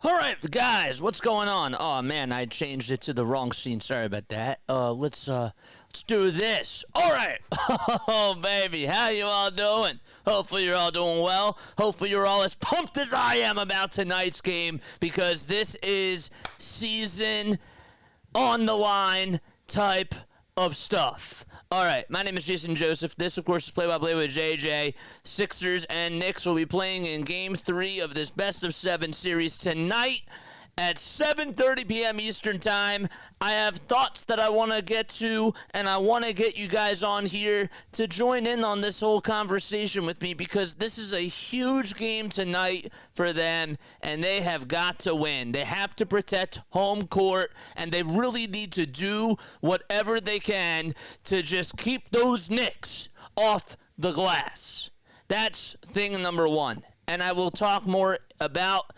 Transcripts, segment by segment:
All right, guys, what's going on? Oh man, I changed it to the wrong scene. Sorry about that. Let's do this. All right. Oh baby, how you all doing? Hopefully you're all doing well. Hopefully you're all as pumped as I am about tonight's game because this is season on the line type of stuff. All right, my name is Jason Joseph. This, of course, is Play-by-Play with JJ. Sixers and Knicks will be playing in Game 3 of this best-of-7 series tonight at 7:30 p.m. Eastern Time. I have thoughts that I want to get to, and I want to get you guys on here to join in on this whole conversation with me because this is a huge game tonight for them, and they have got to win. They have to protect home court, and they really need to do whatever they can to just keep those Knicks off the glass. That's thing number one. And I will talk more about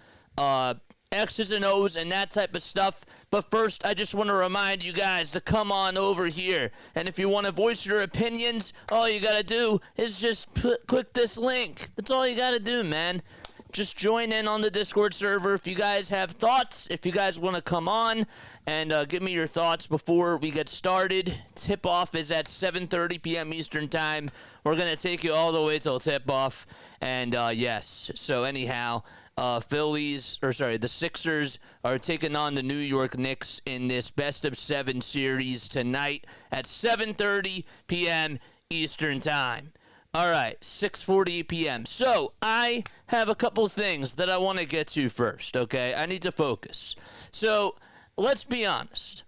X's and O's and that type of stuff. But first, I just want to remind you guys to come on over here. And if you want to voice your opinions, all you got to do is just click this link. That's all you got to do, man. Just join in on the Discord server. If you guys have thoughts, if you guys want to come on and give me your thoughts before we get started. Tip-off is at 7:30 p.m. Eastern Time. We're going to take you all the way till tip-off. And, yes, so anyhow, the Sixers are taking on the New York Knicks in this best-of-7 series tonight at 7:30 p.m. Eastern Time. All right, 6:48 p.m. So I have a couple things that I want to get to first, okay? I need to focus. So let's be honest.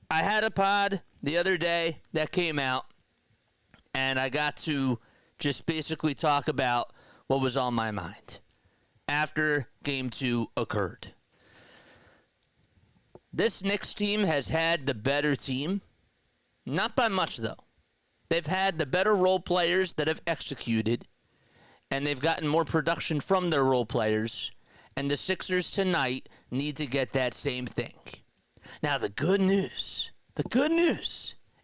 I had a pod the other day that came out, and I got to just basically talk about what was on my mind after Game 2 occurred. This Knicks team has had the better team. Not by much, though. They've had the better role players that have executed, and they've gotten more production from their role players, and the Sixers tonight need to get that same thing. Now, the good news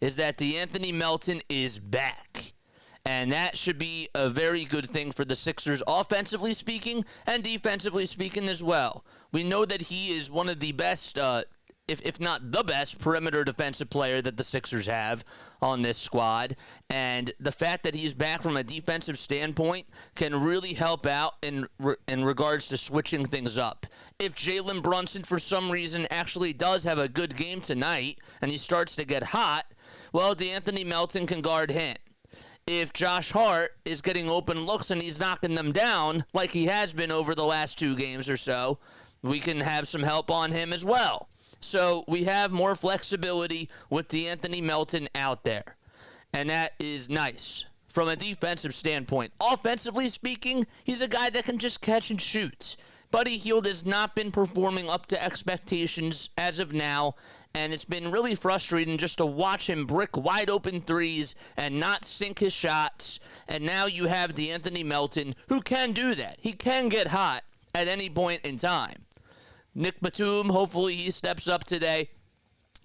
is that DeAnthony Melton is back. And that should be a very good thing for the Sixers, offensively speaking and defensively speaking as well. We know that he is one of the best, if not the best, perimeter defensive player that the Sixers have on this squad. And the fact that he's back from a defensive standpoint can really help out in regards to switching things up. If Jalen Brunson, for some reason, actually does have a good game tonight and he starts to get hot, well, DeAnthony Melton can guard him. If Josh Hart is getting open looks and he's knocking them down like he has been over the last 2 games or so, we can have some help on him as well. So we have more flexibility with DeAnthony Melton out there, and that is nice from a defensive standpoint. Offensively speaking, he's a guy that can just catch and shoot. Buddy Hield has not been performing up to expectations as of now, and it's been really frustrating just to watch him brick wide open threes and not sink his shots. And now you have DeAnthony Melton, who can do that. He can get hot at any point in time. Nick Batum, hopefully he steps up today.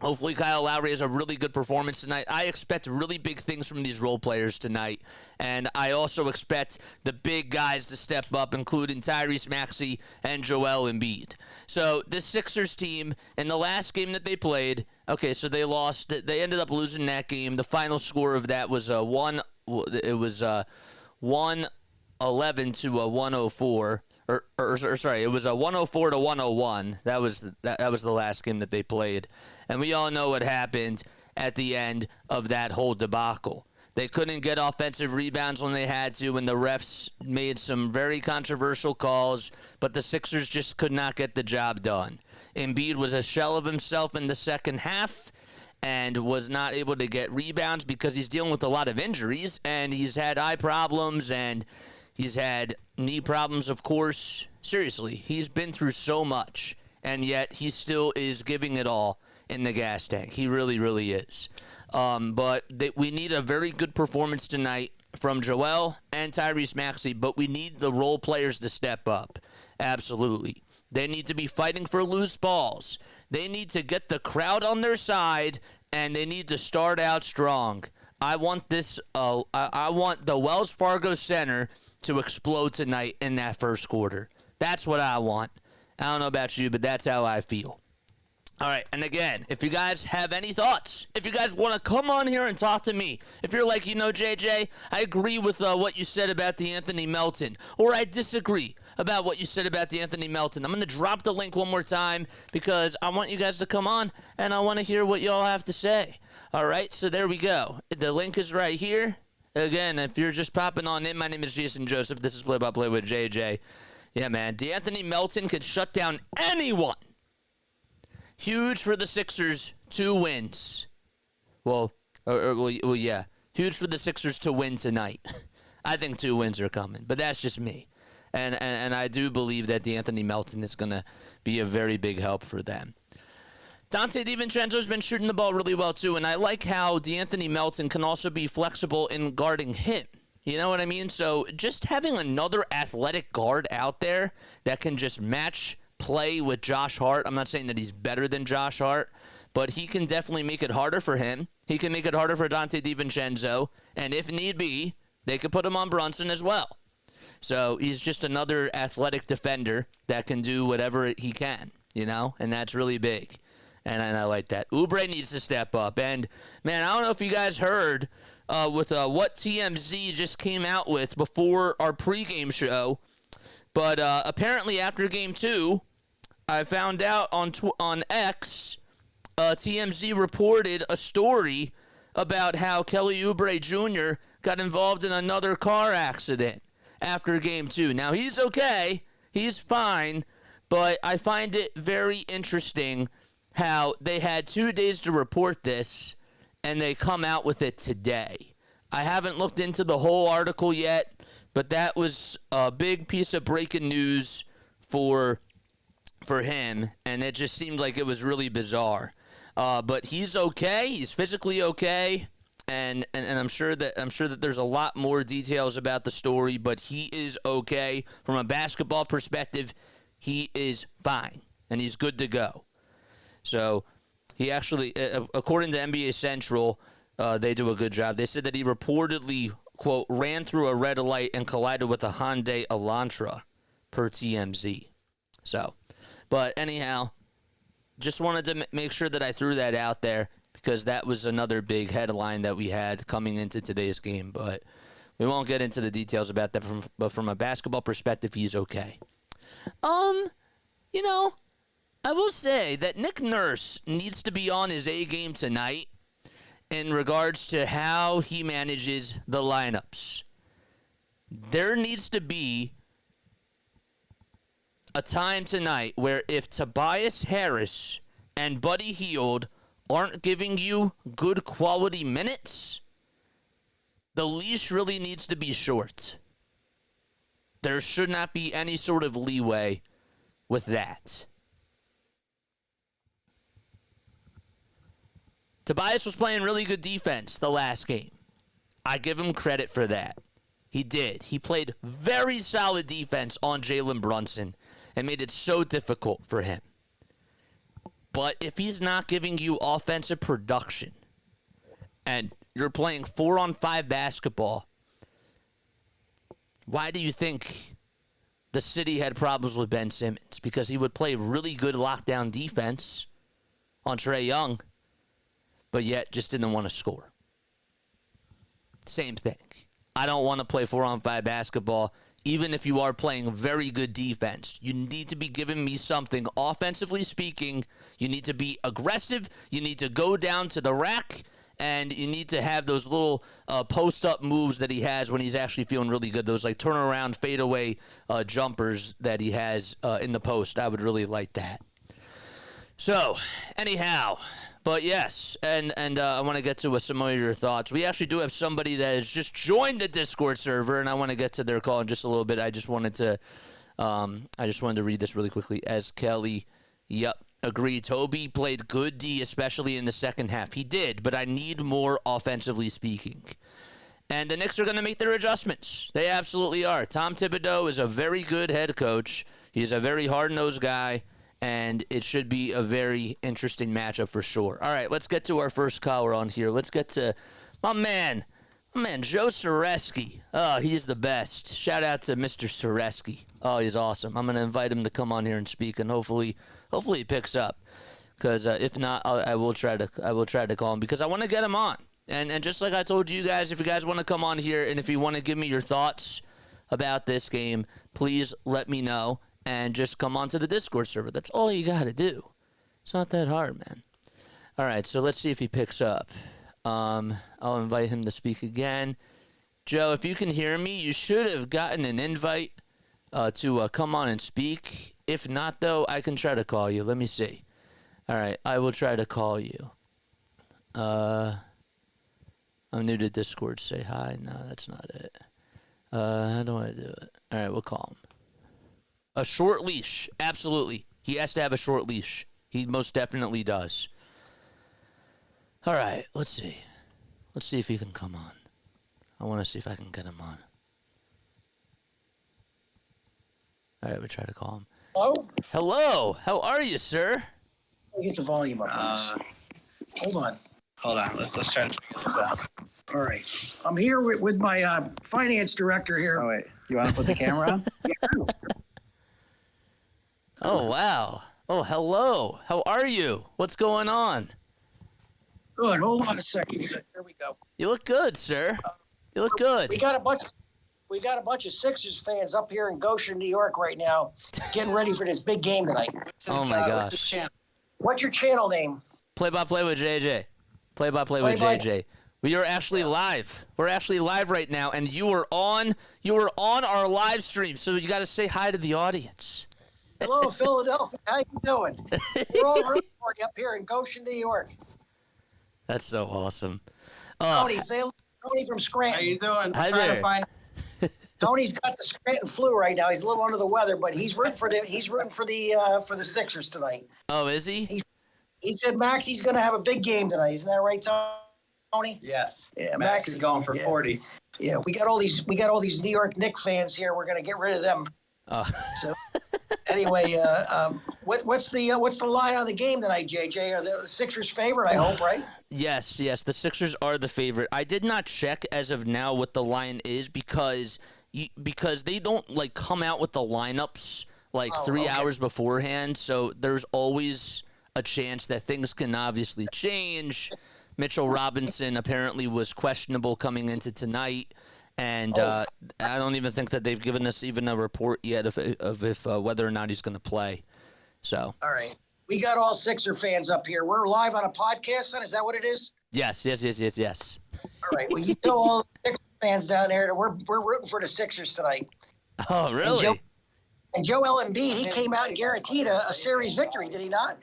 Hopefully Kyle Lowry has a really good performance tonight. I expect really big things from these role players tonight. And I also expect the big guys to step up, including Tyrese Maxey and Joel Embiid. So this Sixers team, in the last game that they played, okay, so they lost. They ended up losing that game. The final score of that was 111 to 104. Sorry, it was a 104 to 101. That was the last game that they played. And we all know what happened at the end of that whole debacle. They couldn't get offensive rebounds when they had to, and the refs made some very controversial calls, but the Sixers just could not get the job done. Embiid was a shell of himself in the second half and was not able to get rebounds because he's dealing with a lot of injuries, and he's had eye problems, and he's had knee problems, of course. Seriously, he's been through so much, and yet he still is giving it all in the gas tank. He really, really is. But we need a very good performance tonight from Joel and Tyrese Maxey, but we need the role players to step up. Absolutely. They need to be fighting for loose balls. They need to get the crowd on their side, and they need to start out strong. I want I want the Wells Fargo Center to explode tonight in that first quarter. That's what I want. I don't know about you, but that's how I feel. All right, and again, if you guys have any thoughts, if you guys want to come on here and talk to me, if you're like, JJ, I agree with what you said about the Anthony Melton, or I disagree about what you said about the Anthony Melton, I'm going to drop the link one more time because I want you guys to come on and I want to hear what y'all have to say. All right, so there we go. The link is right here. Again, if you're just popping on in, my name is Jason Joseph. This is Play by Play with JJ. Yeah, man, DeAnthony Melton could shut down anyone. Huge for the Sixers, 2 wins. Well, yeah. Huge for the Sixers to win tonight. I think 2 wins are coming, but that's just me. And I do believe that DeAnthony Melton is going to be a very big help for them. Dante DiVincenzo's been shooting the ball really well, too, and I like how DeAnthony Melton can also be flexible in guarding him. You know what I mean? So just having another athletic guard out there that can just match play with Josh Hart. I'm not saying that he's better than Josh Hart, but he can definitely make it harder for him. He can make it harder for Dante DiVincenzo, and if need be, they could put him on Brunson as well. So he's just another athletic defender that can do whatever he can, and that's really big. And I like that. Oubre needs to step up. And, man, I don't know if you guys heard with what TMZ just came out with before our pregame show, but apparently after Game 2, I found out on X, TMZ reported a story about how Kelly Oubre Jr. got involved in another car accident after Game 2. Now, he's okay. He's fine. But I find it very interesting how they had 2 days to report this, and they come out with it today. I haven't looked into the whole article yet, but that was a big piece of breaking news for him, and it just seemed like it was really bizarre. But he's okay. He's physically okay, and I'm sure that there's a lot more details about the story, but he is okay. From a basketball perspective, he is fine, and he's good to go. So he actually, according to NBA Central, they do a good job. They said that he reportedly, quote, ran through a red light and collided with a Hyundai Elantra, per TMZ. So, but anyhow, just wanted to make sure that I threw that out there because that was another big headline that we had coming into today's game. But we won't get into the details about that. But from a basketball perspective, he's okay. I will say that Nick Nurse needs to be on his A game tonight in regards to how he manages the lineups. There needs to be a time tonight where if Tobias Harris and Buddy Hield aren't giving you good quality minutes, the leash really needs to be short. There should not be any sort of leeway with that. Tobias was playing really good defense the last game. I give him credit for that. He did. He played very solid defense on Jalen Brunson and made it so difficult for him. But if he's not giving you offensive production and you're playing 4-on-5 basketball, why do you think the city had problems with Ben Simmons? Because he would play really good lockdown defense on Trae Young, but yet just didn't want to score. Same thing. I don't want to play 4-on-5 basketball, even if you are playing very good defense. You need to be giving me something, offensively speaking. You need to be aggressive. You need to go down to the rack, and you need to have those little post-up moves that he has when he's actually feeling really good. Those like turnaround, fadeaway jumpers that he has in the post. I would really like that. So, anyhow, but yes, and I want to get to some of your thoughts. We actually do have somebody that has just joined the Discord server, and I want to get to their call in just a little bit. I just wanted to read this really quickly. As Kelly, yep, agreed. Toby played good D, especially in the second half. He did, but I need more offensively speaking. And the Knicks are going to make their adjustments. They absolutely are. Tom Thibodeau is a very good head coach. He's a very hard-nosed guy. And it should be a very interesting matchup for sure. All right, let's get to our first caller on here. Let's get to my man, Man, Joe Soreski. Oh, he's the best. Shout out to Mr. Soreski. Oh, he's awesome. I'm gonna invite him to come on here and speak, and hopefully he picks up. Because if not, I will try to call him because I want to get him on. And just like I told you guys, if you guys want to come on here and if you want to give me your thoughts about this game, please let me know and just come on to the Discord server. That's all you got to do. It's not that hard, man. All right, so let's see if he picks up. I'll invite him to speak again. Joe, if you can hear me, you should have gotten an invite to come on and speak. If not, though, I can try to call you. Let me see. All right, I will try to call you. I'm new to Discord. Say hi. No, that's not it. How do I do it? All right, we'll call him. A short leash. Absolutely. He has to have a short leash. He most definitely does. All right, let's see. Let's see if he can come on. I want to see if I can get him on. All right, we'll try to call him. Hello? Hello. How are you, sir? Get the volume up, please. Hold on. Hold on. Let's try to figure this out. All right. I'm here with my finance director here. Oh, wait. You want to put the camera on? Yeah. Oh, wow. Oh, hello. How are you? What's going on? Good. Hold on a second. Here we go. You look good, sir. You look good. We got a bunch of Sixers fans up here in Goshen, New York right now, getting ready for this big game tonight. Oh, my gosh. What's his channel? What's your channel name? Play-by-play with JJ. Play-by-play with JJ. We are actually live. We're actually live right now, and you were on our live stream, so you got to say hi to the audience. Hello, Philadelphia. How you doing? We're all rooting for you up here in Goshen, New York. That's so awesome. Tony, say hello. Tony from Scranton. How you doing? Hi I'm trying there. to find. Tony's got the Scranton flu right now. He's a little under the weather, but he's rooting for the Sixers tonight. Oh, is he? He said Max, he's going to have a big game tonight. Isn't that right, Tony? Yes. Yeah, Max is going for 40. Yeah, we got all these New York Knicks fans here. We're going to get rid of them. So anyway, what's the line on the game tonight, JJ? Are the Sixers favorite? I hope, right? Yes. The Sixers are the favorite. I did not check as of now what the line is because they don't like come out with the lineups like 3 hours beforehand. So there's always a chance that things can obviously change. Mitchell Robinson apparently was questionable coming into tonight. And I don't even think that they've given us even a report yet of if whether or not he's going to play. So. All right. We got all Sixer fans up here. We're live on a podcast, then? Is that what it is? Yes. All right. Well, you tell all the Sixer fans down there that we're rooting for the Sixers tonight. Oh, really? And Joel Embiid, he came out and guaranteed a series victory, did he not?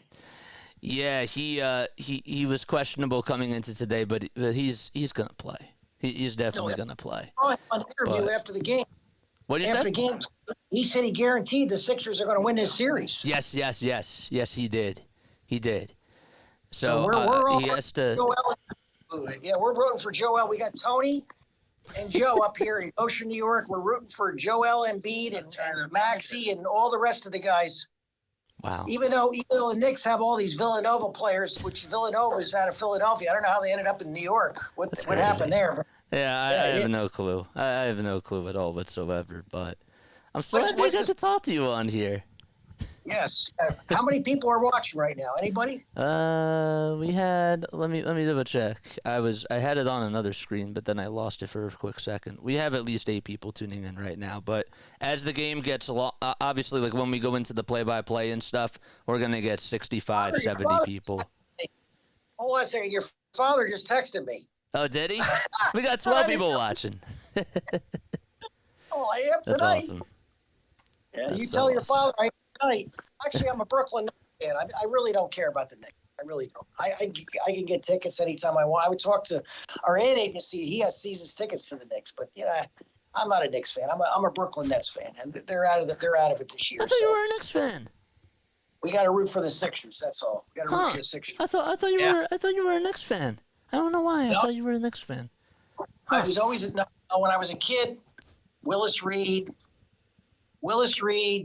Yeah, he was questionable coming into today, but he's going to play. He's definitely going to play. On an interview after the game. What did you say? After the game, he said he guaranteed the Sixers are going to win this series. Yes, he did. So we're all he has to. Joel, yeah, we're rooting for Joel. We got Tony and Joe up here in Goshen, New York. We're rooting for Joel Embiid and Maxey and all the rest of the guys. Wow. Even though the Knicks have all these Villanova players, which Villanova is out of Philadelphia. I don't know how they ended up in New York. What happened there? Yeah, I have no clue. I have no clue at all whatsoever. But I'm so happy I got to talk to you on here. Yes. How many people are watching right now? Anybody? We had. Let me double check. I had it on another screen, but then I lost it for a quick second. We have at least 8 people tuning in right now. But as the game gets obviously, like when we go into the play-by-play and stuff, we're gonna get 65, 70 people. Hold on a second. Your father just texted me. Oh, did he? We got 12 people watching. Oh, I am tonight. That's awesome. Yeah, you so tell your awesome. father I am tonight. Actually, I'm a Brooklyn fan. I really don't care about the Knicks. I really don't. I can get tickets anytime I want. I would talk to our ad agency. He has seasons tickets to the Knicks, but I'm not a Knicks fan. I'm a Brooklyn Nets fan, and they're out of it this year. I thought you were a Knicks fan. We got to root for the Sixers. That's all. We got to root for the Sixers. I thought you were a Knicks fan. I don't know why. I thought you were a Knicks fan. I was always when I was a kid. Willis Reed,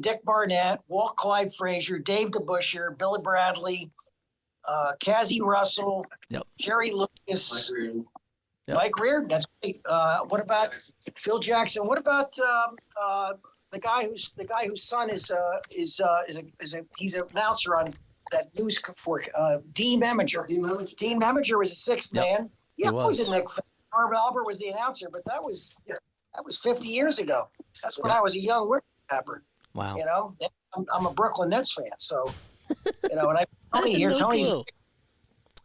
Dick Barnett, Walt Clyde Frazier, Dave DeBusschere, Billy Bradley, Cazzie Russell, Yep. Jerry Lucas, Yep. Mike Reardon, that's great. What about Phil Jackson? What about the guy whose son is he's an announcer on that news for Dean Eminger. Dean Eminger was a sixth man. Yeah, I was a Knicks fan. Marv Albert was the announcer, but that was 50 years ago. That's when I was a young whippersnapper. Wow. You know, I'm a Brooklyn Nets fan, so and I Tony here. Tony's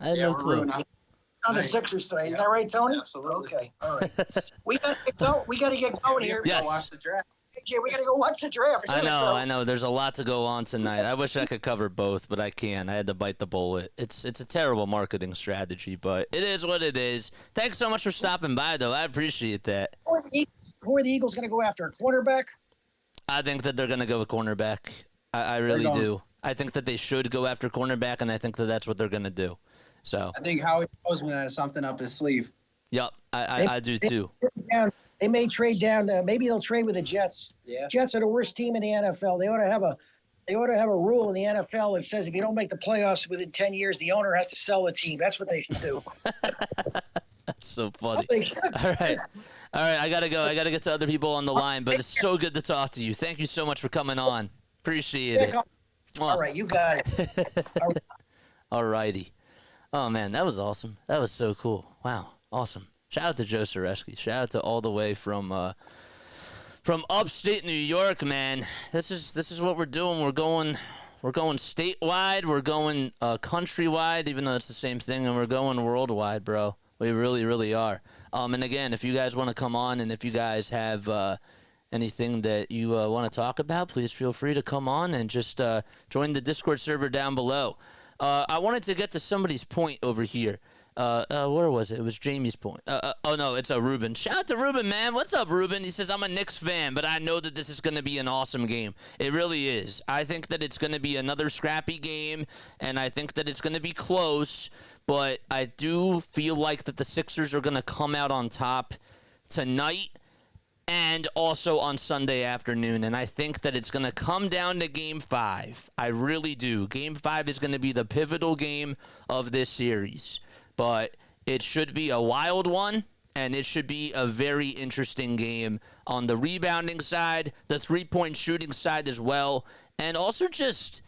I had no clue. On the Sixers today. Isn't that right, Tony? Absolutely. Okay. All right. We got to get going here. Yes. Go watch the draft. Yeah, we got to go watch the draft. I know. There's a lot to go on tonight. I wish I could cover both, but I can't. I had to bite the bullet. It's a terrible marketing strategy, but it is what it is. Thanks so much for stopping by, though. I appreciate that. Who are the Eagles going to go after? A quarterback? I think that they're going to go with cornerback. I really do. I think that they should go after cornerback, and I think that that's what they're going to do. So I think Howie Roseman has something up his sleeve. Yep, I do too. They may trade down. Maybe they'll trade with the Jets. Yeah. Jets are the worst team in the NFL. They ought to have a rule in the NFL that says if you don't make the playoffs within 10 years, the owner has to sell the team. That's what they should do. That's so funny. All right. I gotta go. I gotta get to other people on the line, but it's so good to talk to you. Thank you so much for coming on. Appreciate it. All right, you got it. All righty. Oh, man, that was awesome. That was so cool. Wow, awesome. Shout out to Joe Soreski. Shout out to all the way from upstate New York, man. This is what we're doing. We're going statewide. We're going countrywide, even though it's the same thing, and we're going worldwide, bro. We really, really are. And again, if you guys want to come on, and if you guys have anything that you want to talk about, please feel free to come on and just join the Discord server down below. I wanted to get to somebody's point over here. Where was it? It was Jamie's point. Oh, no, it's Ruben. Shout out to Ruben, man. What's up, Ruben? He says, I'm a Knicks fan, but I know that this is going to be an awesome game. It really is. I think that it's going to be another scrappy game, and I think that it's going to be close, but I do feel like that the Sixers are going to come out on top tonight and also on Sunday afternoon. And I think that it's going to come down to Game 5. I really do. Game 5 is going to be the pivotal game of this series. But it should be a wild one, and it should be a very interesting game on the rebounding side, the three-point shooting side as well, and also just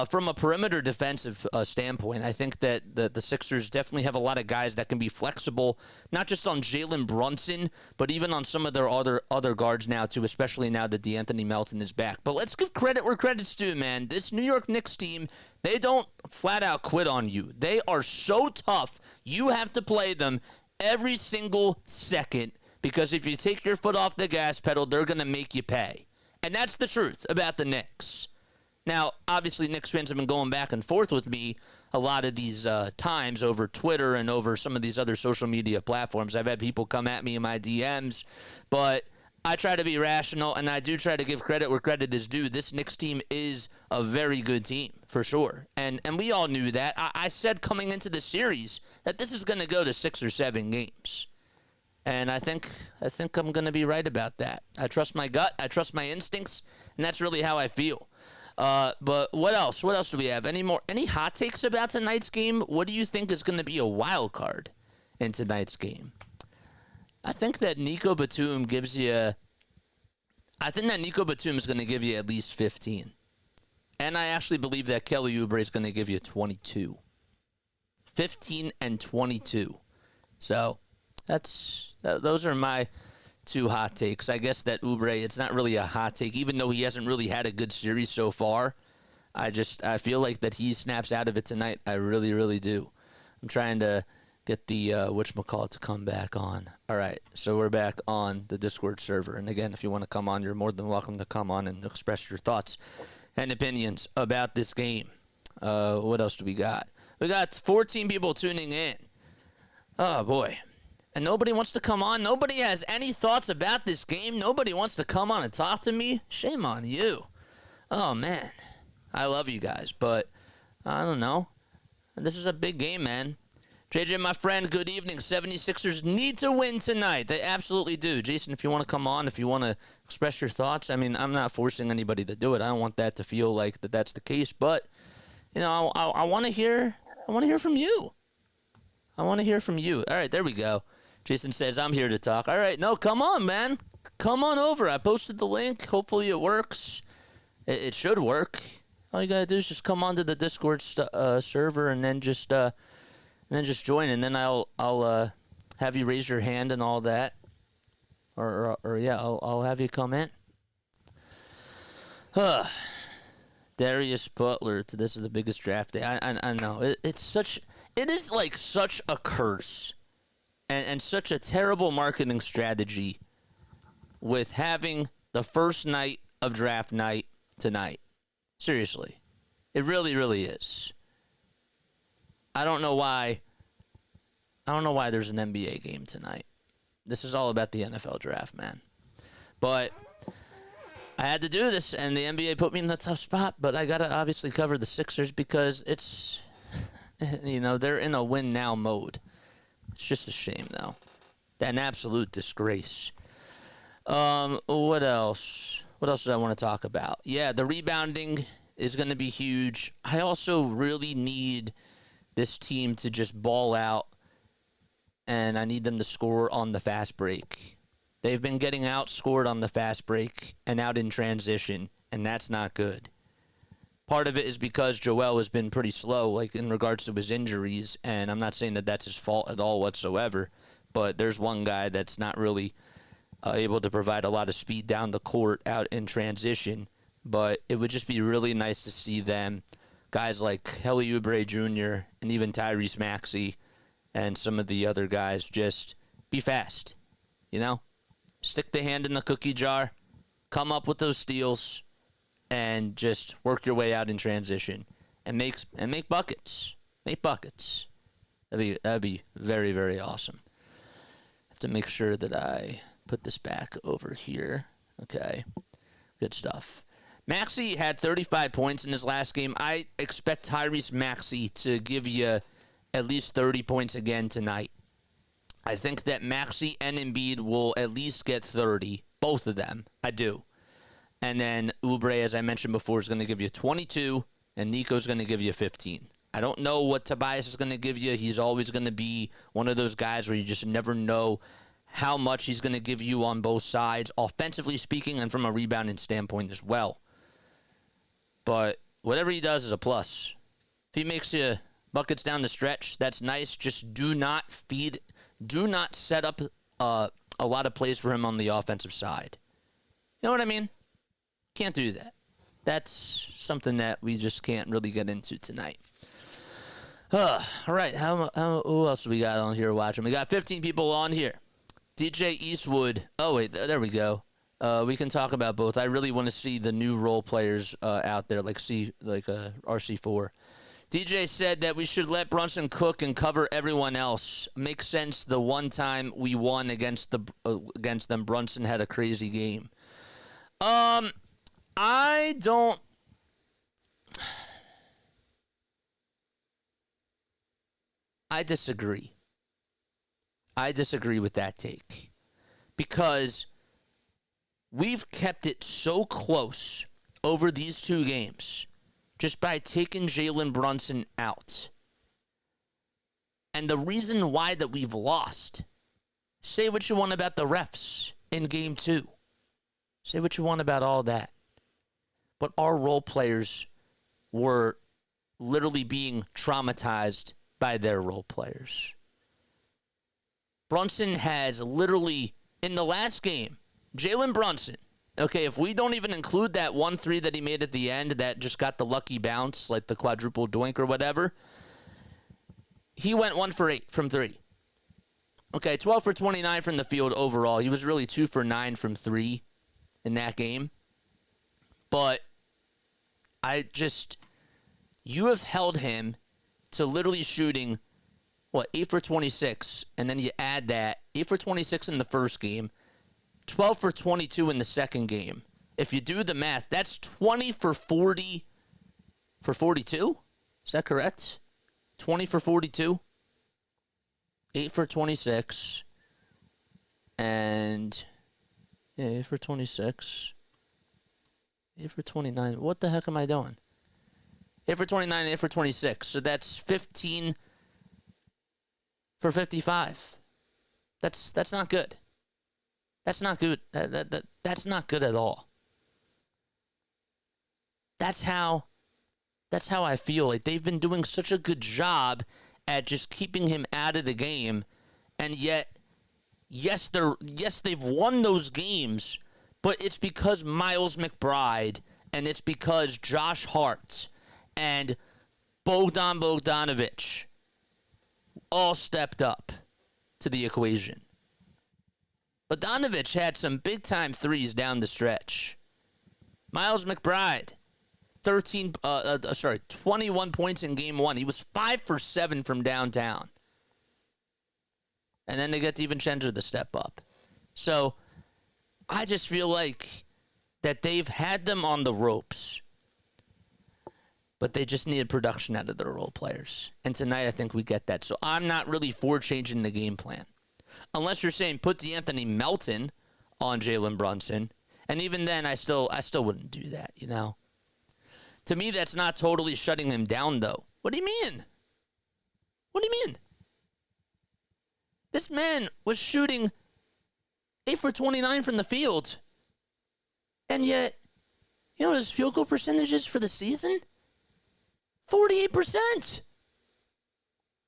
from a perimeter defensive standpoint. I think that the Sixers definitely have a lot of guys that can be flexible, not just on Jalen Brunson, but even on some of their other guards now, too, especially now that DeAnthony Melton is back. But let's give credit where credit's due, man. This New York Knicks team, they don't flat out quit on you. They are so tough. You have to play them every single second, because if you take your foot off the gas pedal, they're going to make you pay. And that's the truth about the Knicks. Now, obviously, Knicks fans have been going back and forth with me a lot of these times over Twitter and over some of these other social media platforms. I've had people come at me in my DMs, but I try to be rational, and I do try to give credit where credit is due. This Knicks team is a very good team, for sure. And we all knew that. I said coming into the series that this is going to go to 6 or 7 games. And I think I'm going to be right about that. I trust my gut. I trust my instincts, and that's really how I feel. But what else? What else do we have? Any hot takes about tonight's game? What do you think is going to be a wild card in tonight's game? I think that Nico Batum gives you. I think that Nico Batum is going to give you at least 15, and I actually believe that Kelly Oubre is going to give you 22. 15 and 22. So those are my 2 hot takes. I guess that Oubre, it's not really a hot take, even though he hasn't really had a good series so far. I feel like that he snaps out of it tonight. I really, really do. I'm trying to get the whatchamacallit to come back on. All right, so we're back on the Discord server. And again, if you want to come on, you're more than welcome to come on and express your thoughts and opinions about this game. What else do we got? We got 14 people tuning in. Oh, boy. And nobody wants to come on. Nobody has any thoughts about this game. Nobody wants to come on and talk to me. Shame on you. Oh, man. I love you guys, but I don't know. This is a big game, man. JJ, my friend, good evening. 76ers need to win tonight. They absolutely do. Jason, if you want to come on, if you want to express your thoughts, I mean, I'm not forcing anybody to do it. I don't want that to feel like that's the case, but, you know, I want to hear from you. I want to hear from you. All right, there we go. Jason says, I'm here to talk. All right. No, come on, man. Come on over. I posted the link. Hopefully it works. It should work. All you got to do is just come onto the Discord server and then just join. And then I'll have you raise your hand and all that. Or yeah, I'll have you come in. Darius Butler. This is the biggest draft day. I know. It is like such a curse. And such a terrible marketing strategy with having the first night of draft night tonight. Seriously. It really, really is. I don't know why there's an NBA game tonight. This is all about the NFL draft, man. But I had to do this, and the NBA put me in a tough spot, but I got to obviously cover the Sixers because it's, they're in a win-now mode. It's just a shame, though. An absolute disgrace. What else? What else do I want to talk about? Yeah, the rebounding is going to be huge. I also really need this team to just ball out, and I need them to score on the fast break. They've been getting outscored on the fast break and out in transition, and that's not good. Part of it is because Joel has been pretty slow, like in regards to his injuries, and I'm not saying that that's his fault at all whatsoever, but there's one guy that's not really able to provide a lot of speed down the court out in transition, but it would just be really nice to see them, guys like Kelly Oubre Jr. and even Tyrese Maxey and some of the other guys, just be fast, Stick the hand in the cookie jar, come up with those steals, and just work your way out in transition and make buckets. Make buckets. That'd be very, very awesome. Have to make sure that I put this back over here. Okay. Good stuff. Maxey had 35 points in his last game. I expect Tyrese Maxey to give you at least 30 points again tonight. I think that Maxey and Embiid will at least get 30. Both of them. I do. And then Oubre, as I mentioned before, is going to give you 22, and Nico's going to give you 15. I don't know what Tobias is going to give you. He's always going to be one of those guys where you just never know how much he's going to give you on both sides, offensively speaking and from a rebounding standpoint as well. But whatever he does is a plus. If he makes you buckets down the stretch, that's nice. Just do not set up a lot of plays for him on the offensive side. You know what I mean? Can't do that. That's something that we just can't really get into tonight. All right. Who else do we got on here watching? We got 15 people on here. DJ Eastwood. Oh, wait. There we go. We can talk about both. I really want to see the new role players out there, like RC4. DJ said that we should let Brunson cook and cover everyone else. Makes sense. The one time we won against them, Brunson had a crazy game. I disagree. I disagree with that take. Because we've kept it so close over these two games just by taking Jalen Brunson out. And the reason why that we've lost, say what you want about the refs in game 2. Say what you want about all that. But our role players were literally being traumatized by their role players. Brunson has literally, in the last game, Jalen Brunson, okay, if we don't even include that 1-3 that he made at the end that just got the lucky bounce, like the quadruple doink or whatever, he went 1 for 8 from 3. Okay, 12 for 29 from the field overall. He was really 2 for 9 from 3 in that game. But you have held him to literally shooting, 8 for 26, and then you add that, 8 for 26 in the first game, 12 for 22 in the second game. If you do the math, that's 20 for 40 for 42? Is that correct? 20 for 42? 8 for 26. And, 8 for 26. 8 for 29. What the heck am I doing? 8 for 29 and 8 for 26. So that's 15 for 55. That's not good. That's not good. That's not good at all. That's how I feel. Like they've been doing such a good job at just keeping him out of the game, and yet, yes, they've won those games, but it's because Miles McBride and it's because Josh Hart and Bogdan Bogdanovic all stepped up to the equation. Bogdanovic had some big-time threes down the stretch. Miles McBride, 21 points in game one. He was 5 for 7 from downtown. And then they get DiVincenzo to step up. So I just feel like that they've had them on the ropes, but they just needed production out of their role players. And tonight I think we get that. So I'm not really for changing the game plan. Unless you're saying put DeAnthony Melton on Jalen Brunson. And even then I still wouldn't do that, you know. To me, that's not totally shutting him down, though. What do you mean? What do you mean? This man was shooting 8 for 29 from the field. And yet, you know what his field goal percentage is for the season? 48%.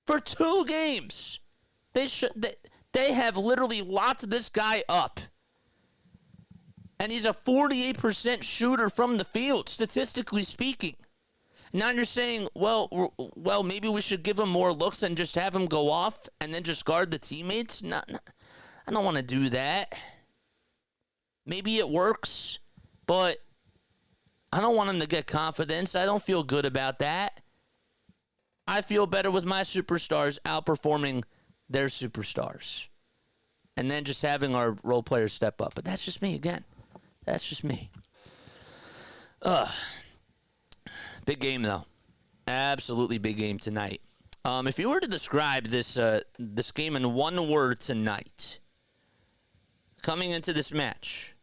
For 2 games. They have literally locked this guy up. And he's a 48% shooter from the field, statistically speaking. Now you're saying, well, maybe we should give him more looks and just have him go off and then just guard the teammates? No, I don't want to do that. Maybe it works, but I don't want him to get confidence. I don't feel good about that. I feel better with my superstars outperforming their superstars. And then just having our role players step up. But that's just me again. That's just me. Big game, though. Absolutely big game tonight. If you were to describe this game in one word tonight, coming into this match,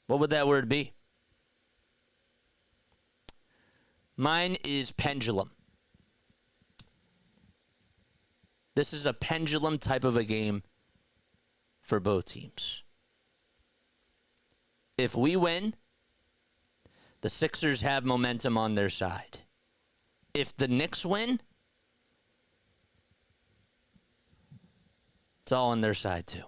what would that word be? Mine is pendulum. This is a pendulum type of a game for both teams. If we win, the Sixers have momentum on their side. If the Knicks win, it's all on their side too.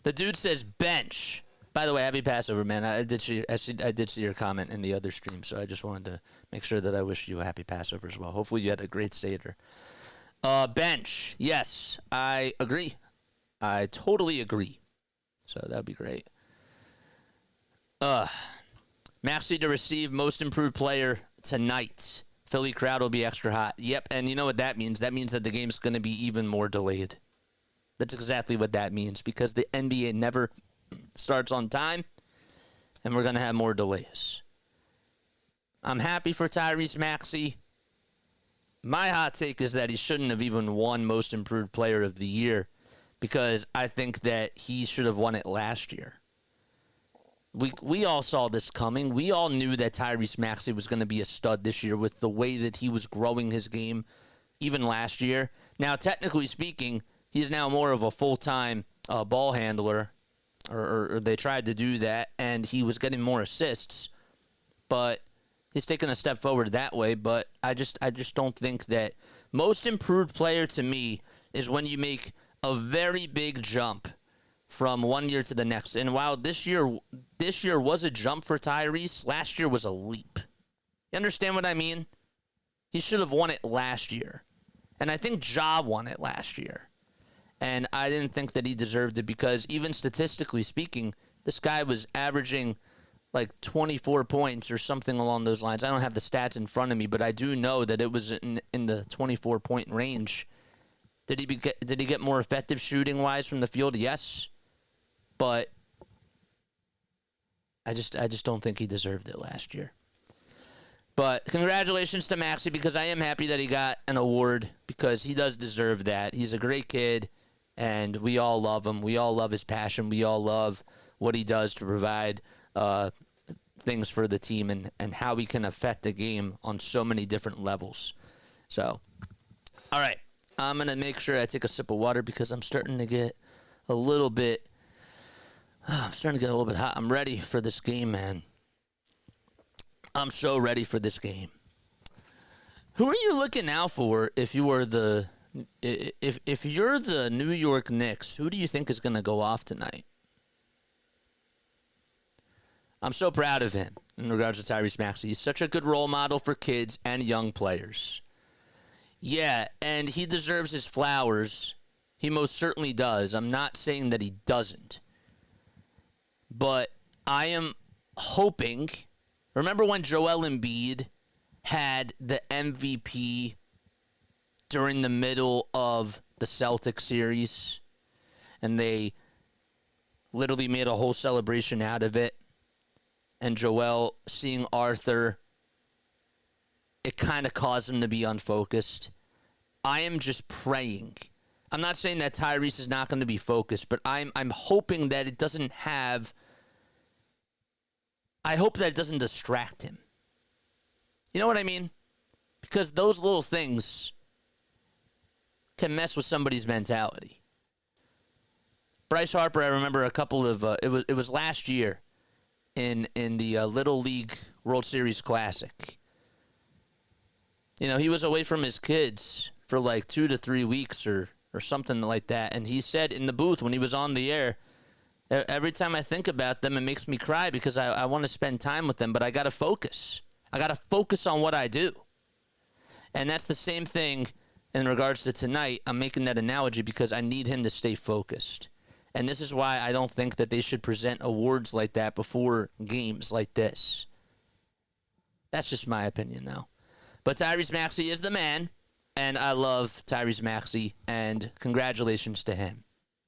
The dude says bench. By the way, happy Passover, man. I did see your comment in the other stream, so I just wanted to make sure that I wish you a happy Passover as well. Hopefully you had a great Seder. Bench. Yes, I agree. I totally agree. So that would be great. Maxey to receive most improved player tonight. Philly crowd will be extra hot. Yep, and you know what that means? That means that the game's going to be even more delayed. That's exactly what that means, because the NBA never starts on time, and we're going to have more delays. I'm happy for Tyrese Maxey. My hot take is that he shouldn't have even won most improved player of the year, because I think that he should have won it last year. We all saw this coming. We all knew that Tyrese Maxey was going to be a stud this year with the way that he was growing his game even last year. Now, technically speaking, he's now more of a full-time ball handler, or they tried to do that, and he was getting more assists. But he's taken a step forward that way. But I just don't think that most improved player to me is when you make a very big jump from one year to the next. And while this year was a jump for Tyrese, last year was a leap. You understand what I mean? He should have won it last year. And I think Ja won it last year. And I didn't think that he deserved it, because even statistically speaking, this guy was averaging like 24 points or something along those lines. I don't have the stats in front of me, but I do know that it was in the 24-point range. Did he get more effective shooting-wise from the field? Yes. But I just don't think he deserved it last year. But congratulations to Maxey, because I am happy that he got an award, because he does deserve that. He's a great kid, and we all love him. We all love his passion. We all love what he does to provide things for the team, and how he can affect the game on so many different levels. So, all right. I'm going to make sure I take a sip of water because I'm starting to get a little bit hot. I'm ready for this game, man. I'm so ready for this game. Who are you looking out for if you're the New York Knicks? Who do you think is going to go off tonight? I'm so proud of him in regards to Tyrese Maxey. He's such a good role model for kids and young players. Yeah, and he deserves his flowers. He most certainly does. I'm not saying that he doesn't. But I am hoping. Remember when Joel Embiid had the MVP during the middle of the Celtics series? And they literally made a whole celebration out of it. And Joel seeing Arthur, it kind of caused him to be unfocused. I am just praying. I'm not saying that Tyrese is not going to be focused, but I'm hoping that it doesn't have. I hope that it doesn't distract him. You know what I mean? Because those little things can mess with somebody's mentality. Bryce Harper, I remember a couple of it was last year in the Little League World Series Classic. You know, he was away from his kids for like 2 to 3 weeks or something like that. And he said in the booth when he was on the air, every time I think about them, it makes me cry because I want to spend time with them, but I got to focus. I got to focus on what I do. And that's the same thing in regards to tonight. I'm making that analogy because I need him to stay focused. And this is why I don't think that they should present awards like that before games like this. That's just my opinion, though. But Tyrese Maxey is the man, and I love Tyrese Maxey, and congratulations to him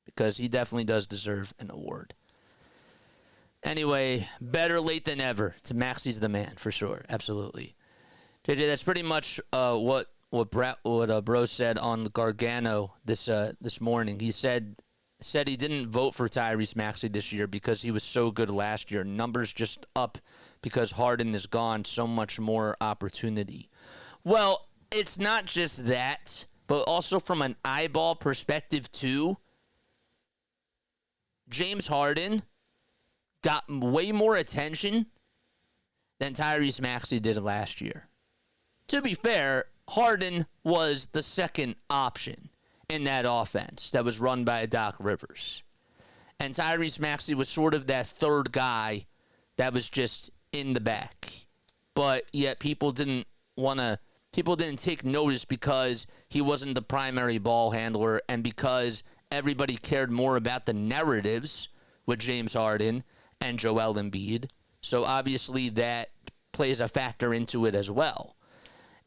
because he definitely does deserve an award. Anyway, better late than ever. To Maxey's the man, for sure. Absolutely. JJ, that's pretty much what Bro said on Gargano this morning. He said he didn't vote for Tyrese Maxey this year because he was so good last year. Numbers just up because Harden is gone. So much more opportunity. Well, it's not just that, but also from an eyeball perspective too. James Harden got way more attention than Tyrese Maxey did last year. To be fair, Harden was the second option in that offense that was run by Doc Rivers. And Tyrese Maxey was sort of that third guy that was just in the back. But yet people didn't take notice because he wasn't the primary ball handler and because everybody cared more about the narratives with James Harden and Joel Embiid. So obviously that plays a factor into it as well.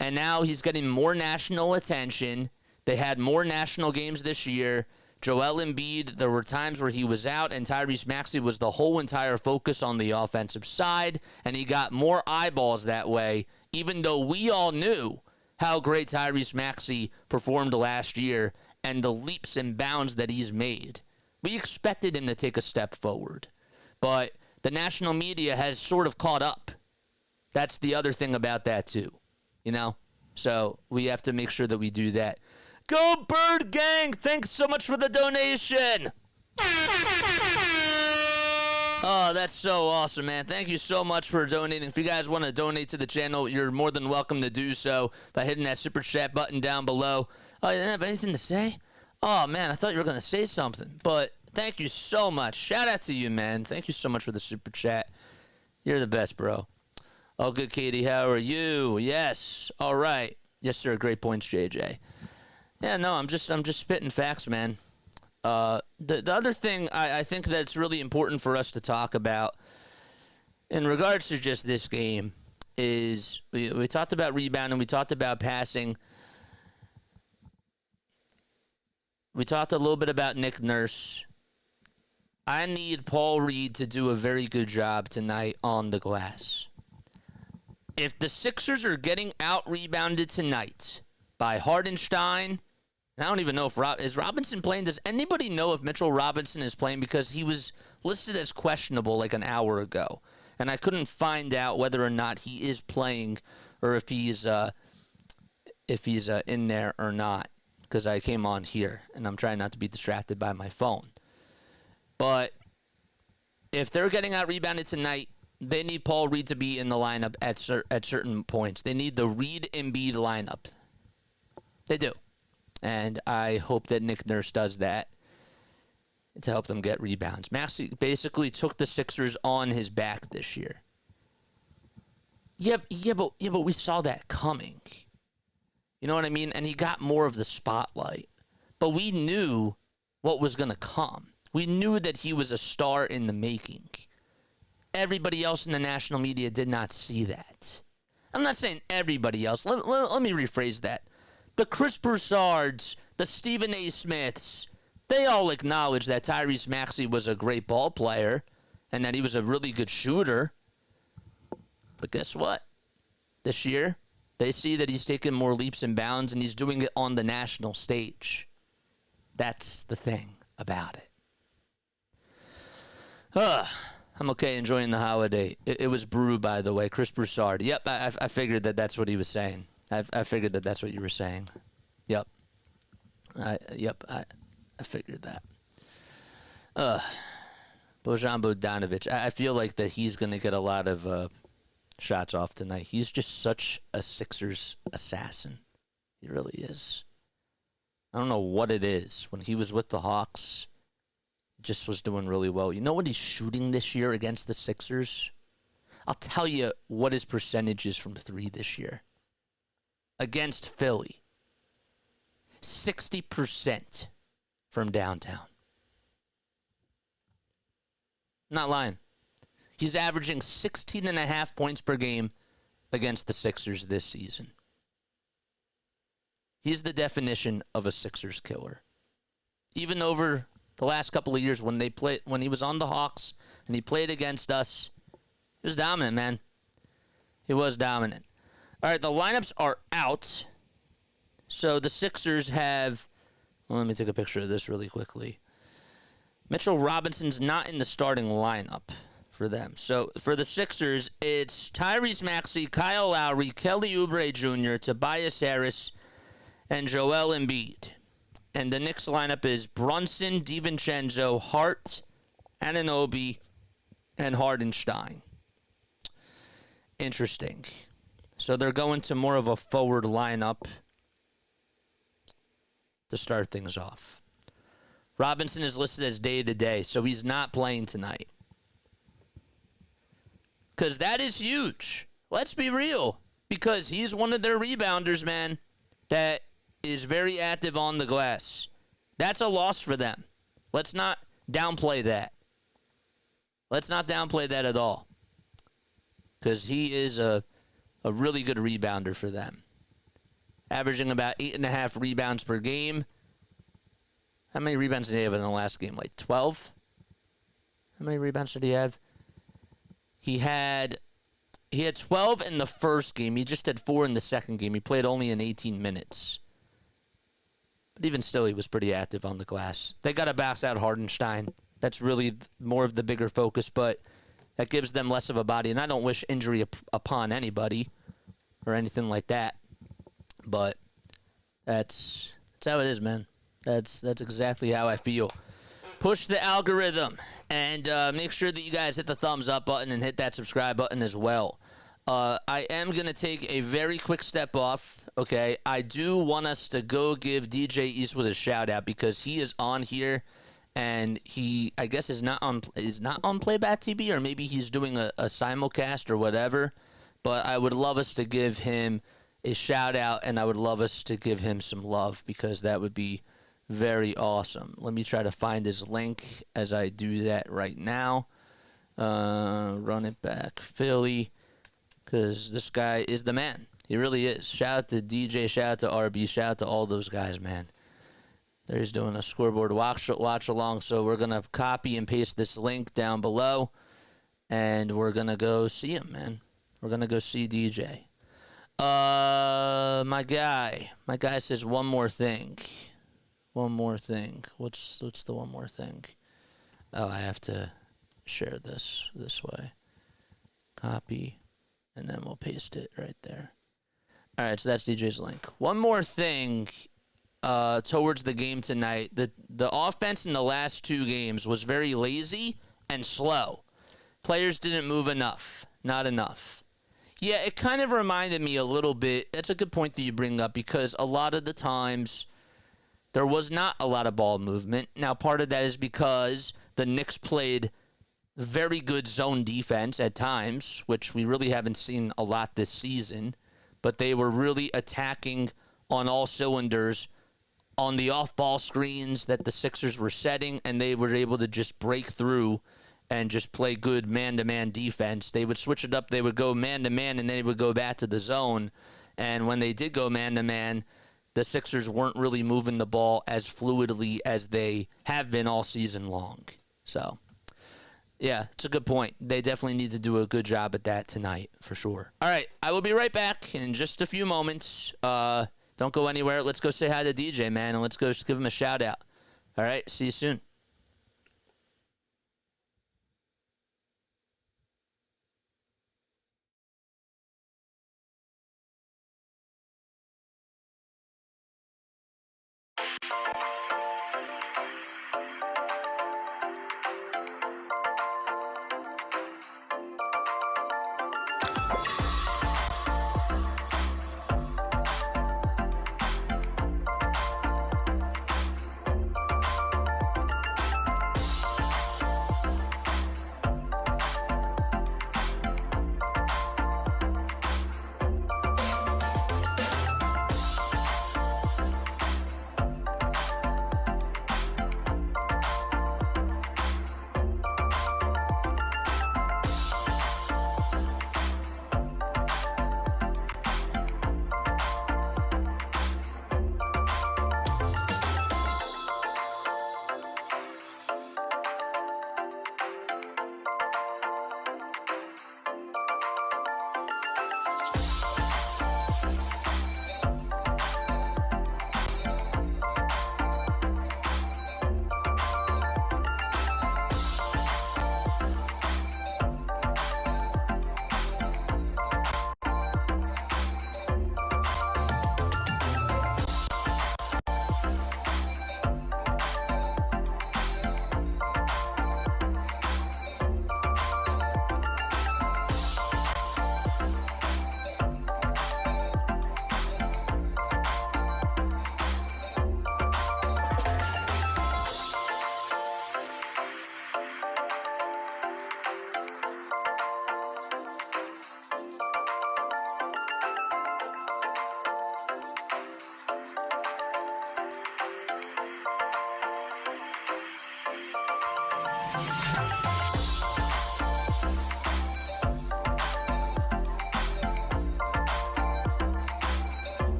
And now he's getting more national attention. They had more national games this year. Joel Embiid, there were times where he was out, and Tyrese Maxey was the whole entire focus on the offensive side, and he got more eyeballs that way, even though we all knew how great Tyrese Maxey performed last year and the leaps and bounds that he's made. We expected him to take a step forward, but the national media has sort of caught up. That's the other thing about that, too, you know? So we have to make sure that we do that. Go Bird Gang! Thanks so much for the donation! Oh, that's so awesome, man. Thank you so much for donating. If you guys want to donate to the channel, you're more than welcome to do so by hitting that super chat button down below. Oh, you didn't have anything to say? Oh, man, I thought you were going to say something. But thank you so much. Shout out to you, man. Thank you so much for the super chat. You're the best, bro. Oh, good, Katie. How are you? Yes. All right. Yes, sir. Great points, JJ. Yeah, no, I'm just spitting facts, man. The other thing I think that's really important for us to talk about in regards to just this game is we talked about rebounding, we talked about passing, we talked a little bit about Nick Nurse. I need Paul Reed to do a very good job tonight on the glass. If the Sixers are getting out-rebounded tonight by Hardenstein, I don't even know if is Robinson playing. Does anybody know if Mitchell Robinson is playing? Because he was listed as questionable like an hour ago, and I couldn't find out whether or not he is playing or if he's in there or not. because I came on here, and I'm trying not to be distracted by my phone. But if they're getting out rebounded tonight, they need Paul Reed to be in the lineup at certain points. They need the Reed Embiid lineup. They do. And I hope that Nick Nurse does that to help them get rebounds. Maxey basically took the Sixers on his back this year. Yeah, but we saw that coming. You know what I mean? And he got more of the spotlight. But we knew what was going to come. We knew that he was a star in the making. Everybody else in the national media did not see that. I'm not saying everybody else. Let me rephrase that. The Chris Broussards, the Stephen A. Smiths, they all acknowledged that Tyrese Maxey was a great ball player and that he was a really good shooter. But guess what? This year, they see that he's taking more leaps and bounds and he's doing it on the national stage. That's the thing about it. I'm okay enjoying the holiday. It was Brew, by the way. Chris Broussard. Yep, I figured that's what he was saying. I figured that's what you were saying. Yep. I figured that. Bojan Bogdanovic. I feel like that he's going to get a lot of shots off tonight. He's just such a Sixers assassin. He really is. I don't know what it is. When he was with the Hawks, he just was doing really well. You know what he's shooting this year against the Sixers? I'll tell you what his percentage is from three this year. Against Philly. 60% from downtown. I'm not lying. He's averaging 16.5 points per game against the Sixers this season. He's the definition of a Sixers killer. Even over the last couple of years when he was on the Hawks and he played against us, he was dominant, man. He was dominant. All right, the lineups are out. So the Sixers have, well, let me take a picture of this really quickly. Mitchell Robinson's not in the starting lineup for them. So for the Sixers, it's Tyrese Maxey, Kyle Lowry, Kelly Oubre Jr., Tobias Harris, and Joel Embiid. And the Knicks lineup is Brunson, DiVincenzo, Hart, Anunoby, and Hardenstein. Interesting. So they're going to more of a forward lineup to start things off. Robinson is listed as day-to-day, so he's not playing tonight. Because that is huge. Let's be real. Because he's one of their rebounders, man, that is very active on the glass. That's a loss for them. Let's not downplay that. Let's not downplay that at all. Because he is a really good rebounder for them. Averaging about 8.5 rebounds per game. How many rebounds did he have in the last game? Like 12? How many rebounds did he have? He had 12 in the first game. He just had 4 in the second game. He played only in 18 minutes. But even still, he was pretty active on the glass. They got to box out Hardenstein. That's really more of the bigger focus, but that gives them less of a body. And I don't wish injury upon anybody or anything like that. But that's how it is, man. That's exactly how I feel. Push the algorithm and make sure that you guys hit the thumbs up button and hit that subscribe button as well. I am going to take a very quick step off, okay? I do want us to go give DJ Eastwood a shout-out because he is on here, and he, I guess, is not on Playback TV, or maybe he's doing a simulcast or whatever. But I would love us to give him a shout-out, and I would love us to give him some love because that would be very awesome. Let me try to find his link as I do that right now. Run it back, Philly, because this guy is the man. He really is. Shout out to DJ, shout out to RB, shout out to all those guys, man. There's doing a scoreboard watch along, so we're going to copy and paste this link down below, and we're going to go see him, man. We're going to go see DJ. My guy says one more thing. One more thing. What's the one more thing? Oh, I have to share this way. Copy, and then we'll paste it right there. All right, so that's DJ's link. One more thing towards the game tonight, the offense in the last 2 games was very lazy and slow. Players didn't move enough. Not enough. Yeah, it kind of reminded me a little bit. That's a good point that you bring up, because a lot of the times there was not a lot of ball movement. Now, part of that is because the Knicks played very good zone defense at times, which we really haven't seen a lot this season. But they were really attacking on all cylinders on the off-ball screens that the Sixers were setting, and they were able to just break through and just play good man-to-man defense. They would switch it up. They would go man-to-man, and then they would go back to the zone. And when they did go man-to-man, the Sixers weren't really moving the ball as fluidly as they have been all season long. So, yeah, it's a good point. They definitely need to do a good job at that tonight, for sure. All right, I will be right back in just a few moments. Don't go anywhere. Let's go say hi to DJ, man, and let's go just give him a shout-out. All right, see you soon.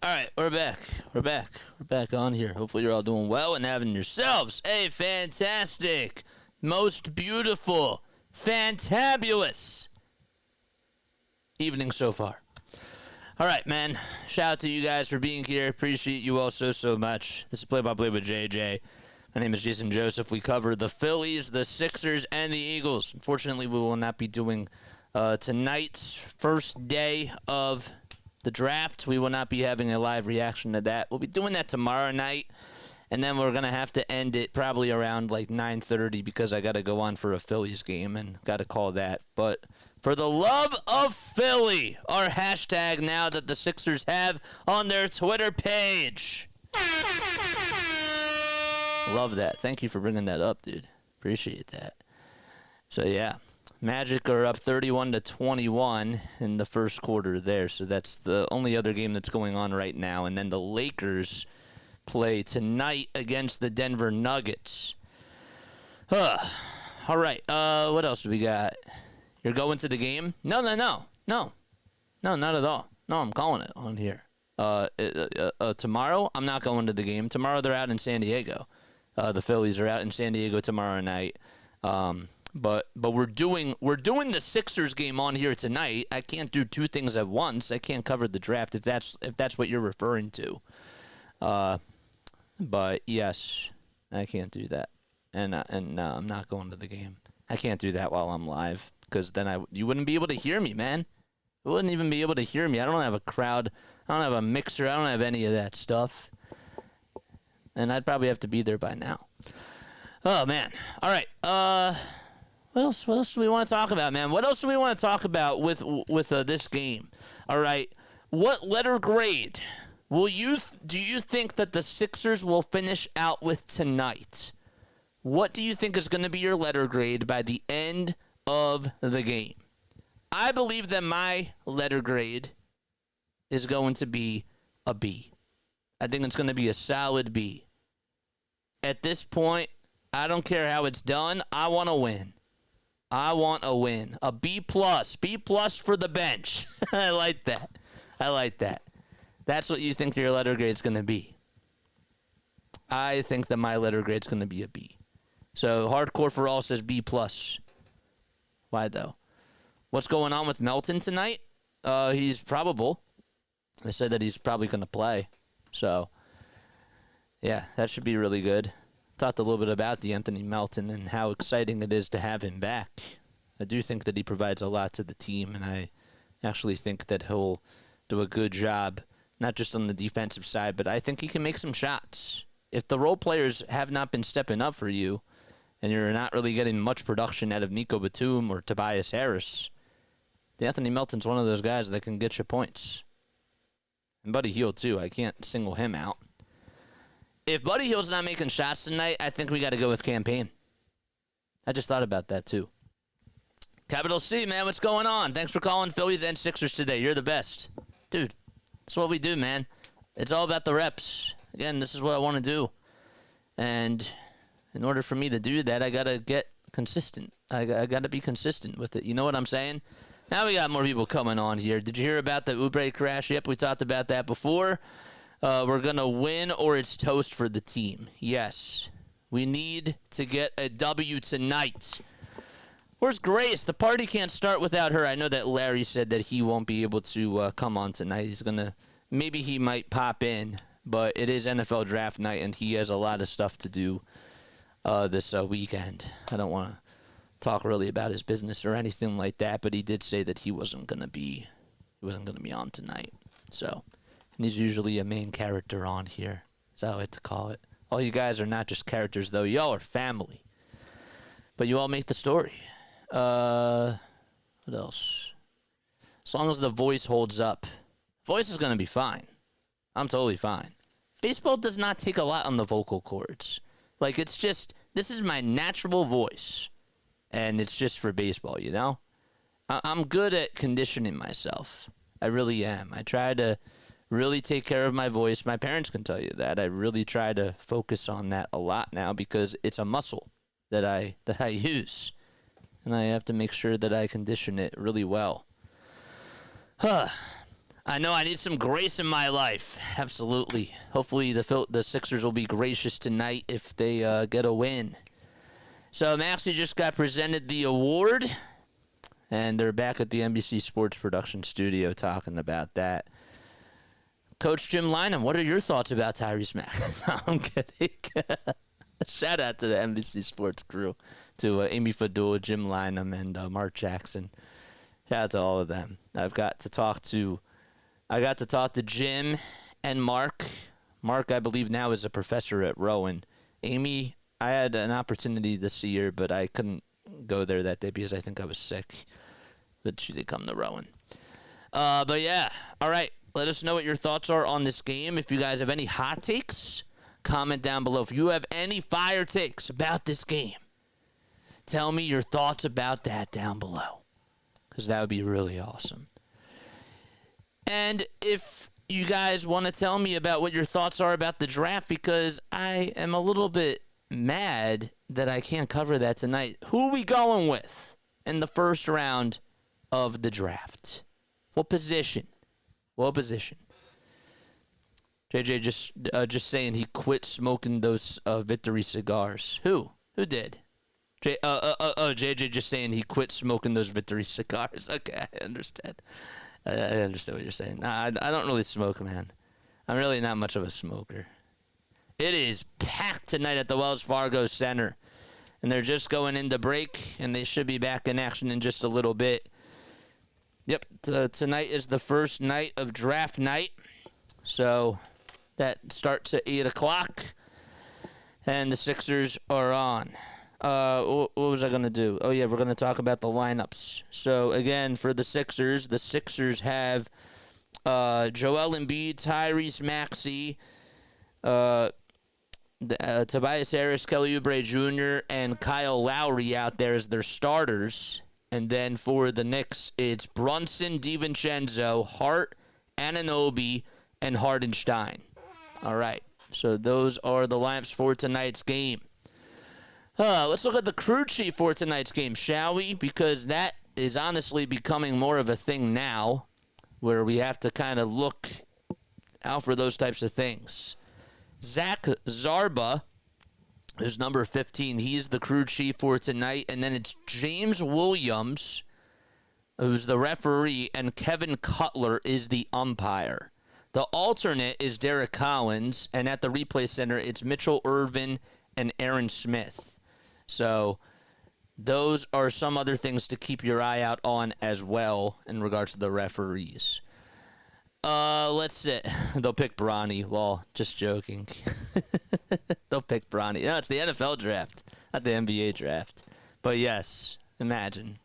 All right, we're back. We're back on here. Hopefully you're all doing well and having yourselves a fantastic, most beautiful, fantabulous evening so far. All right, man. Shout out to you guys for being here. Appreciate you all so much. This is Play-by-Play with JJ. My name is Jason Joseph. We cover the Phillies, the Sixers, and the Eagles. Unfortunately, we will not be doing tonight's first day of the draft. We will not be having a live reaction to that. We'll be doing that tomorrow night, and then we're going to have to end it probably around like 9:30 because I got to go on for a Phillies game and got to call that. But for the love of Philly, our hashtag now that the Sixers have on their Twitter page. Love that. Thank you for bringing that up, dude. Appreciate that. So, yeah. Magic are up 31-21 in the first quarter there. So that's the only other game that's going on right now. And then the Lakers play tonight against the Denver Nuggets. All right. What else do we got? You're going to the game? No, not at all. No, I'm calling it on here. Tomorrow, I'm not going to the game. Tomorrow, they're out in San Diego. The Phillies are out in San Diego tomorrow night. But we're doing the Sixers game on here tonight. I can't do two things at once. I can't cover the draft if that's what you're referring to. But yes, I can't do that. And no, I'm not going to the game. I can't do that while I'm live because then you wouldn't be able to hear me, man. You wouldn't even be able to hear me. I don't have a crowd. I don't have a mixer. I don't have any of that stuff. And I'd probably have to be there by now. Oh man. All right. What else do we want to talk about, man? What else do we want to talk about with this game? All right. What letter grade do you think that the Sixers will finish out with tonight? What do you think is going to be your letter grade by the end of the game? I believe that my letter grade is going to be a B. I think it's going to be a solid B. At this point, I don't care how it's done. I want to win. I want a win. A B+. B+ for the bench. I like that. That's what you think your letter grade's going to be. I think that my letter grade's going to be a B. So Hardcore for All says B+. Why, though? What's going on with Melton tonight? He's probable. They said that he's probably going to play. So, yeah, that should be really good. Talked a little bit about Anthony Melton and how exciting it is to have him back. I do think that he provides a lot to the team, and I actually think that he'll do a good job, not just on the defensive side, but I think he can make some shots. If the role players have not been stepping up for you, and you're not really getting much production out of Nico Batum or Tobias Harris, Anthony Melton's one of those guys that can get you points. And Buddy Hield, too. I can't single him out. If Buddy Hield's not making shots tonight, I think we got to go with Campaign. I just thought about that, too. Capital C, man, what's going on? Thanks for calling Phillies and Sixers today. You're the best. Dude, that's what we do, man. It's all about the reps. Again, this is what I want to do. And in order for me to do that, I got to get consistent. I got to be consistent with it. You know what I'm saying? Now we got more people coming on here. Did you hear about the Oubre crash? Yep, we talked about that before. We're going to win or it's toast for the team. Yes. We need to get a W tonight. Where's Grace? The party can't start without her. I know that Larry said that he won't be able to come on tonight. He's going to, maybe he might pop in, but it is NFL draft night and he has a lot of stuff to do this weekend. I don't want to talk really about his business or anything like that, but he did say that he wasn't going to be on tonight. So, and he's usually a main character on here, as I like to call it. All you guys are not just characters, though. Y'all are family. But you all make the story. What else? As long as the voice holds up. Voice is going to be fine. I'm totally fine. Baseball does not take a lot on the vocal cords. Like, it's just, this is my natural voice. And it's just for baseball, you know? I'm good at conditioning myself. I really am. I try to really take care of my voice. My parents can tell you that. I really try to focus on that a lot now because it's a muscle that I use. And I have to make sure that I condition it really well. I know I need some grace in my life. Absolutely. Hopefully the Sixers will be gracious tonight if they get a win. So Maxey just got presented the award, and they're back at the NBC Sports Production Studio talking about that. Coach Jim Lynam, what are your thoughts about Tyrese Maxey? No, I'm kidding. Shout out to the NBC Sports crew, to Amy Fadul, Jim Lynam, and Mark Jackson. Shout out to all of them. I got to talk to Jim and Mark. Mark, I believe now, is a professor at Rowan. Amy, I had an opportunity to see her, but I couldn't go there that day because I think I was sick. But she did come to Rowan. But yeah, all right. Let us know what your thoughts are on this game. If you guys have any hot takes, comment down below. If you have any fire takes about this game, tell me your thoughts about that down below, because that would be really awesome. And if you guys want to tell me about what your thoughts are about the draft, because I am a little bit mad that I can't cover that tonight. Who are we going with in the first round of the draft? What position? What position? JJ just saying he quit smoking those Victory cigars. Who did? JJ just saying he quit smoking those Victory cigars. Okay, I understand. I understand what you're saying. Nah, I don't really smoke, man. I'm really not much of a smoker. It is packed tonight at the Wells Fargo Center, and they're just going into break, and they should be back in action in just a little bit. Yep, tonight is the first night of draft night, so that starts at 8 o'clock, and the Sixers are on. What was I going to do? Oh, yeah, we're going to talk about the lineups. So, again, for the Sixers have Joel Embiid, Tyrese Maxey, Tobias Harris, Kelly Oubre Jr., and Kyle Lowry out there as their starters. And then for the Knicks, it's Brunson, DiVincenzo, Hart, Anunoby, and Hardenstein. All right, so those are the lineups for tonight's game. Let's look at the crew chief for tonight's game, shall we? Because that is honestly becoming more of a thing now, where we have to kind of look out for those types of things. Zach Zarba, who's number 15, he's the crew chief for tonight. And then it's James Williams, who's the referee, and Kevin Cutler is the umpire. The alternate is Derek Collins, and at the replay center, it's Mitchell Irvin and Aaron Smith. So those are some other things to keep your eye out on as well in regards to the referees. Let's see. They'll pick Bronny. Well, just joking. They'll pick Bronny. No, it's the NFL draft, not the NBA draft. But yes, imagine.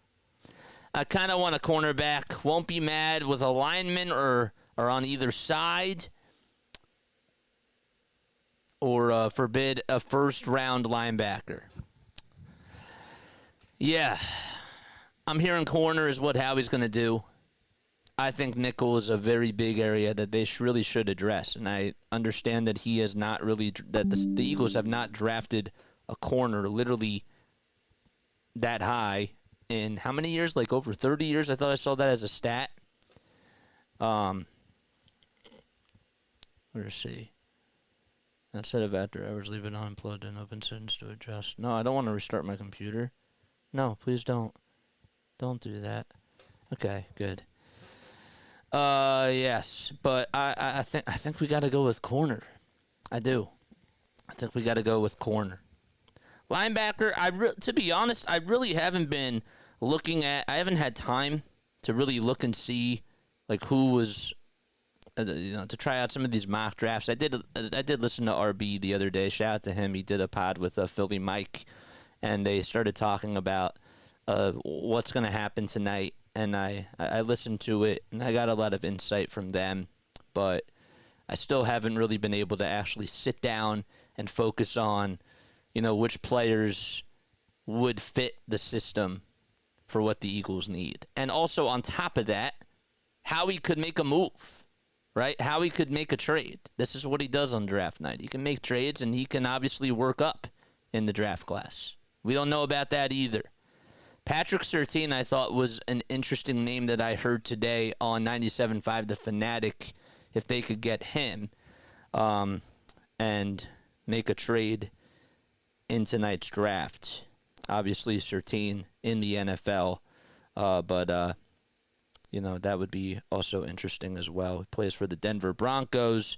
I kind of want a cornerback. Won't be mad with a lineman or on either side. Or forbid a first-round linebacker. Yeah. I'm hearing corner is what Howie's going to do. I think nickel is a very big area that they really should address. And I understand that he has not really, that the Eagles have not drafted a corner literally that high in how many years? Like over 30 years? I thought I saw that as a stat. Let's see. Instead of after hours, leave it unplugged and open settings to adjust. No, I don't want to restart my computer. No, please don't. Don't do that. Okay, good. Yes, but I think we got to go with corner. I do. I think we got to go with corner. Linebacker, to be honest, I really haven't been looking at. I haven't had time to really look and see like who was, to try out some of these mock drafts. I did listen to RB the other day. Shout out to him. He did a pod with Philly Mike, and they started talking about what's going to happen tonight. And I listened to it, and I got a lot of insight from them. But I still haven't really been able to actually sit down and focus on, which players would fit the system for what the Eagles need. And also on top of that, how he could make a move, right? How he could make a trade. This is what he does on draft night. He can make trades, and he can obviously work up in the draft class. We don't know about that either. Patrick Surtain, I thought, was an interesting name that I heard today on 97.5 The Fanatic, if they could get him and make a trade in tonight's draft. Obviously, Surtain in the NFL, but that would be also interesting as well. He plays for the Denver Broncos.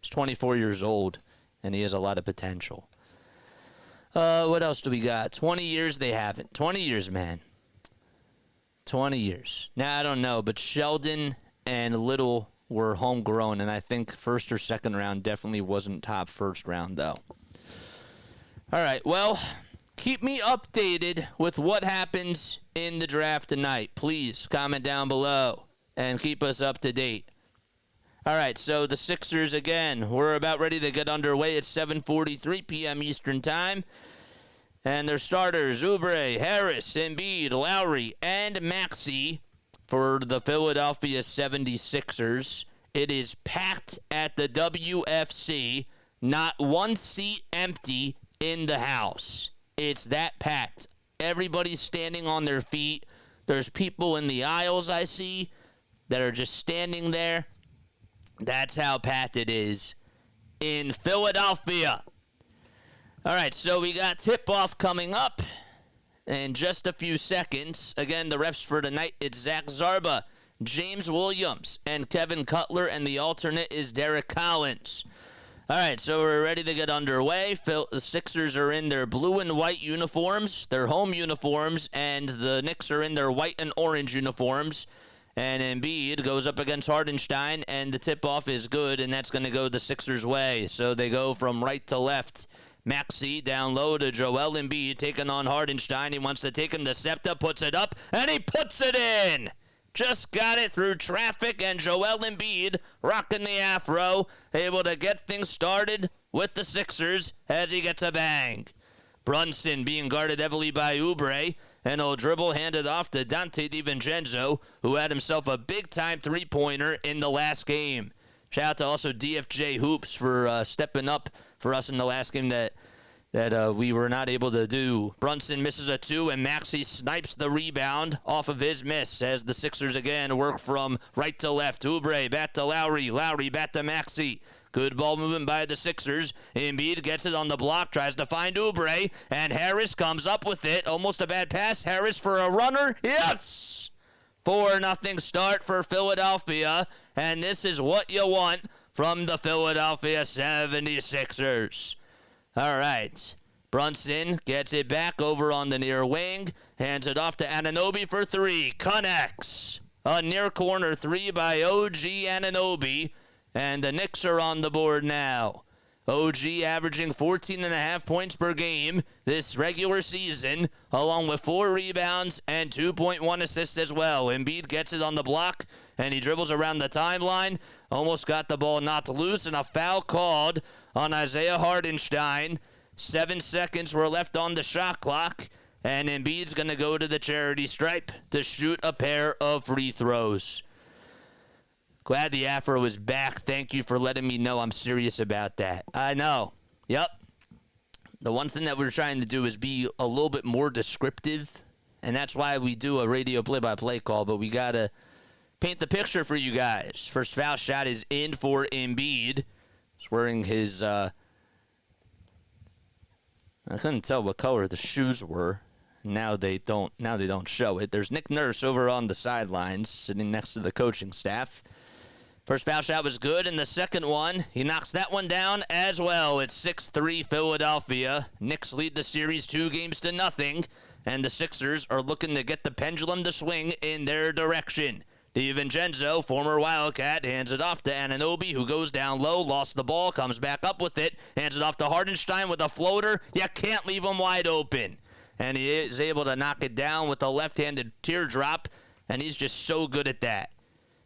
He's 24 years old, and he has a lot of potential. What else do we got? 20 years they haven't. 20 years, man. 20 years. Now, I don't know, but Sheldon and Little were homegrown, and I think first or second round definitely wasn't top first round, though. All right, well, keep me updated with what happens in the draft tonight. Please comment down below and keep us up to date. All right, so the Sixers, again, we're about ready to get underway at 7:43 p.m. Eastern Time. And their starters, Oubre, Harris, Embiid, Lowry, and Maxey for the Philadelphia 76ers. It is packed at the WFC. Not one seat empty in the house. It's that packed. Everybody's standing on their feet. There's people in the aisles I see that are just standing there. That's how packed it is in Philadelphia. All right, so we got tip-off coming up in just a few seconds. Again, the refs for tonight, it's Zach Zarba, James Williams, and Kevin Cutler, and the alternate is Derek Collins. All right, so we're ready to get underway. The Sixers are in their blue and white uniforms, their home uniforms, and the Knicks are in their white and orange uniforms. And Embiid goes up against Hardenstein, and the tip-off is good, and that's going to go the Sixers' way. So they go from right to left. Maxey down low to Joel Embiid, taking on Hardenstein. He wants to take him to Septa, puts it up, and he puts it in! Just got it through traffic, and Joel Embiid, rocking the afro, able to get things started with the Sixers as he gets a bang. Brunson being guarded heavily by Oubre, and he'll dribble, hand it off to Dante DiVincenzo, who had himself a big-time three-pointer in the last game. Shout out to also DFJ Hoops for stepping up for us in the last game that we were not able to do. Brunson misses a two, and Maxey snipes the rebound off of his miss as the Sixers again work from right to left. Oubre back to Lowry. Lowry back to Maxey. Good ball movement by the Sixers. Embiid gets it on the block, tries to find Oubre, and Harris comes up with it. Almost a bad pass. Harris for a runner. Yes! 4-0 start for Philadelphia, and this is what you want from the Philadelphia 76ers. All right. Brunson gets it back over on the near wing, hands it off to Anunoby for three. Connects. A near corner three by OG Anunoby, and the Knicks are on the board now. OG averaging 14.5 points per game this regular season, along with 4 rebounds and 2.1 assists as well. Embiid gets it on the block, and he dribbles around the timeline. Almost got the ball knocked loose, and a foul called on Isaiah Hardenstein. 7 seconds were left on the shot clock, and Embiid's going to go to the charity stripe to shoot a pair of free throws. Glad the afro is back. Thank you for letting me know I'm serious about that. I know. Yep. The one thing that we're trying to do is be a little bit more descriptive, and that's why we do a radio play-by-play call, but we got to paint the picture for you guys. First foul shot is in for Embiid. He's wearing his, I couldn't tell what color the shoes were. Now they don't show it. There's Nick Nurse over on the sidelines, sitting next to the coaching staff. First foul shot was good, and the second one, he knocks that one down as well. It's 6-3 Philadelphia. Knicks lead the series 2-0, and the Sixers are looking to get the pendulum to swing in their direction. DiVincenzo, former Wildcat, hands it off to Anunoby, who goes down low, lost the ball, comes back up with it, hands it off to Hardenstein with a floater. You can't leave him wide open. And he is able to knock it down with a left-handed teardrop, and he's just so good at that.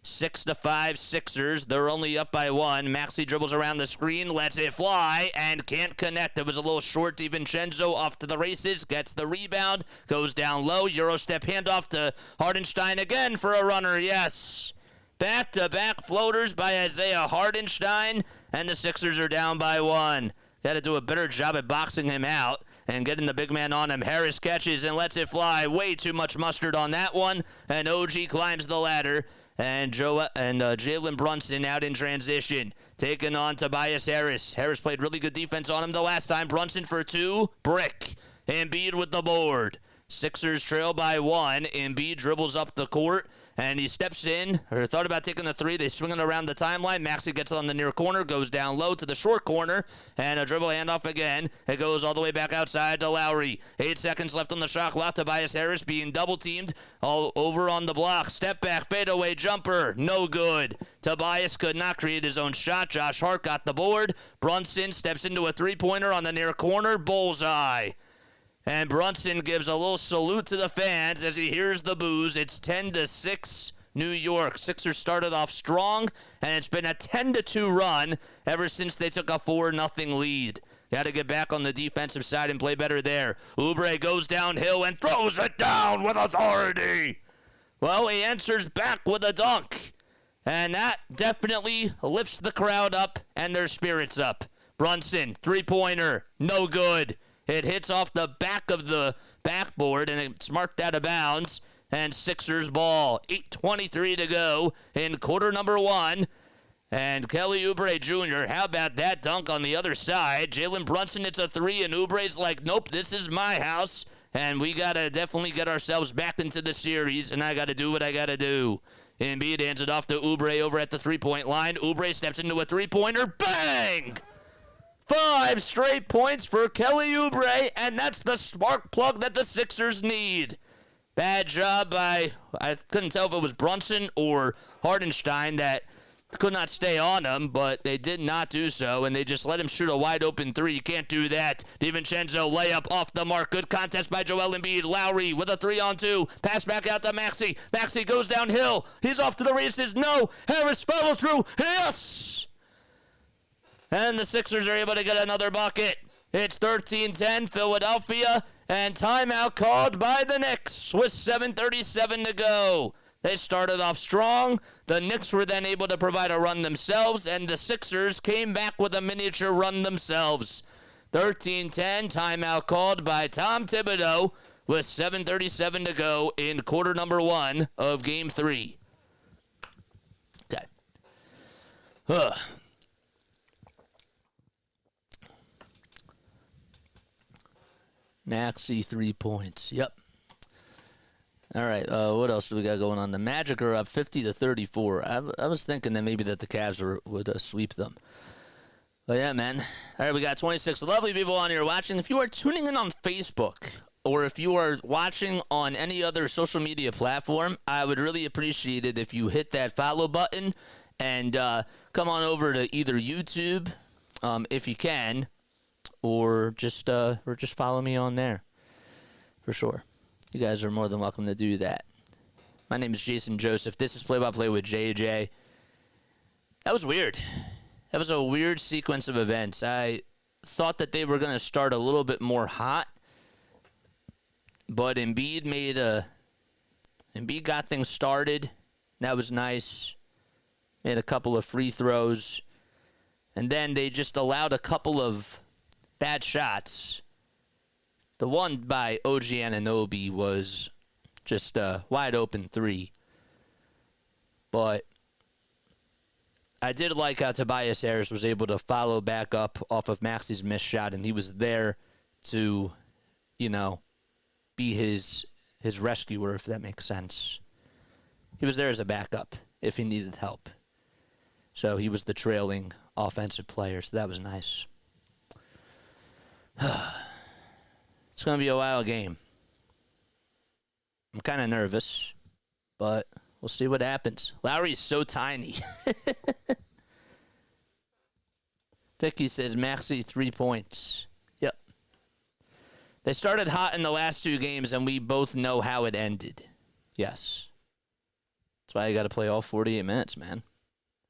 6-5 Sixers. They're only up by 1. Maxey dribbles around the screen, lets it fly, and can't connect. It was a little short. DiVincenzo off to the races, gets the rebound, goes down low. Eurostep handoff to Hardenstein again for a runner. Yes. Back-to-back floaters by Isaiah Hardenstein, and the Sixers are down by 1. Got to do a better job at boxing him out. and getting the big man on him. Harris catches and lets it fly. Way too much mustard on that one. And OG climbs the ladder. And Jalen Brunson out in transition, taking on Tobias Harris. Harris played really good defense on him the last time. Brunson for 2. Brick. Embiid with the board. Sixers trail by 1. Embiid dribbles up the court, and he steps in, or thought about taking the 3. They swing it around the timeline. Maxey gets it on the near corner, goes down low to the short corner, and a dribble handoff again. It goes all the way back outside to Lowry. 8 seconds left on the shot clock. Tobias Harris being double-teamed all over on the block. Step back, fadeaway jumper, no good. Tobias could not create his own shot. Josh Hart got the board. Brunson steps into a three-pointer on the near corner, bullseye. And Brunson gives a little salute to the fans as he hears the boos. It's 10-6 New York. Sixers started off strong, and it's been a 10-2 run ever since they took a 4-0 lead. Got to get back on the defensive side and play better there. Oubre goes downhill and throws it down with authority. Well, he answers back with a dunk. And that definitely lifts the crowd up and their spirits up. Brunson, three-pointer, no good. It hits off the back of the backboard, and it's marked out of bounds. And Sixers ball. 8:23 to go in quarter number 1. And Kelly Oubre Jr., how about that dunk on the other side? Jalen Brunson hits a 3, and Oubre's like, nope, this is my house. And we got to definitely get ourselves back into the series, and I got to do what I got to do. Embiid hands it off to Oubre over at the three-point line. Oubre steps into a three-pointer. Bang! 5 straight points for Kelly Oubre, and that's the spark plug that the Sixers need. Bad job by, I couldn't tell if it was Brunson or Hardenstein that could not stay on him, but they did not do so, and they just let him shoot a wide-open 3. You can't do that. DiVincenzo layup off the mark. Good contest by Joel Embiid. Lowry with a 3-on-2. Pass back out to Maxey. Maxey goes downhill. He's off to the races. No. Harris follow through. Yes! And the Sixers are able to get another bucket. It's 13-10 Philadelphia, and timeout called by the Knicks with 7:37 to go. They started off strong. The Knicks were then able to provide a run themselves, and the Sixers came back with a miniature run themselves. 13-10, timeout called by Tom Thibodeau with 7:37 to go in quarter number 1 of Game 3. Okay. Maxey 3 points. Yep. All right. What else do we got going on? The Magic are up 50-34. I was thinking that maybe that the Cavs would sweep them. But yeah, man. All right, we got 26 lovely people on here watching. If you are tuning in on Facebook or if you are watching on any other social media platform, I would really appreciate it if you hit that follow button and come on over to either YouTube, if you can, or just follow me on there, for sure. You guys are more than welcome to do that. My name is Jason Joseph. This is Play-by-Play with JJ. That was weird. That was a weird sequence of events. I thought that they were going to start a little bit more hot, but Embiid got things started. That was nice. Made a couple of free throws, and then they just allowed a couple of bad shots. The one by OG Anunoby was just a wide open 3. But I did like how Tobias Harris was able to follow back up off of Maxey's missed shot, and he was there to, be his rescuer, if that makes sense. He was there as a backup if he needed help. So he was the trailing offensive player, so that was nice. It's going to be a wild game. I'm kind of nervous, but we'll see what happens. Lowry is so tiny. Vicky says Maxey 3 points. Yep. They started hot in the last 2 games, and we both know how it ended. Yes. That's why you got to play all 48 minutes, man.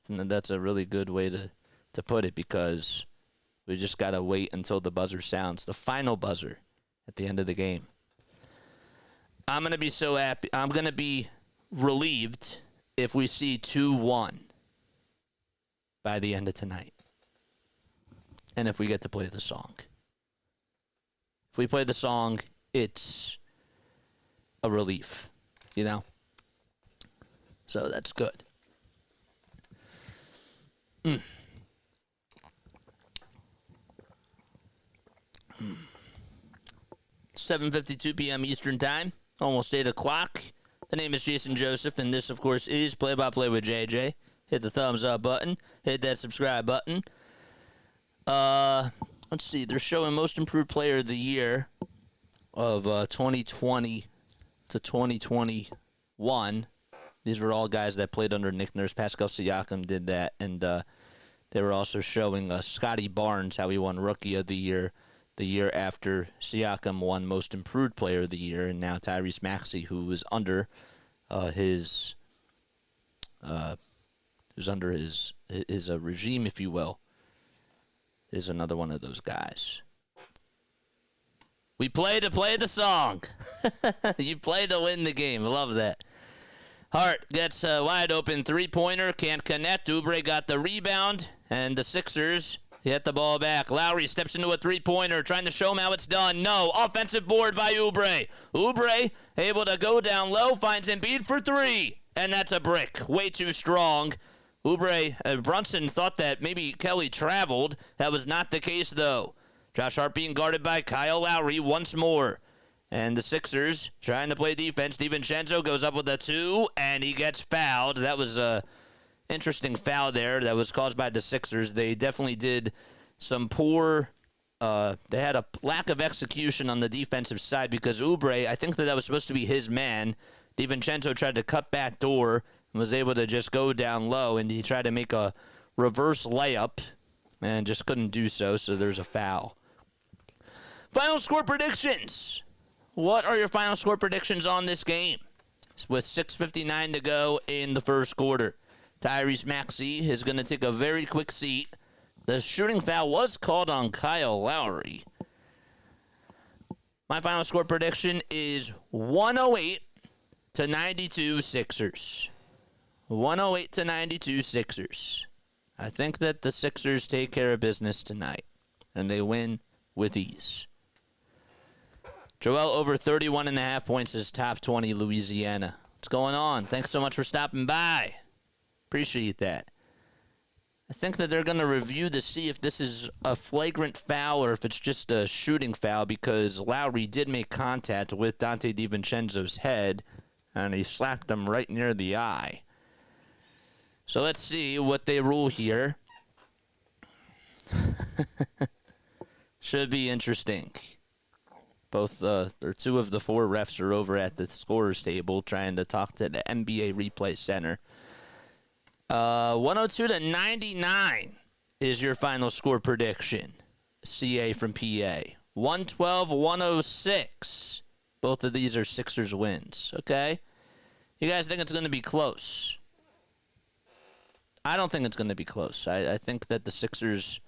And that's a really good way to put it, because we just got to wait until the buzzer sounds, the final buzzer at the end of the game. I'm going to be so happy. I'm going to be relieved if we see 2-1 by the end of tonight. And if we get to play the song. If we play the song, it's a relief, you know? So that's good. 7:52 p.m. Eastern Time, almost 8 o'clock. The name is Jason Joseph, and this, of course, is Play-by-Play with JJ. Hit the thumbs up button. Hit that subscribe button. Let's see. They're showing Most Improved Player of the Year of 2020 to 2021. These were all guys that played under Nick Nurse. Pascal Siakam did that, and they were also showing Scotty Barnes, how he won Rookie of the Year after Siakam won Most Improved Player of the Year, and now Tyrese Maxey, who was under his regime, if you will, is another one of those guys. We play to play the song. You play to win the game. I love that. Hart gets a wide open three-pointer, can't connect. Oubre got the rebound, and the Sixers hit the ball back. Lowry steps into a three-pointer, trying to show him how it's done. No. Offensive board by Oubre. Oubre able to go down low, finds Embiid for three, and that's a brick. Way too strong. Brunson thought that maybe Kelly traveled. That was not the case, though. Josh Hart being guarded by Kyle Lowry once more. And the Sixers trying to play defense. DiVincenzo goes up with a two, and he gets fouled. That was a interesting foul there that was caused by the Sixers. They definitely did some poor they had a lack of execution on the defensive side because Oubre, I think that was supposed to be his man. DiVincenzo tried to cut back door and was able to just go down low, and he tried to make a reverse layup and just couldn't do so, so there's a foul. Final score predictions. What are your final score predictions on this game? With 6:59 to go in the first quarter. Tyrese Maxey is going to take a very quick seat. The shooting foul was called on Kyle Lowry. My final score prediction is 108 to 92 Sixers. 108 to 92 Sixers. I think that the Sixers take care of business tonight, and they win with ease. Joel over 31.5 points is top 20 Louisiana. What's going on? Thanks so much for stopping by. Appreciate that. I think that they're going to review to see if this is a flagrant foul or if it's just a shooting foul because Lowry did make contact with Dante DiVincenzo's head, and he slapped him right near the eye. So let's see what they rule here. Should be interesting. Both, or two of the four refs are over at the scorer's table trying to talk to the NBA Replay Center. 102 to 99 is your final score prediction. CA from PA. 112-106. Both of these are Sixers wins. Okay? You guys think it's going to be close? I don't think it's going to be close. I think that the Sixers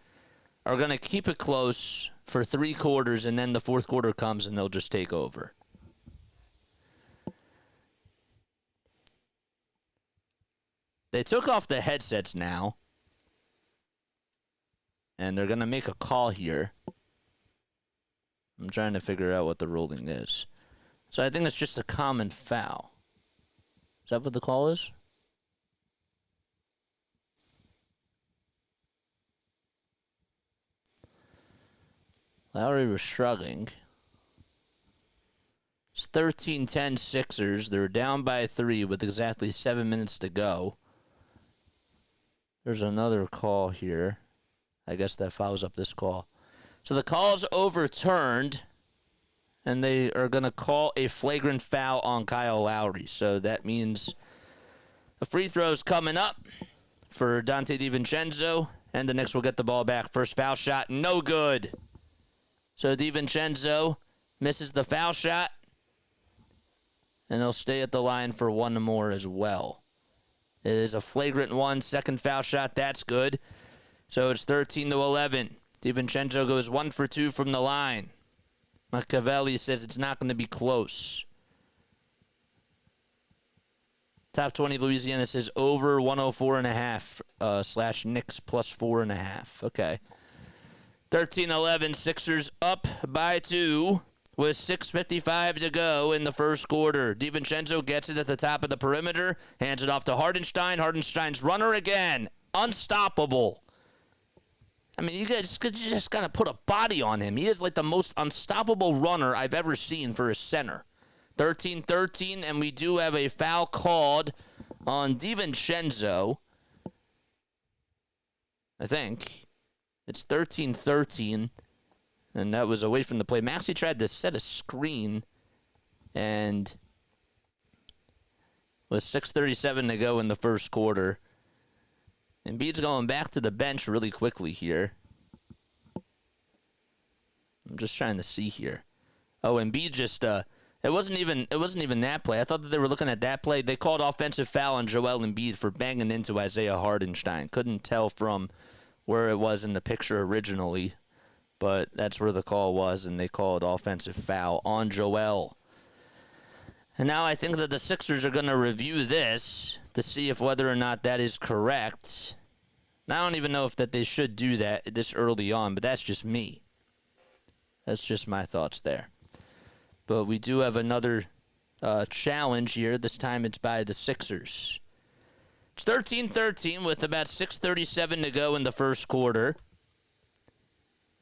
are going to keep it close for 3 quarters, and then the fourth quarter comes and they'll just take over. They took off the headsets now, and they're going to make a call here. I'm trying to figure out what the ruling is. So I think it's just a common foul. Is that what the call is? Lowry was shrugging. It's 13-10 Sixers. They're down by 3 with exactly 7 minutes to go. There's another call here. I guess that follows up this call. So the call's overturned, and they are going to call a flagrant foul on Kyle Lowry. So that means a free throw's coming up for Dante DiVincenzo, and the Knicks will get the ball back. First foul shot, no good. So DiVincenzo misses the foul shot, and they'll stay at the line for one more as well. It is a flagrant one. Second foul shot, that's good. So it's 13-11. DiVincenzo goes 1 for 2 from the line. Machiavelli says it's not going to be close. Top 20 Louisiana says over 104.5 / Knicks plus 4.5. Okay. 13-11, Sixers up by 2 with 6:55 to go in the first quarter. DiVincenzo gets it at the top of the perimeter, hands it off to Hardenstein. Hardenstein's runner again. Unstoppable. I mean, you just got to put a body on him. He is like the most unstoppable runner I've ever seen for a center. 13-13, and we do have a foul called on DiVincenzo. I think it's 13-13, and that was away from the play. Maxey tried to set a screen, and with 6:37 to go in the first quarter, Embiid's going back to the bench really quickly here. I'm just trying to see here. Oh, Embiid just it wasn't even that play. I thought that they were looking at that play. They called offensive foul on Joel Embiid for banging into Isaiah Hardenstein. Couldn't tell from where it was in the picture originally, but that's where the call was, and they called offensive foul on Joel. And now I think that the Sixers are going to review this to see if whether or not that is correct. I don't even know if that they should do that this early on, but that's just me. That's just my thoughts there. But we do have another challenge here. This time it's by the Sixers. It's 13-13 with about 6:37 to go in the first quarter.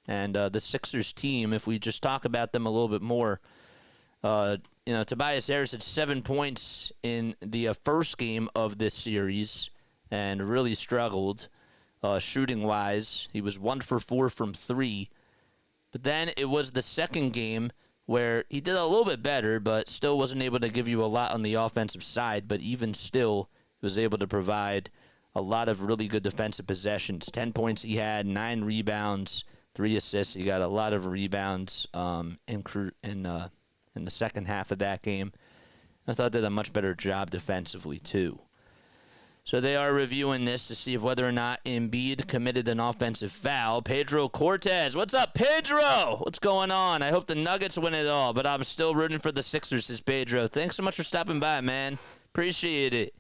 And the Sixers team, if we just talk about them a little bit more, Tobias Harris had 7 points in the first game of this series and really struggled shooting-wise. He was 1 for 4 from 3. But then it was the second game where he did a little bit better, but still wasn't able to give you a lot on the offensive side. But even still, he was able to provide a lot of really good defensive possessions. 10 points he had, 9 rebounds, 3 assists. He got a lot of rebounds in the second half of that game. I thought they did a much better job defensively, too. So they are reviewing this to see if whether or not Embiid committed an offensive foul. Pedro Cortez. What's up, Pedro? What's going on? I hope the Nuggets win it all, but I'm still rooting for the Sixers, says Pedro. Thanks so much for stopping by, man. Appreciate it.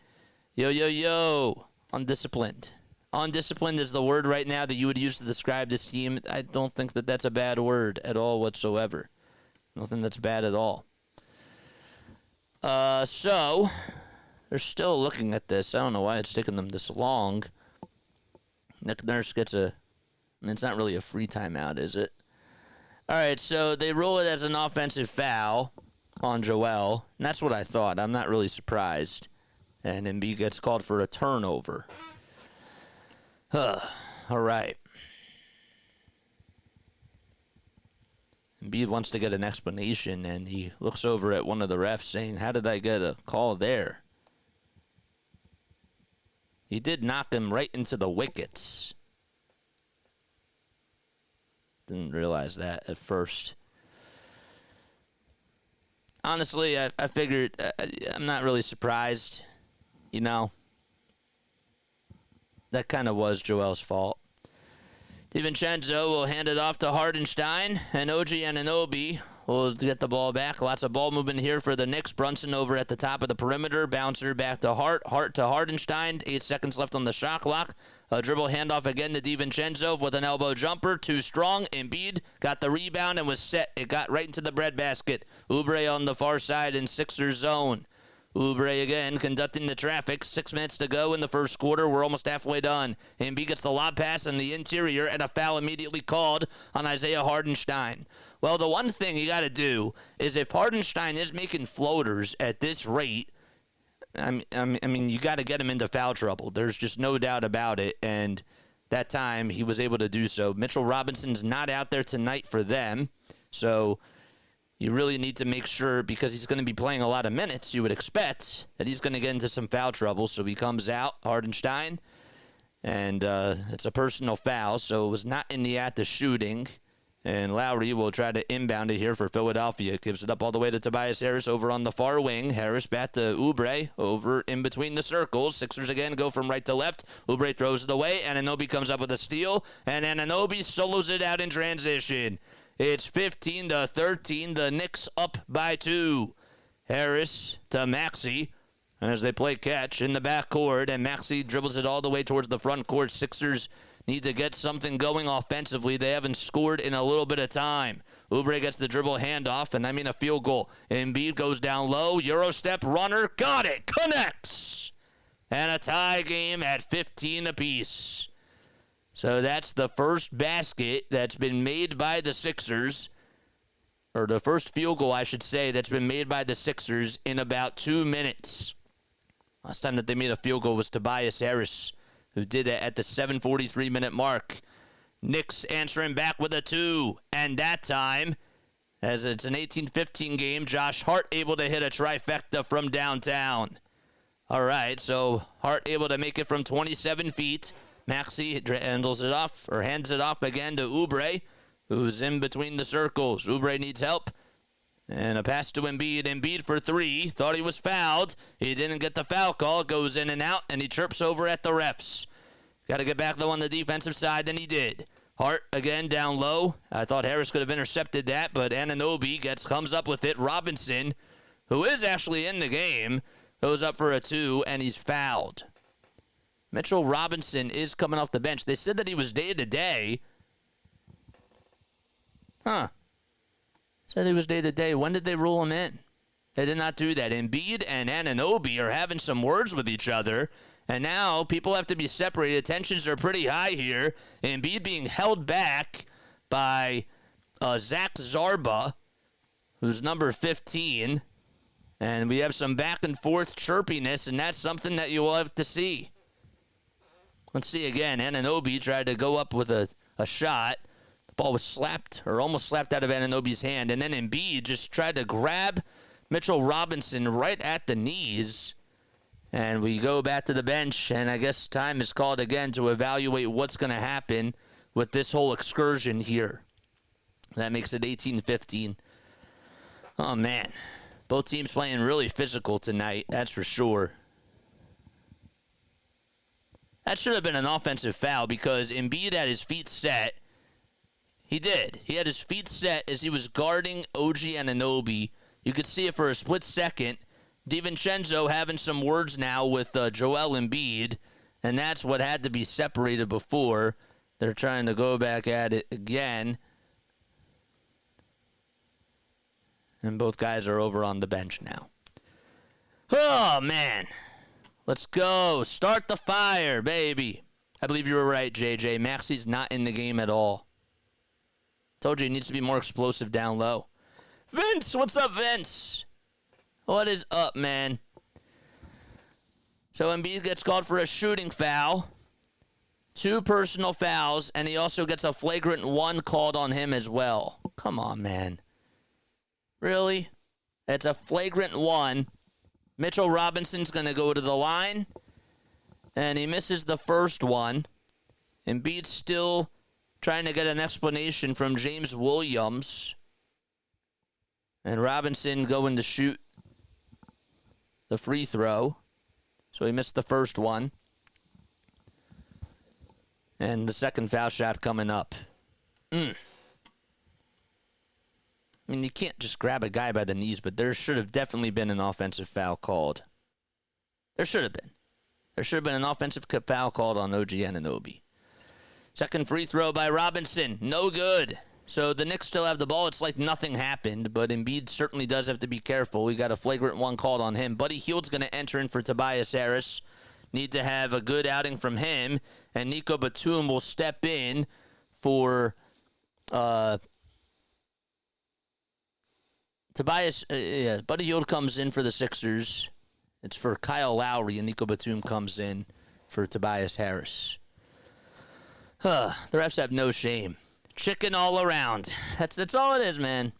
Yo. Undisciplined. Undisciplined is the word right now that you would use to describe this team. I don't think that that's a bad word at all whatsoever. Nothing that's bad at all. So they're still looking at this. I don't know why it's taking them this long. Nick Nurse gets it's not really a free timeout, is it? All right, so they roll it as an offensive foul on Joel, and that's what I thought. I'm not really surprised. And Embiid gets called for a turnover. All right. Embiid wants to get an explanation, and he looks over at one of the refs saying, how did I get a call there? He did knock him right into the wickets. Didn't realize that at first. Honestly, I figured I'm not really surprised. That kind of was Joel's fault. DiVincenzo will hand it off to Hardenstein, and OG Anunoby will get the ball back. Lots of ball movement here for the Knicks. Brunson over at the top of the perimeter. Bouncer back to Hart. Hart to Hardenstein. 8 seconds left on the shot clock. A dribble handoff again to DiVincenzo with an elbow jumper. Too strong. Embiid got the rebound and was set. It got right into the breadbasket. Oubre on the far side in Sixers zone. Oubre again conducting the traffic. 6 minutes to go in the first quarter. We're almost halfway done. Embiid gets the lob pass in the interior and a foul immediately called on Isaiah Hardenstein. Well, the one thing you got to do is if Hardenstein is making floaters at this rate, I mean, you got to get him into foul trouble. There's just no doubt about it. And that time he was able to do so. Mitchell Robinson's not out there tonight for them. So you really need to make sure, because he's going to be playing a lot of minutes, you would expect that he's going to get into some foul trouble. So he comes out, Hardenstein, and it's a personal foul. So it was not in the act of shooting. And Lowry will try to inbound it here for Philadelphia. Gives it up all the way to Tobias Harris over on the far wing. Harris back to Oubre over in between the circles. Sixers again go from right to left. Oubre throws it away. Anunoby comes up with a steal. And Anunoby solos it out in transition. It's 15-13. The Knicks up by 2. Harris to Maxey. And as they play catch in the backcourt, and Maxey dribbles it all the way towards the front court. Sixers need to get something going offensively. They haven't scored in a little bit of time. Oubre gets the dribble handoff, and I mean a field goal. Embiid goes down low. Euro step runner. Got it. Connects. And a tie game at 15 apiece. So that's the first basket that's been made by the Sixers. Or the first field goal, I should say, that's been made by the Sixers in about 2 minutes. Last time that they made a field goal was Tobias Harris, who did it at the 7:43-minute mark. Knicks answering back with a 2. And that time, as it's an 18-15 game, Josh Hart able to hit a trifecta from downtown. All right, so Hart able to make it from 27 feet. Maxey hands it off again to Oubre, who's in between the circles. Oubre needs help. And a pass to Embiid. Embiid for 3. Thought he was fouled. He didn't get the foul call. Goes in and out, and he chirps over at the refs. Got to get back, though, on the defensive side, and he did. Hart, again, down low. I thought Harris could have intercepted that, but Anunoby comes up with it. Robinson, who is actually in the game, goes up for a 2, and he's fouled. Mitchell Robinson is coming off the bench. They said that he was day-to-day. Huh. Said he was day-to-day. When did they rule him in? They did not do that. Embiid and Anunoby are having some words with each other, and now people have to be separated. Tensions are pretty high here. Embiid being held back by Zach Zarba, who's number 15, and we have some back-and-forth chirpiness, and that's something that you will have to see. Let's see again. Anunoby tried to go up with a shot. The ball was slapped, or almost slapped out of Anunoby's hand. And then Embiid just tried to grab Mitchell Robinson right at the knees. And we go back to the bench, and I guess time is called again to evaluate what's going to happen with this whole excursion here. That makes it 18-15. Oh, man. Both teams playing really physical tonight, that's for sure. That should have been an offensive foul because Embiid had his feet set. He did. He had his feet set as he was guarding OG Anunoby. You could see it for a split second. DiVincenzo having some words now with Joel Embiid, and that's what had to be separated before. They're trying to go back at it again. And both guys are over on the bench now. Oh, man. Let's go. Start the fire, baby. I believe you were right, JJ. Maxey's not in the game at all. Told you he needs to be more explosive down low. Vince, what's up, Vince? What is up, man? So Embiid gets called for a shooting foul. 2 personal fouls, and he also gets a flagrant 1 called on him as well. Come on, man. Really? It's a flagrant 1. Mitchell Robinson's going to go to the line, and he misses the first one. Embiid's still trying to get an explanation from James Williams. And Robinson going to shoot the free throw. So he missed the first one. And the second foul shot coming up. I mean, you can't just grab a guy by the knees, but there should have definitely been an offensive foul called. There should have been. There should have been an offensive foul called on OG Anunoby. Second free throw by Robinson. No good. So the Knicks still have the ball. It's like nothing happened, but Embiid certainly does have to be careful. We got a flagrant 1 called on him. Buddy Hield's going to enter in for Tobias Harris. Need to have a good outing from him, and Nico Batum will step in for Buddy Hield comes in for the Sixers. It's for Kyle Lowry, and Nico Batum comes in for Tobias Harris. The refs have no shame. Chicken all around. That's all it is, man.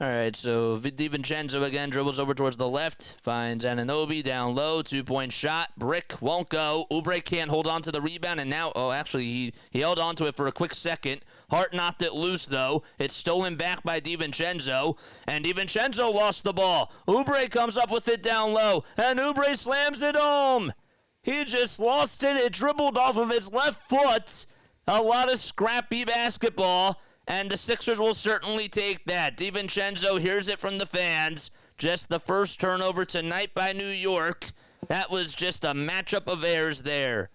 All right, so DiVincenzo again dribbles over towards the left, finds Anunoby down low, 2-point shot, brick, won't go. Oubre can't hold on to the rebound, and now, he held on to it for a quick second. Hart knocked it loose, though. It's stolen back by DiVincenzo, and DiVincenzo lost the ball. Oubre comes up with it down low, and Oubre slams it home. He just lost it. It dribbled off of his left foot. A lot of scrappy basketball. And the Sixers will certainly take that. DiVincenzo hears it from the fans. Just the first turnover tonight by New York. That was just a matchup of errors there.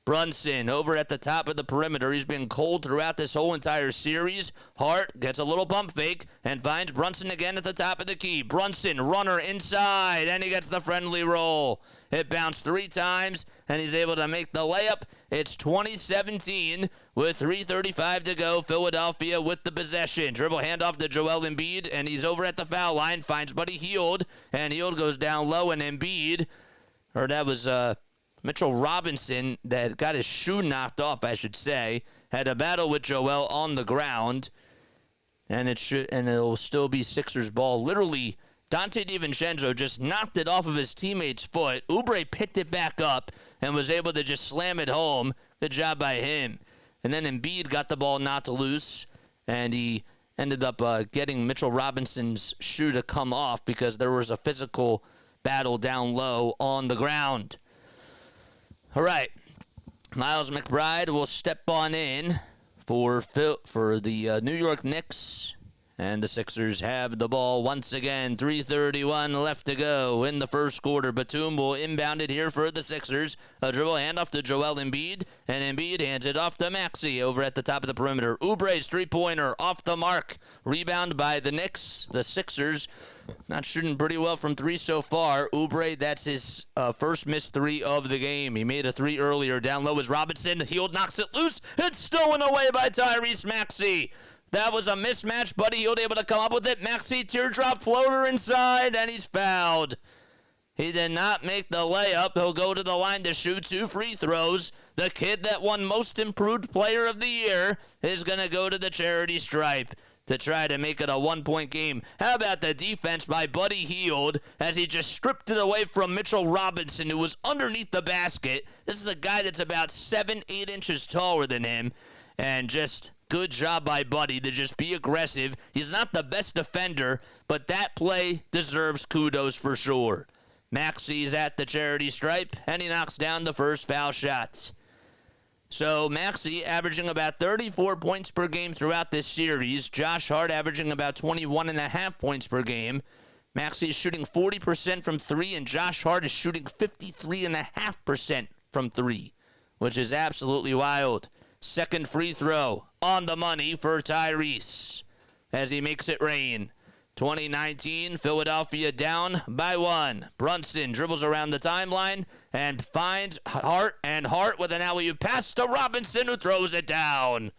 Brunson over at the top of the perimeter. He's been cold throughout this whole entire series. Hart gets a little pump fake and finds Brunson again at the top of the key. Brunson, runner inside, and he gets the friendly roll. It bounced 3 times, and he's able to make the layup. It's 2017 with 3:35 to go. Philadelphia with the possession. Dribble handoff to Joel Embiid, and he's over at the foul line. Finds Buddy Hield, and Hield goes down low, and Embiid, or that was Mitchell Robinson that got his shoe knocked off, I should say, had a battle with Joel on the ground, and it'll still be Sixers ball. Literally, Dante DiVincenzo just knocked it off of his teammate's foot. Oubre picked it back up and was able to just slam it home. Good job by him. And then Embiid got the ball knocked loose, and he ended up getting Mitchell Robinson's shoe to come off because there was a physical battle down low on the ground. All right, Miles McBride will step on in for the New York Knicks, and the Sixers have the ball once again. 3:31 left to go in the first quarter. Batum will inbound it here for the Sixers. A dribble handoff to Joel Embiid, and Embiid hands it off to Maxey over at the top of the perimeter. Oubre's three-pointer off the mark. Rebound by the Knicks. The Sixers not shooting pretty well from 3 so far. Oubre, that's his first missed 3 of the game. He made a 3 earlier. Down low is Robinson. Hield knocks it loose. It's stolen away by Tyrese Maxey. That was a mismatch. Buddy Hield able to come up with it. Maxey teardrop floater inside, and he's fouled. He did not make the layup. He'll go to the line to shoot 2 free throws. The kid that won Most Improved Player of the Year is going to go to the charity stripe to try to make it a 1-point game. How about the defense by Buddy Hield as he just stripped it away from Mitchell Robinson, who was underneath the basket. This is a guy that's about 7-8 inches taller than him, and just good job by Buddy to just be aggressive. He's not the best defender, but that play deserves kudos for sure. Maxey's at the charity stripe, and he knocks down the first foul shot. So Maxey averaging about 34 points per game throughout this series. Josh Hart averaging about 21.5 points per game. Maxey is shooting 40% from 3, and Josh Hart is shooting 53.5% from 3, which is absolutely wild. Second free throw on the money for Tyrese as he makes it rain. 2019, Philadelphia down by 1. Brunson dribbles around the timeline and finds Hart, and Hart with an alley-oop pass to Robinson, who throws it down.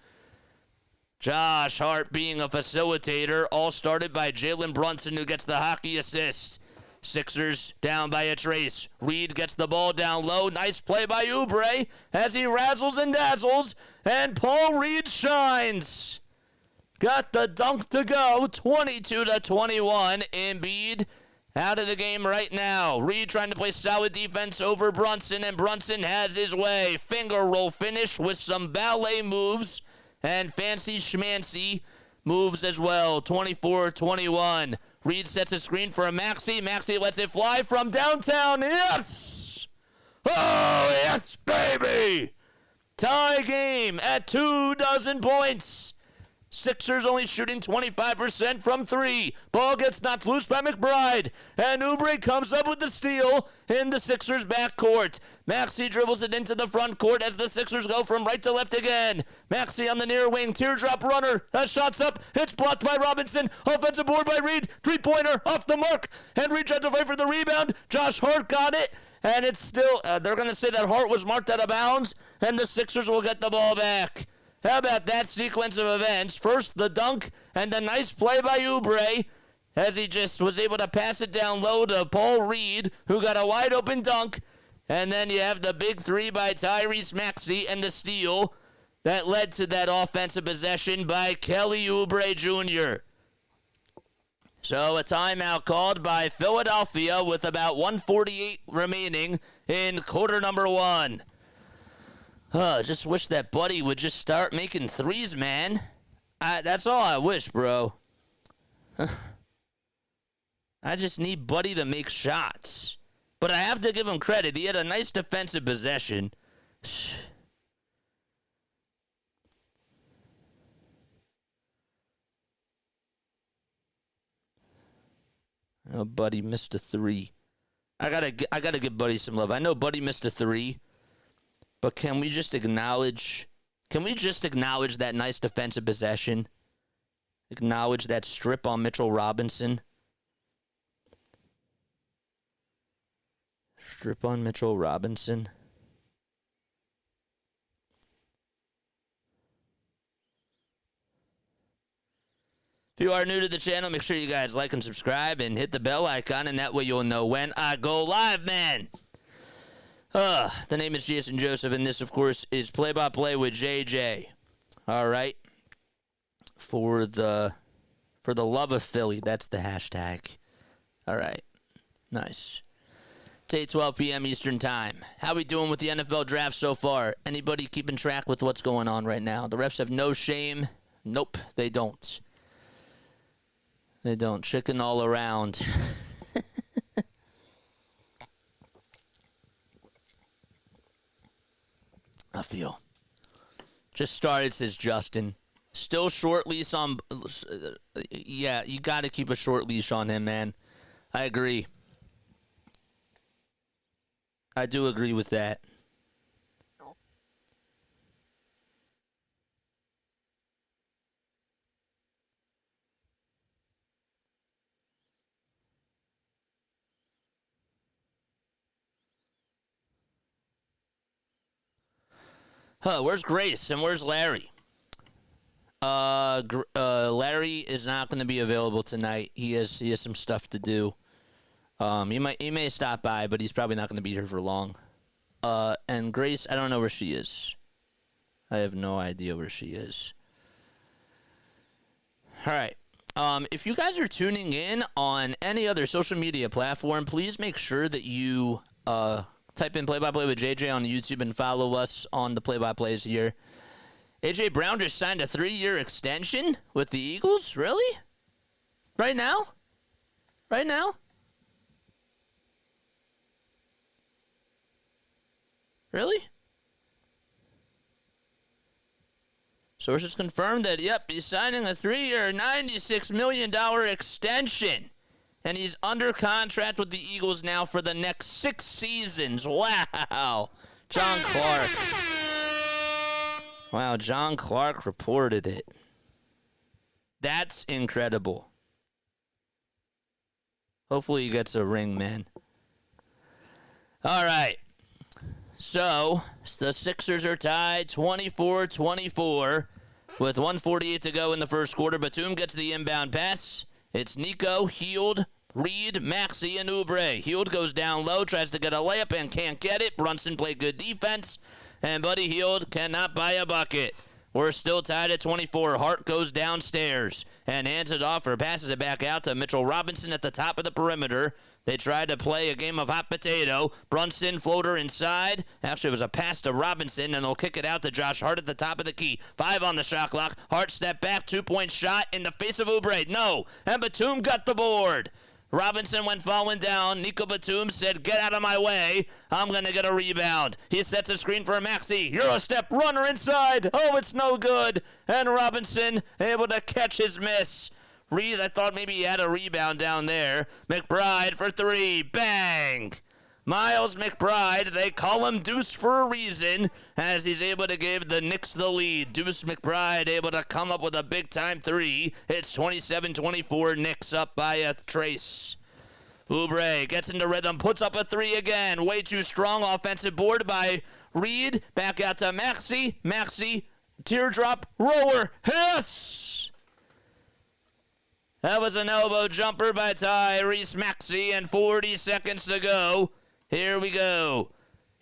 Josh Hart being a facilitator, all started by Jalen Brunson, who gets the hockey assist. Sixers down by a trace. Reed gets the ball down low. Nice play by Oubre as he razzles and dazzles, and Paul Reed shines. Got the dunk to go, 22-21. Embiid out of the game right now. Reed trying to play solid defense over Brunson, and Brunson has his way. Finger roll finish with some ballet moves and fancy schmancy moves as well. 24-21. Reed sets a screen for a Maxey. Maxey lets it fly from downtown. Yes! Oh, yes, baby! Tie game at 24 points. Sixers only shooting 25% from 3. Ball gets knocked loose by McBride, and Oubre comes up with the steal in the Sixers' backcourt. Maxey dribbles it into the front court as the Sixers go from right to left again. Maxey on the near wing, teardrop runner. That shot's up. It's blocked by Robinson. Offensive board by Reed. Three-pointer off the mark. And Reed tried to fight for the rebound. Josh Hart got it. And it's still, they're going to say that Hart was marked out of bounds, and the Sixers will get the ball back. How about that sequence of events? First, the dunk, and the nice play by Oubre as he just was able to pass it down low to Paul Reed, who got a wide-open dunk. And then you have the big 3 by Tyrese Maxey and the steal that led to that offensive possession by Kelly Oubre Jr. So a timeout called by Philadelphia with about 1:48 remaining in quarter number 1. Just wish that Buddy would just start making threes, man. That's all I wish, bro. I just need Buddy to make shots. But I have to give him credit. He had a nice defensive possession. Oh, Buddy missed a 3. I gotta give Buddy some love. I know Buddy missed a 3. But can we just acknowledge that nice defensive possession? Acknowledge that strip on Mitchell Robinson. Strip on Mitchell Robinson. If you are new to the channel, make sure you guys like and subscribe and hit the bell icon, and that way you'll know when I go live, man. The name is Jason Joseph, and this, of course, is Play-by-Play with JJ. All right. For the love of Philly, that's the hashtag. All right. Nice. It's 8:12 p.m. Eastern Time. How we doing with the NFL draft so far? Anybody keeping track with what's going on right now? The refs have no shame. Nope, they don't. They don't. Chicken all around. I feel. Just started, says Justin. Still short leash on... Yeah, you got to keep a short leash on him, man. I agree. I do agree with that. Where's Grace and where's Larry? Larry is not going to be available tonight. He has some stuff to do. He may stop by, but he's probably not going to be here for long. And Grace, I don't know where she is. I have no idea where she is. All right. If you guys are tuning in on any other social media platform, please make sure that you type in Play-by-Play with JJ on YouTube and follow us on the Play-by-Plays here. A.J. Brown just signed a 3-year extension with the Eagles? Really? Right now? Right now? Really? Sources confirmed that, yep, he's signing a 3-year, $96 million extension. And he's under contract with the Eagles now for the next 6 seasons. Wow. John Clark. Wow, John Clark reported it. That's incredible. Hopefully he gets a ring, man. All right. So, the Sixers are tied 24-24 with 1:48 to go in the first quarter. Batum gets the inbound pass. It's Nico, Hield, Reed, Maxey, and Oubre. Hield goes down low, tries to get a layup and can't get it. Brunson played good defense, and Buddy Hield cannot buy a bucket. We're still tied at 24. Hart goes downstairs and hands it off or passes it back out to Mitchell Robinson at the top of the perimeter. They tried to play a game of hot potato. Brunson, floater inside. Actually, it was a pass to Robinson, and they'll kick it out to Josh Hart at the top of the key. 5 on the shot clock. Hart step back, 2-point shot in the face of Oubre. No, and Batum got the board. Robinson went falling down. Nico Batum said, get out of my way. I'm going to get a rebound. He sets a screen for Maxey. Euro-step runner inside. Oh, it's no good. And Robinson able to catch his miss. Reed, I thought maybe he had a rebound down there. McBride for 3. Bang! Miles McBride, they call him Deuce for a reason, as he's able to give the Knicks the lead. Deuce McBride able to come up with a big-time 3. It's 27-24, Knicks up by a trace. Oubre gets into rhythm, puts up a 3 again. Way too strong offensive board by Reed. Back out to Maxey. Maxey, teardrop, rower, hiss! That was an elbow jumper by Tyrese Maxey, and 40 seconds to go. Here we go.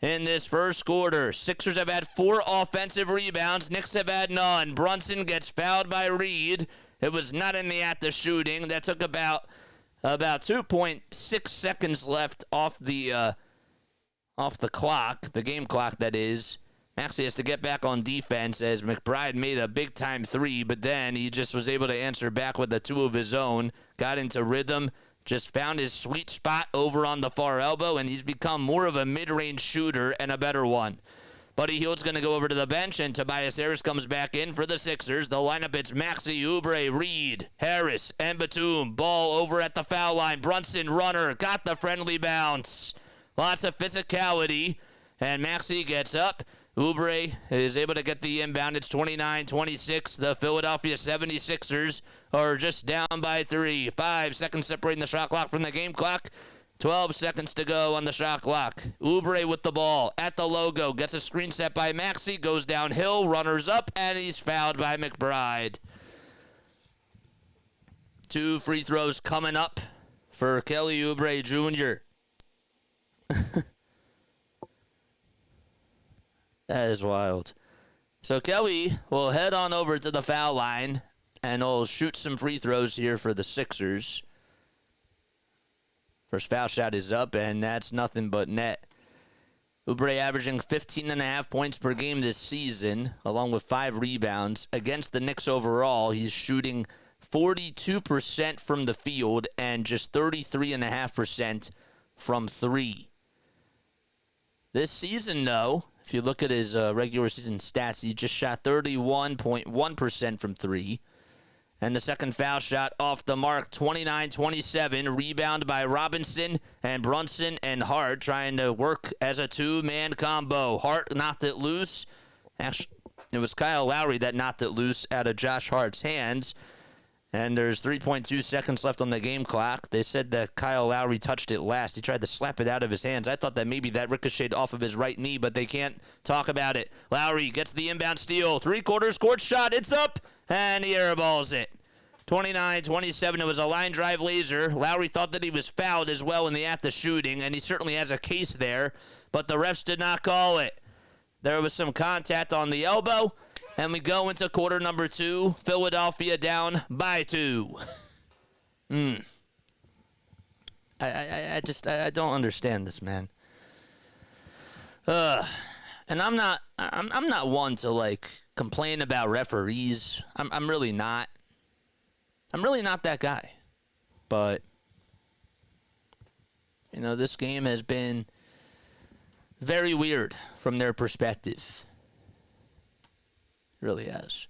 In this first quarter, Sixers have had 4 offensive rebounds. Knicks have had none. Brunson gets fouled by Reed. It was not in the act of shooting. That took about 2.6 seconds left off the clock, the game clock, that is. Maxey has to get back on defense as McBride made a big-time 3, but then he just was able to answer back with a 2 of his own, got into rhythm, just found his sweet spot over on the far elbow, and he's become more of a mid-range shooter and a better one. Buddy Hield's going to go over to the bench, and Tobias Harris comes back in for the Sixers. The lineup, it's Maxey, Oubre, Reed, Harris, and Batum. Ball over at the foul line. Brunson, runner, got the friendly bounce. Lots of physicality. And Maxey gets up, Oubre is able to get the inbound. It's 29-26. The Philadelphia 76ers are just down by 3. 5 seconds separating the shot clock from the game clock. 12 seconds to go on the shot clock. Oubre with the ball at the logo. Gets a screen set by Maxey. Goes downhill. Runners up. And he's fouled by McBride. 2 free throws coming up for Kelly Oubre Jr. That is wild. So Kelly will head on over to the foul line, and he'll shoot some free throws here for the Sixers. First foul shot is up, and that's nothing but net. Oubre averaging 15.5 points per game this season, along with 5 rebounds. Against the Knicks overall, he's shooting 42% from the field and just 33.5% from 3. This season, though, if you look at his regular season stats, he just shot 31.1% from 3. And the second foul shot off the mark, 29-27. Rebound by Robinson and Brunson and Hart trying to work as a two-man combo. Hart knocked it loose. Actually, it was Kyle Lowry that knocked it loose out of Josh Hart's hands. And there's 3.2 seconds left on the game clock. They said that Kyle Lowry touched it last. He tried to slap it out of his hands. I thought that maybe that ricocheted off of his right knee, but they can't talk about it. Lowry gets the inbound steal. Three-quarters court shot. It's up, and he airballs it. 29-27. It was a line drive laser. Lowry thought that he was fouled as well in the act of shooting, and he certainly has a case there, but the refs did not call it. There was some contact on the elbow. And we go into quarter number 2. Philadelphia down by 2. I don't understand this, man. And I'm not one to like complain about referees. I'm really not. I'm really not that guy. But you know, this game has been very weird from their perspective. Really has.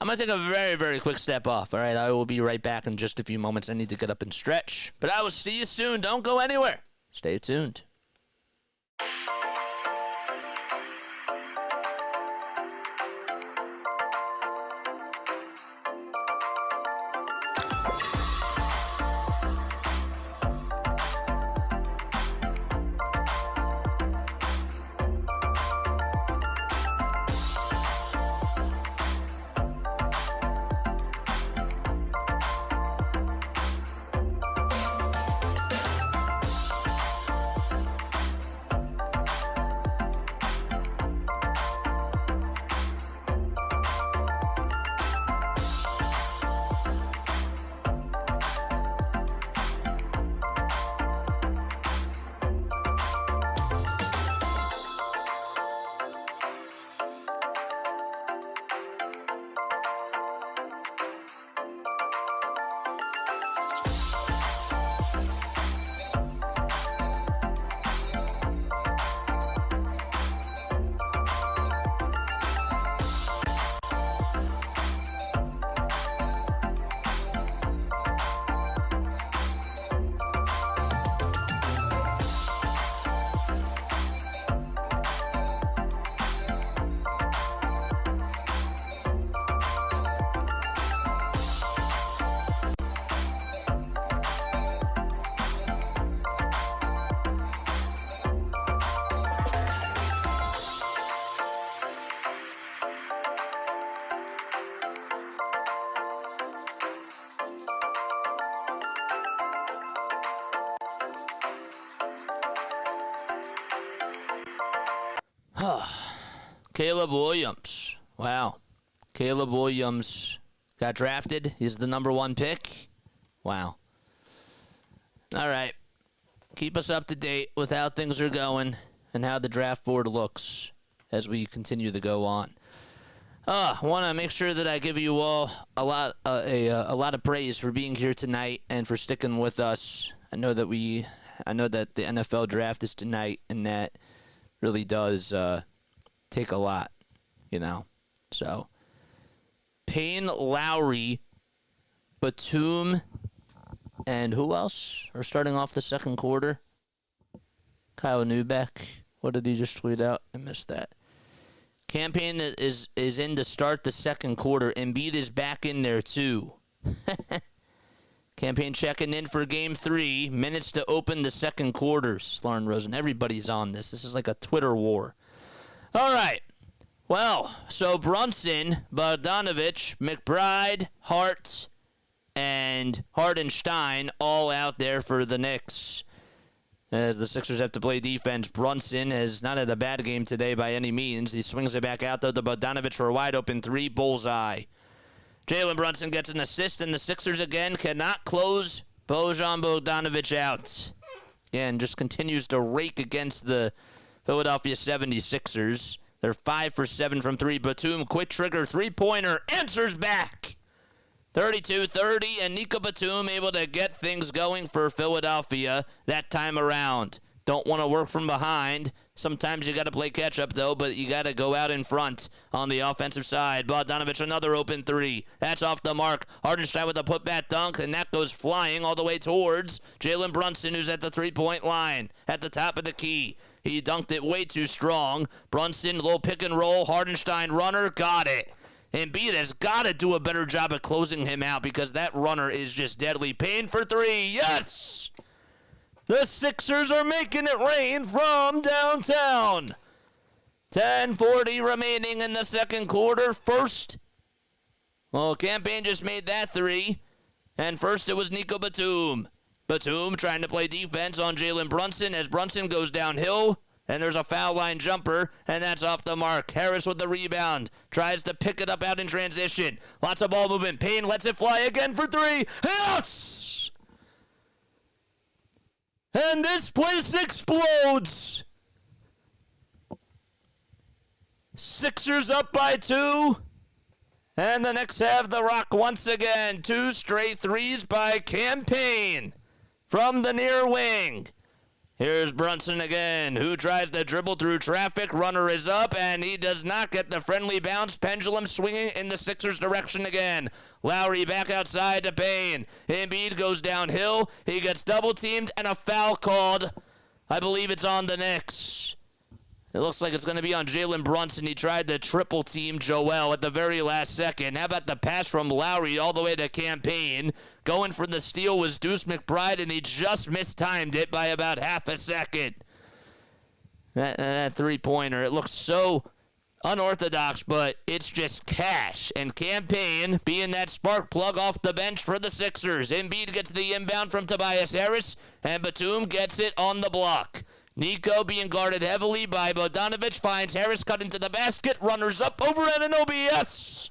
I'm going to take a very, very quick step off. All right, I will be right back in just a few moments. I need to get up and stretch. But I will see you soon. Don't go anywhere. Stay tuned. Caleb Williams. Wow. Caleb Williams got drafted. He's the number 1 pick. Wow. All right. Keep us up to date with how things are going and how the draft board looks as we continue to go on. I want to make sure that I give you all a lot of praise for being here tonight and for sticking with us. I know that the NFL draft is tonight, and that really does take a lot, you know. So, Payne, Lowry, Batum, and who else are starting off the second quarter? Kyle Neubeck. What did he just tweet out? I missed that. Campaign is in to start the second quarter. Embiid is back in there, too. Campaign checking in for Game 3. Minutes to open the second quarter. Lauren Rosen, everybody's on this. This is like a Twitter war. All right. Well, so Brunson, Bogdanovich, McBride, Hart, and Hardenstein all out there for the Knicks. As the Sixers have to play defense, Brunson has not had a bad game today by any means. He swings it back out, though, to Bogdanovich for a wide-open three, bullseye. Jalen Brunson gets an assist, and the Sixers again cannot close Bojan Bogdanovich out. Again, just continues to rake against the Philadelphia 76ers. They're 5 for 7 from three. Batum, quick trigger, three-pointer, answers back. 32-30, and Nico Batum able to get things going for Philadelphia that time around. Don't want to work from behind. Sometimes you got to play catch-up, though, but you got to go out in front on the offensive side. Bogdanovich, another open three. That's off the mark. Hardenstein with a putback dunk, and that goes flying all the way towards Jalen Brunson, who's at the three-point line at the top of the key. He dunked it way too strong. Brunson, little pick and roll. Hardenstein runner, got it. Embiid has got to do a better job of closing him out because that runner is just deadly. Payne for three. Yes! The Sixers are making it rain from downtown. 10:40 remaining in the second quarter. First, well, Campaign just made that three. And first it was Nico Batum. Batum trying to play defense on Jalen Brunson as Brunson goes downhill. And there's a foul line jumper, and that's off the mark. Harris with the rebound. Tries to pick it up out in transition. Lots of ball movement. Payne lets it fly again for three. Yes! And this place explodes. Sixers up by 2. And the Knicks have the rock once again. 2 straight threes by Campaign from the near wing. Here's Brunson again, who tries to dribble through traffic. Runner is up, and he does not get the friendly bounce. Pendulum swinging in the Sixers' direction again. Lowry back outside to Payne. Embiid goes downhill. He gets double-teamed, and a foul called. I believe it's on the Knicks. It looks like it's going to be on Jalen Brunson. He tried to triple-team Joel at the very last second. How about the pass from Lowry all the way to Campaign? Going for the steal was Deuce McBride, and he just mistimed it by about half a second. That three-pointer, it looks so unorthodox, but it's just cash. And Campaign being that spark plug off the bench for the Sixers. Embiid gets the inbound from Tobias Harris, and Batum gets it on the block. Nico being guarded heavily by Bogdanovich, finds Harris cut into the basket, runners up over anunoby. Yes!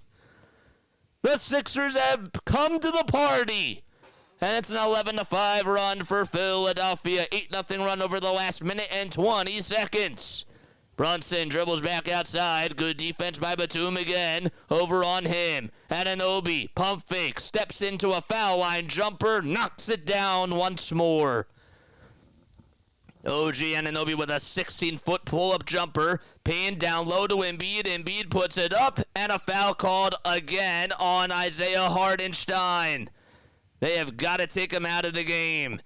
The Sixers have come to the party. And it's an 11-5 run for Philadelphia. 8-0 run over the last minute and 20 seconds. Brunson dribbles back outside. Good defense by Batum again. Over on him. Anunoby, pump fake, steps into a foul line jumper, knocks it down once more. OG Anunoby with a 16-foot pull-up jumper. Payne down low to Embiid. Embiid puts it up, and a foul called again on Isaiah Hardenstein. They have got to take him out of the game.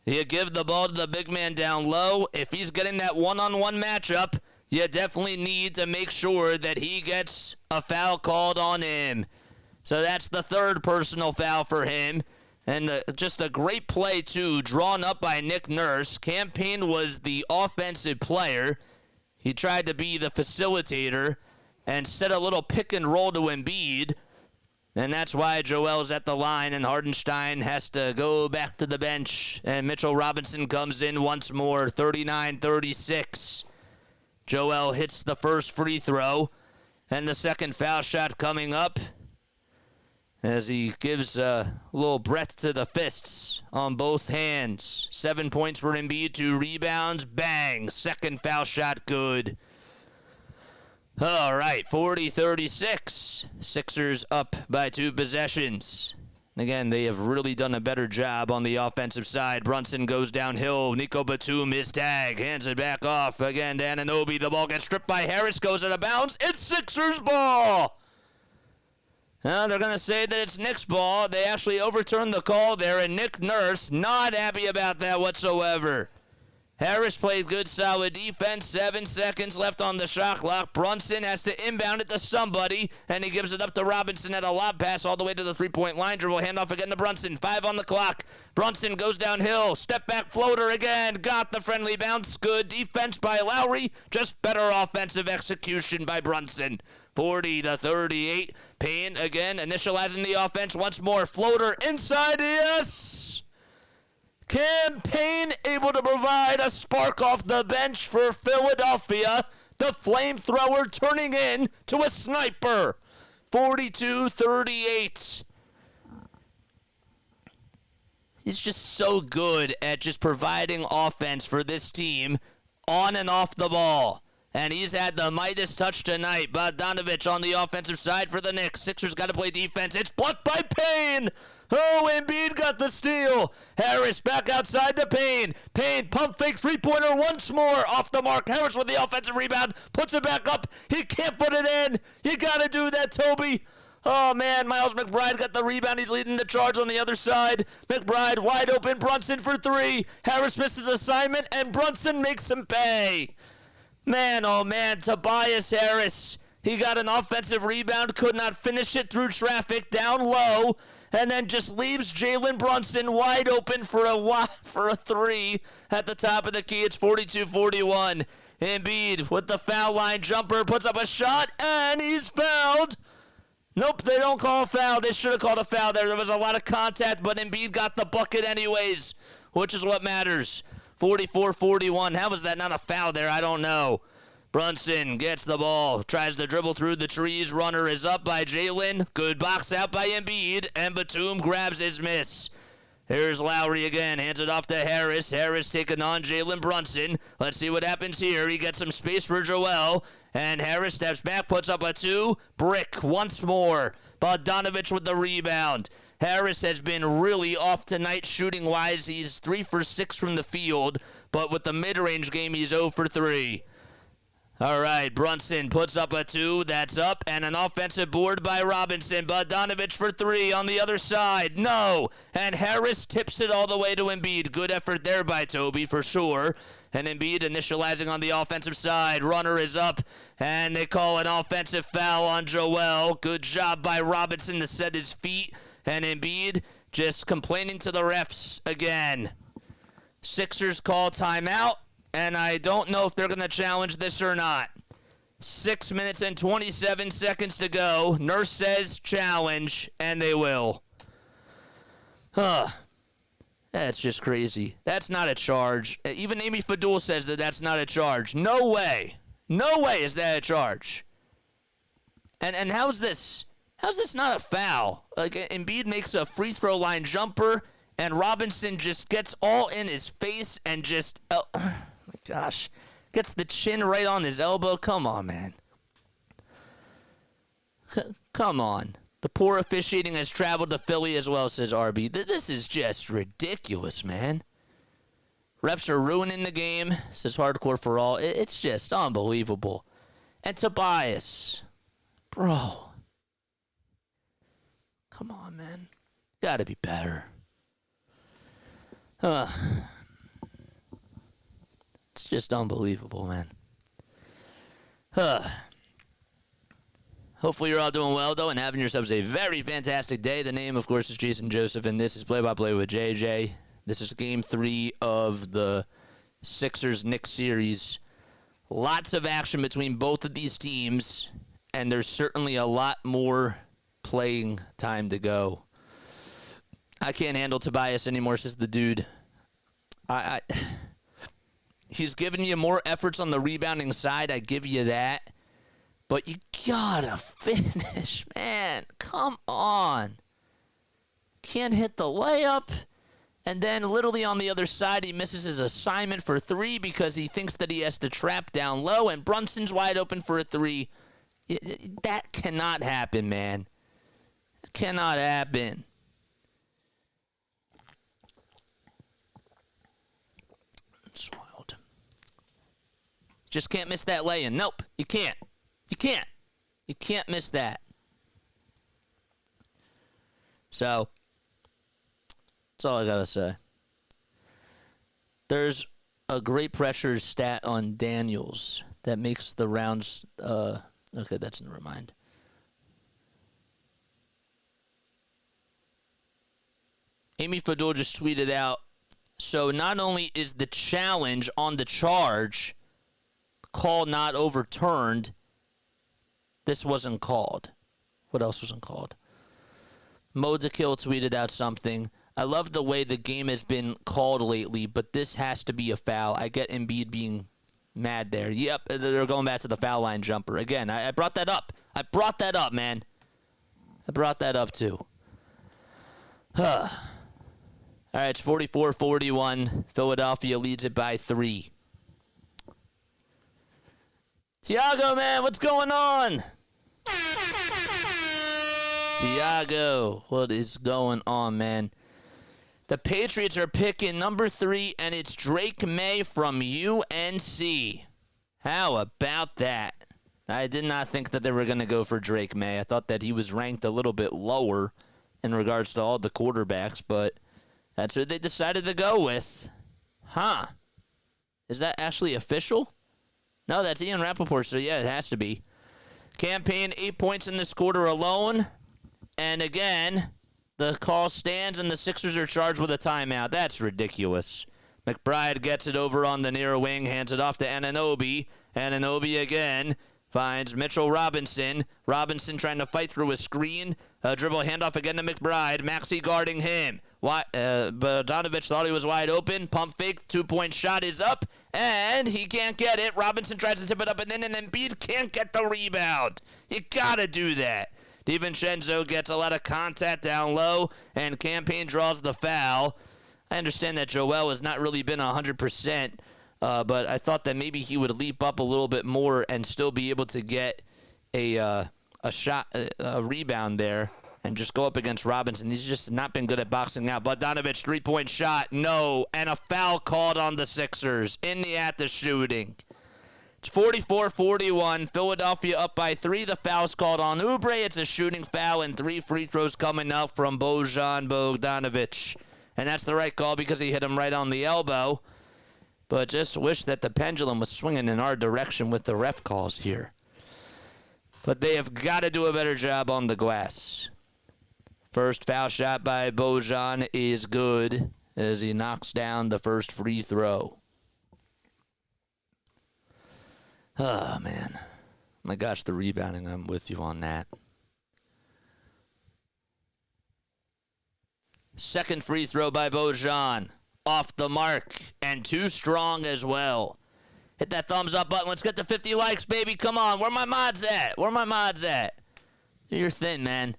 You give the ball to the big man down low. If he's getting that one-on-one matchup, you definitely need to make sure that he gets a foul called on him. So that's the third personal foul for him. And just a great play, too, drawn up by Nick Nurse. Campaign was the offensive player. He tried to be the facilitator and set a little pick and roll to Embiid. And that's why Joel's at the line and Hardenstein has to go back to the bench. And Mitchell Robinson comes in once more, 39-36. Joel hits the first free throw. And the second foul shot coming up as he gives a little breath to the fists on both hands. 7 points for Embiid, 2 rebounds, bang, second foul shot good. All right, 40-36. Sixers up by 2 possessions. Again, they have really done a better job on the offensive side. Brunson goes downhill. Nico Batum, his tag, hands it back off. Again to Anunoby. The ball gets stripped by Harris, goes out of bounds. It's Sixers ball. They're going to say that it's Knicks ball. They actually overturned the call there, and Nick Nurse not happy about that whatsoever. Harris played good, solid defense. 7 seconds left on the shot clock. Brunson has to inbound it to somebody, and he gives it up to Robinson at a lob pass all the way to the three-point line. Dribble handoff again to Brunson. 5 on the clock. Brunson goes downhill. Step back floater again. Got the friendly bounce. Good defense by Lowry. Just better offensive execution by Brunson. 40-38. Payne again initializing the offense once more. Floater inside. Yes! Payne able to provide a spark off the bench for Philadelphia. The flamethrower turning in to a sniper. 42-38. He's just so good at just providing offense for this team on and off the ball. And he's had the Midas touch tonight. Bogdanovich on the offensive side for the Knicks. Sixers got to play defense. It's blocked by Payne. Oh, Embiid got the steal. Harris back outside to Payne. Payne pump fake three-pointer once more off the mark. Harris with the offensive rebound. Puts it back up. He can't put it in. You got to do that, Toby. Oh, man, Miles McBride got the rebound. He's leading the charge on the other side. McBride wide open. Brunson for 3. Harris misses assignment, and Brunson makes him pay. Man, oh, man, Tobias Harris. He got an offensive rebound, could not finish it through traffic, down low, and then just leaves Jalen Brunson wide open for a 3 at the top of the key. It's 42-41. Embiid with the foul line jumper, puts up a shot, and he's fouled. Nope, they don't call a foul. They should have called a foul there. There was a lot of contact, but Embiid got the bucket anyways, which is what matters. 44-41. How was that not a foul there? I don't know. Brunson gets the ball, tries to dribble through the trees. Runner is up by Jalen. Good box out by Embiid, and Batum grabs his miss. Here's Lowry again, hands it off to Harris. Harris taking on Jalen Brunson. Let's see what happens here. He gets some space for Joel, and Harris steps back, puts up a 2. Brick once more. Bogdanovich with the rebound. Harris has been really off tonight shooting-wise. He's 3 for 6 from the field, but with the mid-range game, he's 0 for 3. All right, Brunson puts up a 2. That's up, and an offensive board by Robinson. Bogdanovich for 3 on the other side. No, and Harris tips it all the way to Embiid. Good effort there by Toby for sure. And Embiid initializing on the offensive side. Runner is up, and they call an offensive foul on Joel. Good job by Robinson to set his feet. And Embiid just complaining to the refs again. Sixers call timeout, and I don't know if they're going to challenge this or not. 6 minutes and 27 seconds to go. Nurse says challenge, and they will. That's just crazy. That's not a charge. Even Amy Fadul says that that's not a charge. No way. No way is that a charge. And how's this? How's this not a foul? Like, Embiid makes a free throw line jumper, and Robinson just gets all in his face and just, oh my gosh, gets the chin right on his elbow. Come on, man. Come on. The poor officiating has traveled to Philly as well, says RB. This is just ridiculous, man. Refs are ruining the game, says Hardcore for All. It's just unbelievable. And Tobias, bro. Come on, man. Gotta be better. It's just unbelievable, man. Hopefully you're all doing well, though, and having yourselves a very fantastic day. The name, of course, is Jason Joseph, and this is Play-by-Play with JJ. This is Game 3 of the Sixers-Knicks series. Lots of action between both of these teams, and there's certainly a lot more playing time to go. I can't handle Tobias anymore, says the dude. He's given you more efforts on the rebounding side, I give you that. But you gotta finish, man. Come on. Can't hit the layup. And then literally on the other side, he misses his assignment for 3 because he thinks that he has to trap down low, and Brunson's wide open for a 3. That cannot happen, man. Cannot happen. It's wild. Just can't miss that lay-in. Nope, you can't. You can't. You can't miss that. So, that's all I gotta say. There's a great pressure stat on Daniels that makes the rounds. Okay, that's never mind. Amy Fadul just tweeted out, so not only is the challenge on the charge call not overturned, this wasn't called. What else wasn't called? Mo DeKill tweeted out something. I love the way the game has been called lately, but this has to be a foul. I get Embiid being mad there. Yep, they're going back to the foul line jumper. Again, I brought that up. I brought that up, man. I brought that up, too. All right, it's 44-41. Philadelphia leads it by 3. Tiago, man, what's going on? Tiago, what is going on, man? The Patriots are picking number 3, and it's Drake May from UNC. How about that? I did not think that they were going to go for Drake May. I thought that he was ranked a little bit lower in regards to all the quarterbacks, but that's what they decided to go with. Huh. Is that actually official? No, that's Ian Rappaport, so yeah, it has to be. Campaign 8 points in this quarter alone. And again, the call stands and the Sixers are charged with a timeout. That's ridiculous. McBride gets it over on the near wing, hands it off to Anunoby. Anunoby again finds Mitchell Robinson. Robinson trying to fight through a screen. Dribble handoff again to McBride. Maxey guarding him. Bogdanovic thought he was wide open. Pump fake. 2-point shot is up. And he can't get it. Robinson tries to tip it up and then Embiid can't get the rebound. You gotta do that. DiVincenzo gets a lot of contact down low, and Campaign draws the foul. I understand that Joel has not really been 100%, but I thought that maybe he would leap up a little bit more and still be able to get a rebound there and just go up against Robinson. He's just not been good at boxing out. Bogdanovic, 3-point shot, no, and a foul called on the Sixers in the act of shooting. It's 44-41. Philadelphia up by 3. The foul's called on Oubre. It's a shooting foul, and 3 free throws coming up from Bojan Bogdanovic. And that's the right call because he hit him right on the elbow. But just wish that the pendulum was swinging in our direction with the ref calls here. But they have got to do a better job on the glass. First foul shot by Bojan is good as he knocks down the first free throw. Oh, man. My gosh, the rebounding, I'm with you on that. Second free throw by Bojan. Off the mark and too strong as well. Hit that thumbs up button. Let's get to 50 likes, baby. Come on. Where my mods at? Where my mods at? Do your thing, man.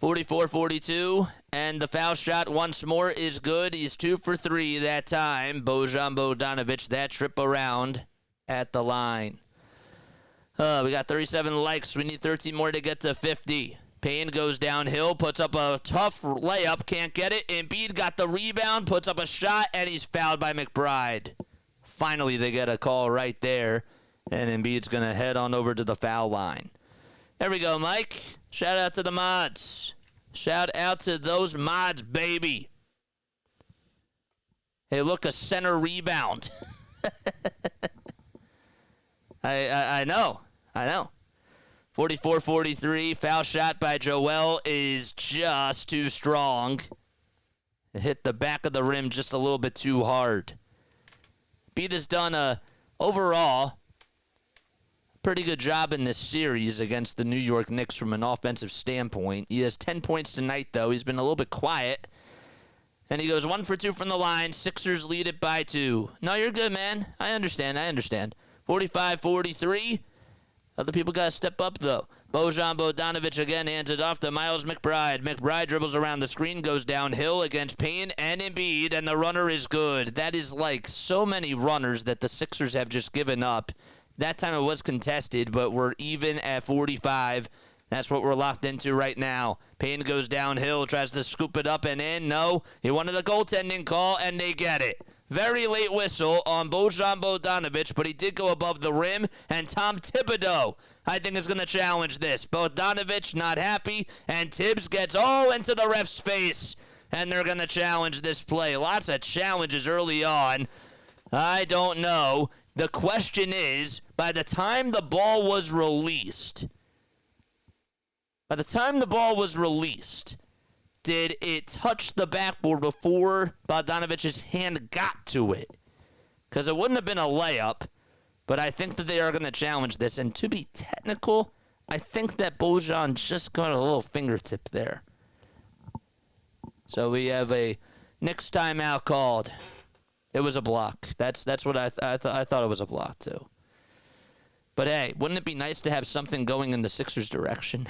44-42. And the foul shot once more is good. He's 2 for 3 that time. Bojan Bogdanovic, that trip around at the line. We got 37 likes. We need 13 more to get to 50. Payne goes downhill, puts up a tough layup, can't get it. Embiid got the rebound, puts up a shot, and he's fouled by McBride. Finally, they get a call right there, and Embiid's going to head on over to the foul line. There we go, Mike. Shout out to the mods. Shout out to those mods, baby. Hey, look, a center rebound. I know. 44-43. Foul shot by Joel is just too strong. It hit the back of the rim just a little bit too hard. Embiid has done a overall pretty good job in this series against the New York Knicks from an offensive standpoint. He has 10 points tonight, though. He's been a little bit quiet. And he goes 1 for 2 from the line. Sixers lead it by 2. No, you're good, man. I understand. 45-43. Other people got to step up, though. Bojan Bogdanovic again hands it off to Miles McBride. McBride dribbles around the screen, goes downhill against Payne and Embiid, and the runner is good. That is like so many runners that the Sixers have just given up. That time it was contested, but we're even at 45. That's what we're locked into right now. Payne goes downhill, tries to scoop it up and in. No, he wanted the goaltending call, and they get it. Very late whistle on Bojan Bogdanovic, but he did go above the rim. And Tom Thibodeau, I think, is going to challenge this. Bogdanovic not happy, and Tibbs gets all into the ref's face, and they're going to challenge this play. Lots of challenges early on. I don't know. The question is, by the time the ball was released, did it touch the backboard before Bogdanovic's hand got to it? Because it wouldn't have been a layup, but I think that they are going to challenge this. And to be technical, I think that Bojan just got a little fingertip there. So we have a Knicks timeout called. It was a block. That's what I thought it was a block too. But hey, wouldn't it be nice to have something going in the Sixers' direction?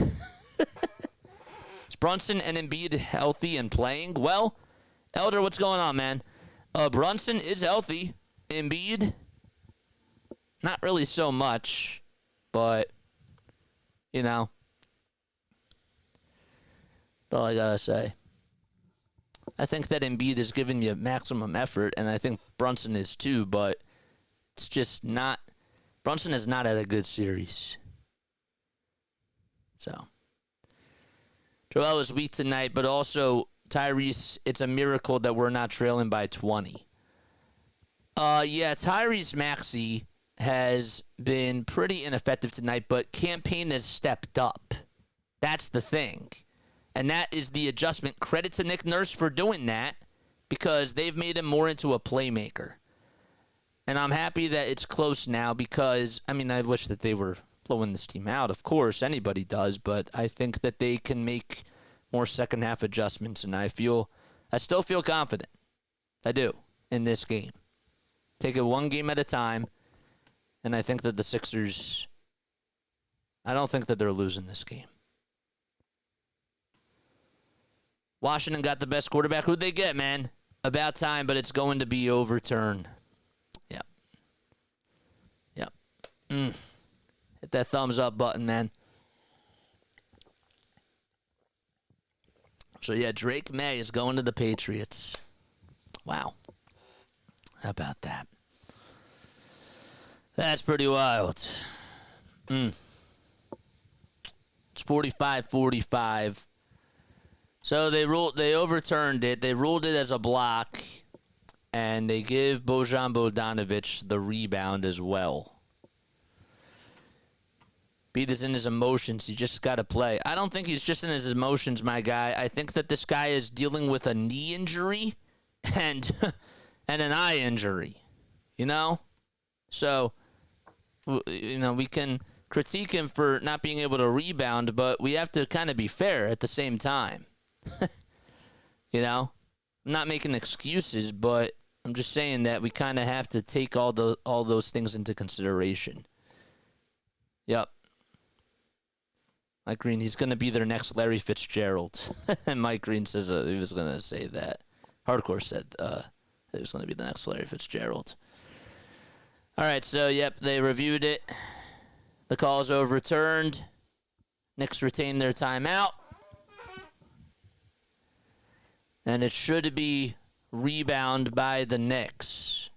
Is Brunson and Embiid healthy and playing? Well, Elder, what's going on, man? Brunson is healthy. Embiid, not really so much, but you know, that's all I gotta say. I think that Embiid is giving you maximum effort, and I think Brunson is too, but it's just not. Brunson has not had a good series. So, Joel is weak tonight, but also Tyrese, it's a miracle that we're not trailing by 20. Yeah, Tyrese Maxey has been pretty ineffective tonight, but Campaign has stepped up. That's the thing. And that is the adjustment. Credit to Nick Nurse for doing that, because they've made him more into a playmaker. And I'm happy that it's close now because, I mean, I wish that they were blowing this team out. Of course, anybody does, but I think that they can make more second half adjustments, and I still feel confident. I do, in this game. Take it one game at a time, and I think that the Sixers, I don't think that they're losing this game. Washington got the best quarterback. Who'd they get, man? About time, but it's going to be overturned. Yep. Hit that thumbs up button, man. So, yeah, Drake May is going to the Patriots. Wow. How about that? That's pretty wild. It's 45-45. So they overturned it. They ruled it as a block, and they give Bojan Bogdanovic the rebound as well. Embiid is in his emotions. He just got to play. I don't think he's just in his emotions, my guy. I think that this guy is dealing with a knee injury and and an eye injury, you know? So, you know, we can critique him for not being able to rebound, but we have to kind of be fair at the same time. You know? I'm not making excuses, but I'm just saying that we kind of have to take all those things into consideration. Yep. Mike Green, he's going to be their next Larry Fitzgerald. And Mike Green says he was going to say that. Hardcore said he was going to be the next Larry Fitzgerald. All right, so, yep, they reviewed it. The call is overturned. Knicks retain their timeout. And it should be rebound by the Knicks.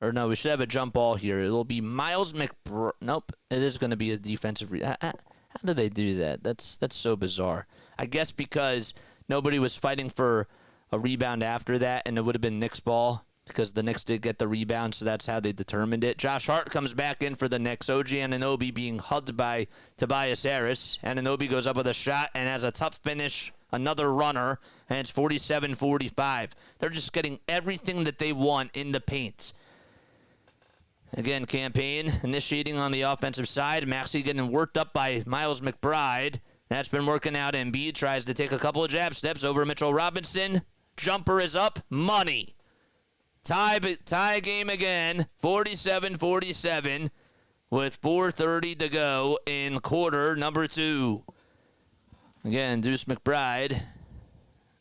Or no, we should have a jump ball here. It'll be Miles Nope, it is going to be a defensive How did they do that? That's so bizarre. I guess because nobody was fighting for a rebound after that, and it would have been Knicks ball because the Knicks did get the rebound, so that's how they determined it. Josh Hart comes back in for the Knicks. OG Anunoby being hugged by Tobias Harris. Anunoby goes up with a shot and has a tough finish, another runner, and it's 47-45. They're just getting everything that they want in the paint. Again, Campaign initiating on the offensive side. Maxey getting worked up by Miles McBride. That's been working out. Embiid tries to take a couple of jab steps over Mitchell Robinson. Jumper is up. Money. Tie game again. 47-47 with 4:30 to go in quarter number 2. Again, Deuce McBride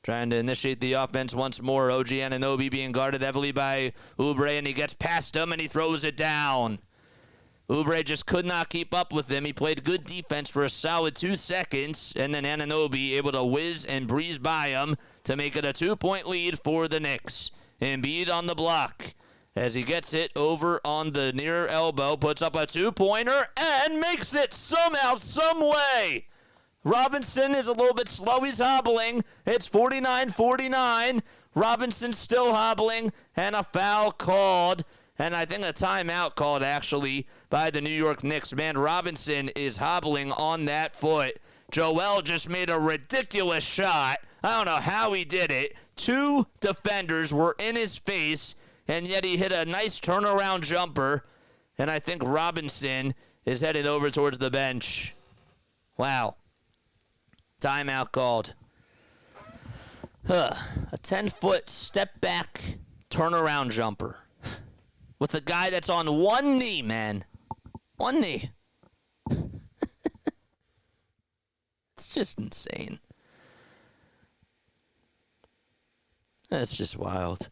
trying to initiate the offense once more. OG Anunoby being guarded heavily by Oubre, and he gets past him, and he throws it down. Oubre just could not keep up with him. He played good defense for a solid 2 seconds, and then Anunoby able to whiz and breeze by him to make it a 2-point lead for the Knicks. Embiid on the block as he gets it over on the near elbow, puts up a 2-pointer, and makes it somehow, some way. Robinson is a little bit slow. He's hobbling. It's 49-49. Robinson still hobbling, and a foul called. And I think a timeout called, actually, by the New York Knicks. Man, Robinson is hobbling on that foot. Joel just made a ridiculous shot. I don't know how he did it. 2 defenders were in his face, and yet he hit a nice turnaround jumper. And I think Robinson is headed over towards the bench. Wow. Timeout called. A 10-foot step-back turnaround jumper. With a guy that's on one knee, man. One knee. It's just insane. That's just wild.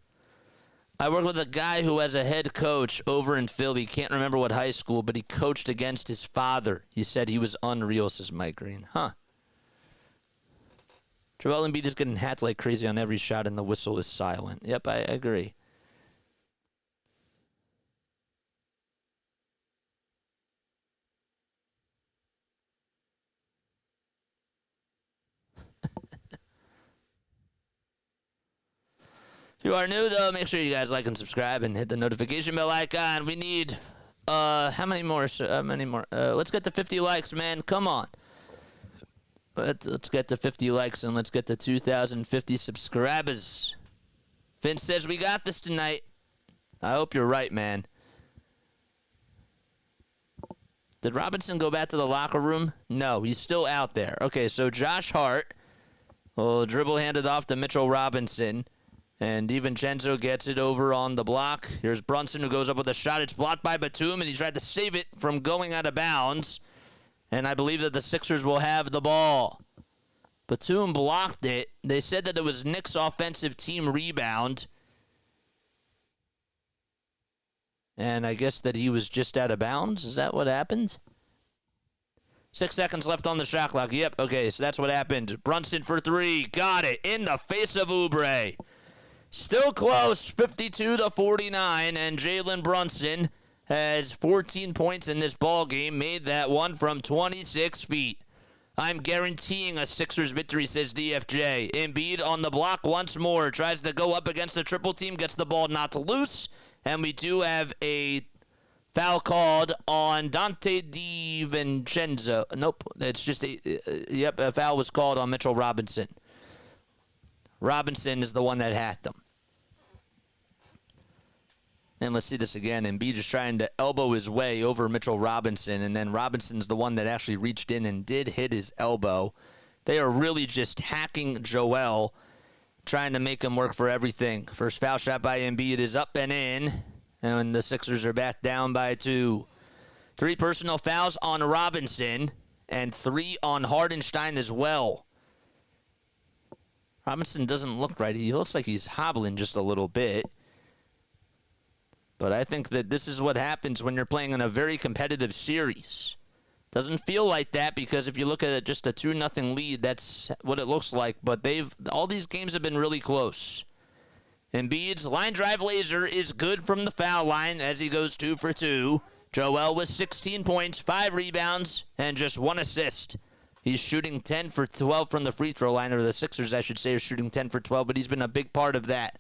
I work with a guy who has a head coach over in Philly. Can't remember what high school, but he coached against his father. He said he was unreal, says Mike Green. Huh. Joel Embiid is getting hacked like crazy on every shot, and the whistle is silent. Yep, I agree. If you are new, though, make sure you guys like and subscribe and hit the notification bell icon. We need, how many more? Let's get to 50 likes, man. Come on. Let's get to 50 likes and let's get to 2,050 subscribers. Vince says we got this tonight. I hope you're right, man. Did Robinson go back to the locker room? No, he's still out there. Okay, so Josh Hart will dribble handed off to Mitchell Robinson. And DiVincenzo gets it over on the block. Here's Brunson who goes up with a shot. It's blocked by Batum, and he tried to save it from going out of bounds. And I believe that the Sixers will have the ball. Batum blocked it. They said that it was Knicks' offensive team rebound. And I guess that he was just out of bounds. Is that what happened? 6 seconds left on the shot clock. Yep, okay, so that's what happened. Brunson for 3. Got it in the face of Oubre. Still close, 52-49, and Jalen Brunson has 14 points in this ball game. Made that one from 26 feet. I'm guaranteeing a Sixers victory, says DFJ. Embiid on the block once more. Tries to go up against the triple team. Gets the ball knocked loose. And we do have a foul called on Dante DiVincenzo. Nope, it's just a foul was called on Mitchell Robinson. Robinson is the one that hacked him. And let's see this again. Embiid is trying to elbow his way over Mitchell Robinson, and then Robinson's the one that actually reached in and did hit his elbow. They are really just hacking Joel, trying to make him work for everything. First foul shot by Embiid is up and in, and the Sixers are back down by 2. 3 personal fouls on Robinson, and 3 on Hardenstein as well. Robinson doesn't look right. He looks like he's hobbling just a little bit. But I think that this is what happens when you're playing in a very competitive series. Doesn't feel like that because if you look at it, just a 2-0 lead, that's what it looks like. But all these games have been really close. Embiid's line drive laser is good from the foul line as he goes 2 for 2. Joel with 16 points, 5 rebounds, and just 1 assist. He's shooting 10 for 12 from the free throw line, or the Sixers, I should say, are shooting 10 for 12, but he's been a big part of that.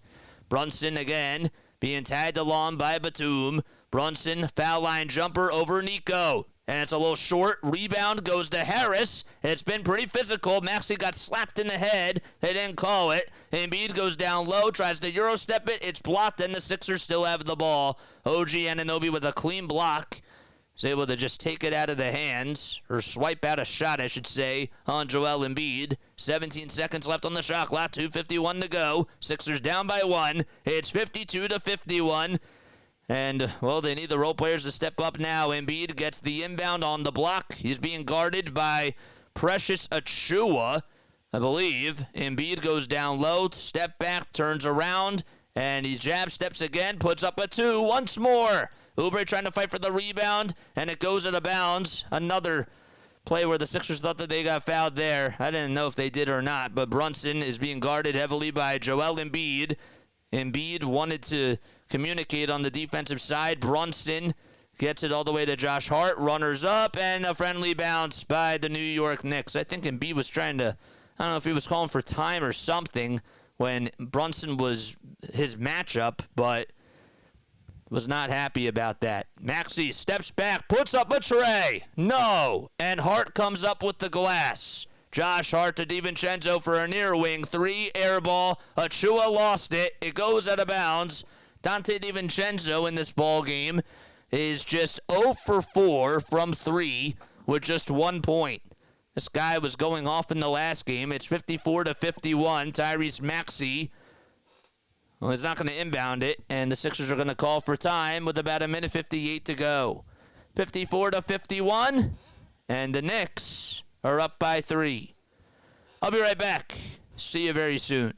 Brunson again, being tagged along by Batum. Brunson, foul line jumper over Nico. And it's a little short. Rebound goes to Harris. It's been pretty physical. Maxey got slapped in the head. They didn't call it. Embiid goes down low, tries to Euro step it. It's blocked, and the Sixers still have the ball. OG Anunoby with a clean block. He's able to just take it out of the hands, or swipe out a shot, I should say, on Joel Embiid. 17 seconds left on the shot clock, 2:51 to go. Sixers down by 1. It's 52-51. And, well, they need the role players to step up now. Embiid gets the inbound on the block. He's being guarded by Precious Achua, I believe. Embiid goes down low, step back, turns around, and he jab steps again, puts up a 2 once more. Oubre trying to fight for the rebound, and it goes out of bounds. Another play where the Sixers thought that they got fouled there. I didn't know if they did or not, but Brunson is being guarded heavily by Joel Embiid. Embiid wanted to communicate on the defensive side. Brunson gets it all the way to Josh Hart. Runners up, and a friendly bounce by the New York Knicks. I think Embiid was trying to, I don't know if he was calling for time or something, when Brunson was his matchup, but was not happy about that. Maxey steps back, puts up a tray. No. And Hart comes up with the glass. Josh Hart to DiVincenzo for a near wing. 3, air ball. Achua lost it. It goes out of bounds. Dante DiVincenzo in this ball game is just 0 for 4 from 3 with just 1 point. This guy was going off in the last game. It's 54-51. Tyrese Maxey, well, he's not going to inbound it, and the Sixers are going to call for time with about 1:58 to go. 54-51, and the Knicks are up by 3. I'll be right back. See you very soon.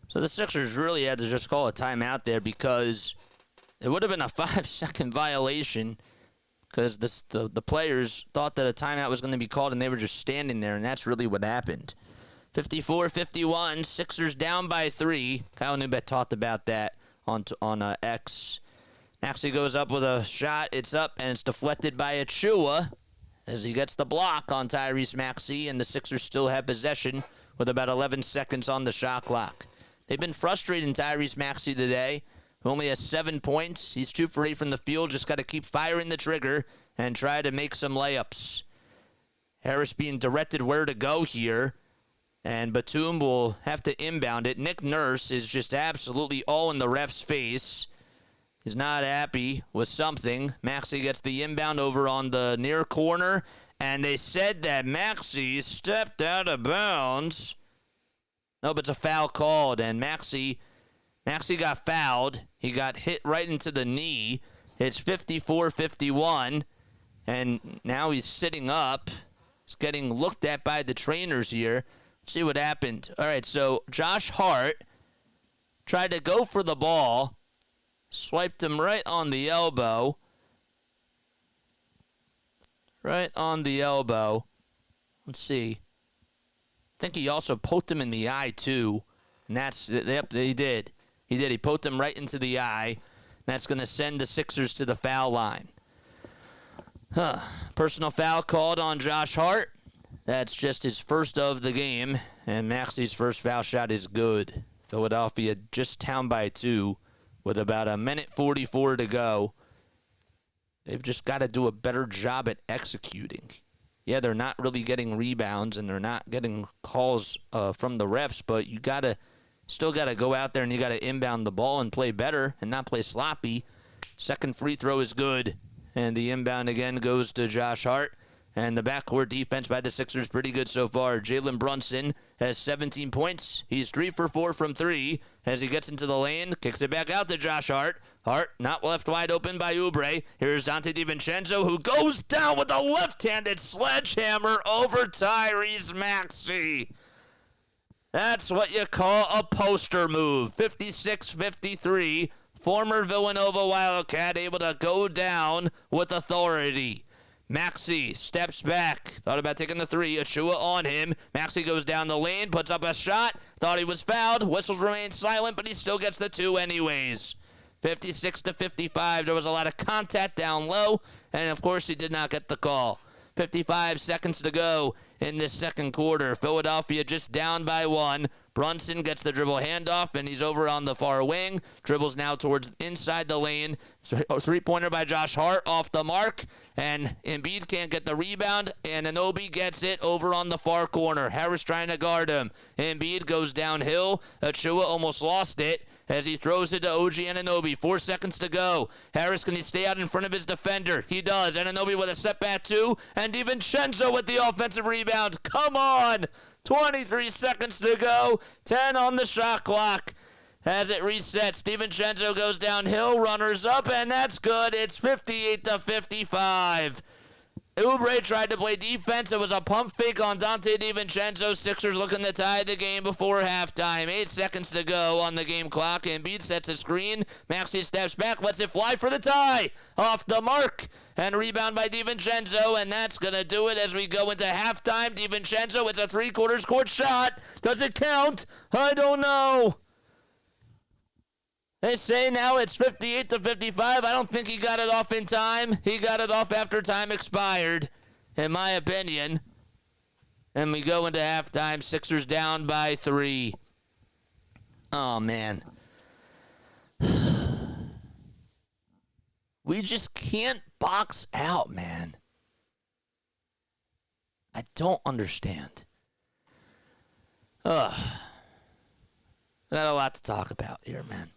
So the Sixers really had to just call a timeout there because it would have been a 5-second violation because the players thought that a timeout was going to be called and they were just standing there, and that's really what happened. 54-51, Sixers down by 3. Kyle Newbeck talked about that on X. Maxey goes up with a shot. It's up, and it's deflected by Achua as he gets the block on Tyrese Maxey, and the Sixers still have possession with about 11 seconds on the shot clock. They've been frustrating Tyrese Maxey today, who only has 7 points. He's 2 for 8 from the field. Just got to keep firing the trigger and try to make some layups. Harris being directed where to go here, and Batum will have to inbound it. Nick Nurse is just absolutely all in the ref's face. He's not happy with something. Maxey gets the inbound over on the near corner, and they said that Maxey stepped out of bounds. Nope, it's a foul called, and Maxey got fouled. He got hit right into the knee. It's 54-51, and now he's sitting up. He's getting looked at by the trainers here. Let's see what happened. All right, so Josh Hart tried to go for the ball, swiped him right on the elbow. Right on the elbow. Let's see. I think he also poked him in the eye, too. And that's, yep, he did. He did. He poked him right into the eye. That's going to send the Sixers to the foul line. Personal foul called on Josh Hart. That's just his first of the game. And Maxey's first foul shot is good. Philadelphia just down by 2 with about 1:44 to go. They've just got to do a better job at executing. Yeah, they're not really getting rebounds and they're not getting calls from the refs, but you still got to go out there and you got to inbound the ball and play better and not play sloppy. Second free throw is good, and the inbound again goes to Josh Hart. And the backcourt defense by the Sixers pretty good so far. Jalen Brunson has 17 points. He's 3 for 4 from 3 as he gets into the lane, kicks it back out to Josh Hart. Hart not left wide open by Oubre. Here's Dante DiVincenzo, who goes down with a left-handed sledgehammer over Tyrese Maxey. That's what you call a poster move. 56-53. Former Villanova Wildcat able to go down with authority. Maxey steps back. Thought about taking the 3. Achua on him. Maxey goes down the lane, puts up a shot. Thought he was fouled. Whistles remain silent, but he still gets the 2 anyways. 56-55. There was a lot of contact down low, and of course he did not get the call. 55 seconds to go in this second quarter. Philadelphia just down by 1. Brunson gets the dribble handoff, and he's over on the far wing. Dribbles now towards inside the lane. Three-pointer by Josh Hart off the mark, and Embiid can't get the rebound, and anunoby gets it over on the far corner. Harris trying to guard him. Embiid goes downhill. Achua almost lost it as he throws it to OG Anunoby. 4 seconds to go. Harris, can he stay out in front of his defender? He does. Anunoby with a step back 2, and DiVincenzo with the offensive rebound. Come on! 23 seconds to go. 10 on the shot clock. As it resets, DiVincenzo goes downhill, runners up, and that's good. It's 58-55. Oubre tried to play defense. It was a pump fake on Dante DiVincenzo. Sixers looking to tie the game before halftime. 8 seconds to go on the game clock. Embiid sets a screen. Maxey steps back, lets it fly for the tie. Off the mark. And rebound by DiVincenzo, and that's going to do it as we go into halftime. DiVincenzo, it's a three-quarters court shot. Does it count? I don't know. They say now it's 58-55. I don't think he got it off in time. He got it off after time expired, in my opinion. And we go into halftime. Sixers down by 3. Oh, man. We just can't box out, man. I don't understand. Got a lot to talk about here, man.